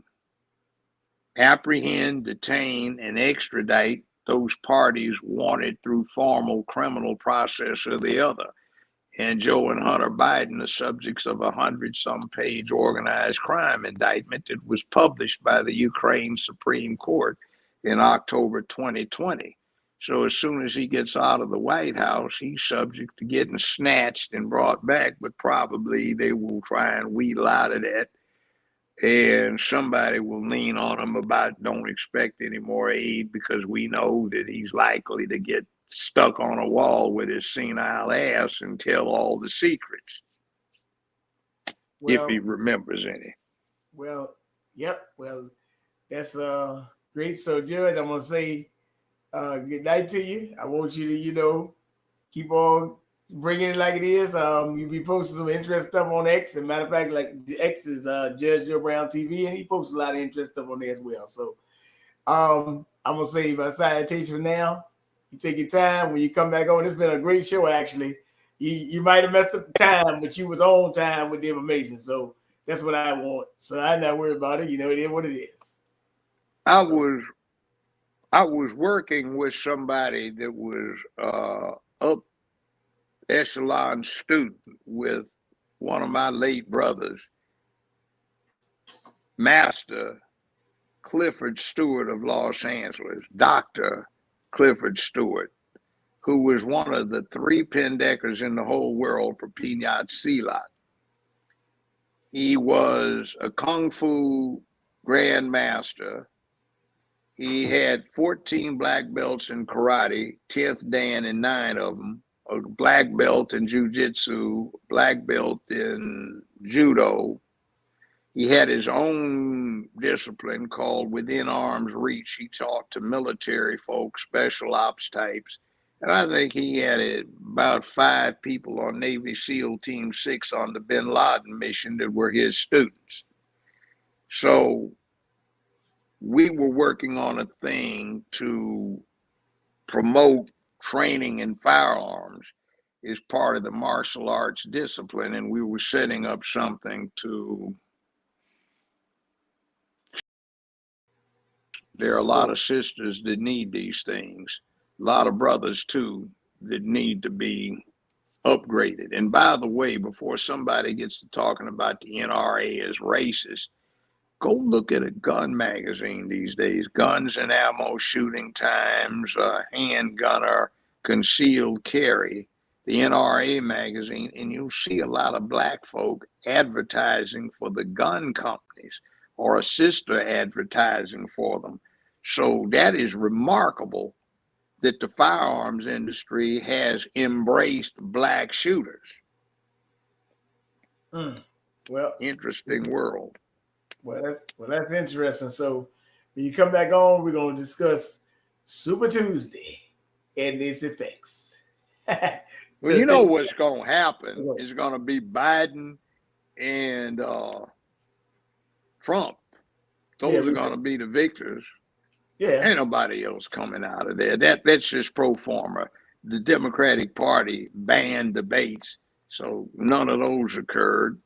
apprehend, detain, and extradite those parties wanted through formal criminal process or the other. And Joe and Hunter Biden are subjects of a 100-some page organized crime indictment that was published by the Ukraine Supreme Court in October 2020. So as soon as he gets out of the White House, he's subject to getting snatched and brought back, but probably they will try and wheedle out of that. And somebody will lean on him about don't expect any more aid, because we know that he's likely to get stuck on a wall with his senile ass and tell all the secrets, if he remembers any. Well, yep. Well, that's great. So, Judge, I'm gonna say good night to you. I want you to, keep on bringing it like it is. You be posting some interesting stuff on X. As a matter of fact, like X is Judge Joe Brown TV, and he posts a lot of interesting stuff on there as well. So, I'm gonna say my salutation for now. You take your time when you come back on. It's been a great show, actually. You might have messed up the time, but you was on time with the information. So that's what I want. So I'm not worried about it. It is what it is. I was working with somebody that was up echelon student with one of my late brothers, Master Clifford Stewart of Los Angeles, Dr. Clifford Stewart, who was one of the 3 Pendeckers in the whole world for Pinat Silat. He was a Kung Fu grandmaster. He had 14 black belts in karate, 10th Dan in 9 of them, a black belt in jiu-jitsu, black belt in judo. He had his own discipline called Within Arm's Reach. He taught to military folks, special ops types. And I think he had about 5 people on Navy SEAL Team 6 on the Bin Laden mission that were his students. So we were working on a thing to promote training in firearms as part of the martial arts discipline, and we were setting up something to. There are a lot of sisters that need these things, a lot of brothers too that need to be upgraded. And by the way, before somebody gets to talking about the NRA as racist, go look at a gun magazine these days. Guns and Ammo, Shooting Times, Handgunner, Concealed Carry, the NRA magazine, and you'll see a lot of black folk advertising for the gun companies or a sister advertising for them. So that is remarkable that the firearms industry has embraced black shooters. Well, interesting world. Well, that's interesting. So when you come back on, we're gonna discuss Super Tuesday and its effects. Well, you know what's gonna happen is gonna be Biden and Trump. Those are gonna be the victors. Yeah. Ain't nobody else coming out of there. That's just pro forma. The Democratic Party banned debates, so none of those occurred.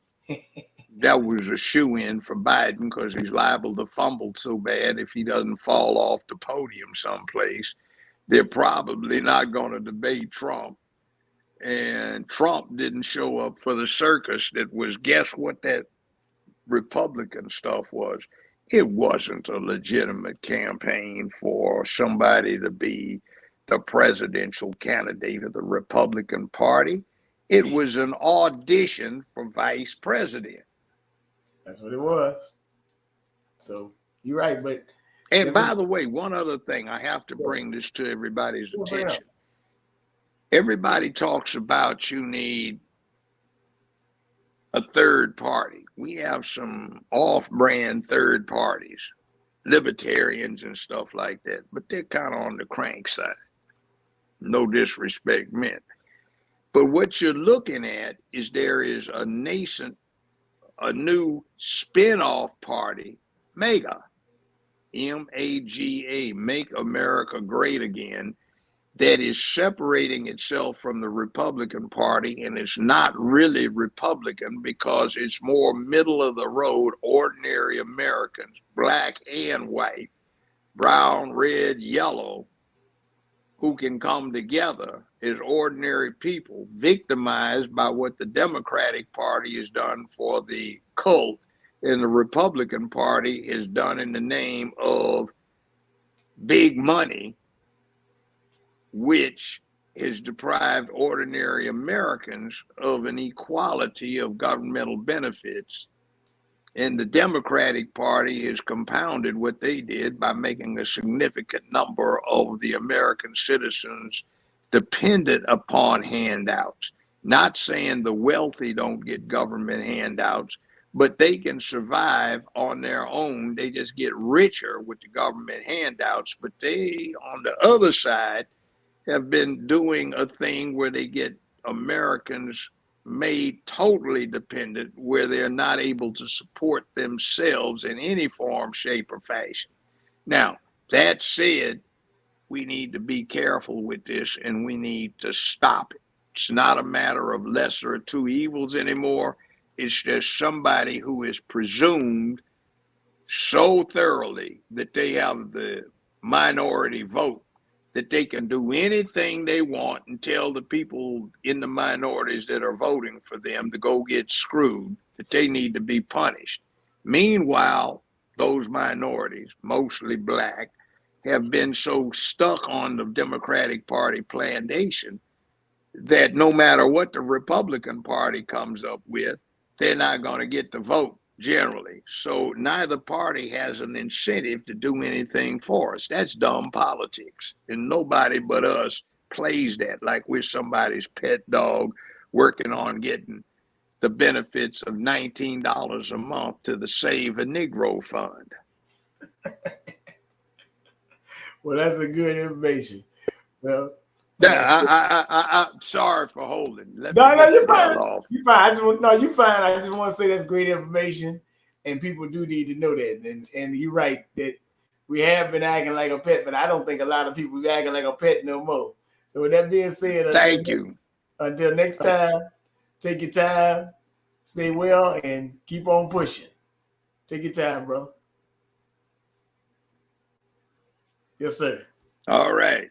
That was a shoe-in for Biden because he's liable to fumble so bad if he doesn't fall off the podium someplace. They're probably not going to debate Trump. And Trump didn't show up for the circus that was, guess what that Republican stuff was? It wasn't a legitimate campaign for somebody to be the presidential candidate of the Republican Party. It was an audition for vice president. That's what it was. So you're right, but and by the way, one other thing, I have to bring this to everybody's attention. Everybody talks about you need a third party. We have some off-brand third parties, libertarians and stuff like that, but they're kind of on the crank side. No disrespect meant. But what you're looking at is there is a new spin-off party, MAGA, M-A-G-A, Make America Great Again, that is separating itself from the Republican Party, and it's not really Republican because it's more middle of the road, ordinary Americans, black and white, brown, red, yellow, who can come together as ordinary people, victimized by what the Democratic Party has done for the cult and the Republican Party has done in the name of big money, which has deprived ordinary Americans of an equality of governmental benefits. And the Democratic Party has compounded what they did by making a significant number of the American citizens dependent upon handouts. Not saying the wealthy don't get government handouts, but they can survive on their own. They just get richer with the government handouts. But they, on the other side, have been doing a thing where they get Americans made totally dependent, where they're not able to support themselves in any form, shape, or fashion. Now, that said, we need to be careful with this and we need to stop it. It's not a matter of lesser of two evils anymore. It's just somebody who is presumed so thoroughly that they have the minority vote that they can do anything they want and tell the people in the minorities that are voting for them to go get screwed, that they need to be punished. Meanwhile, those minorities, mostly black, have been so stuck on the Democratic Party plantation that no matter what the Republican Party comes up with, they're not going to get the vote generally. So neither party has an incentive to do anything for us. That's dumb politics. And nobody but us plays that like we're somebody's pet dog working on getting the benefits of $19 a month to the Save a Negro Fund. Well, that's a good information. Well, I'm sorry for holding. No, you're fine. You're fine. You fine. I just want to say that's great information, and people do need to know that. And you're right that we have been acting like a pet, but I don't think a lot of people be acting like a pet no more. So with that being said, until next time, take your time, stay well, and keep on pushing. Take your time, bro. Yes, sir. All right.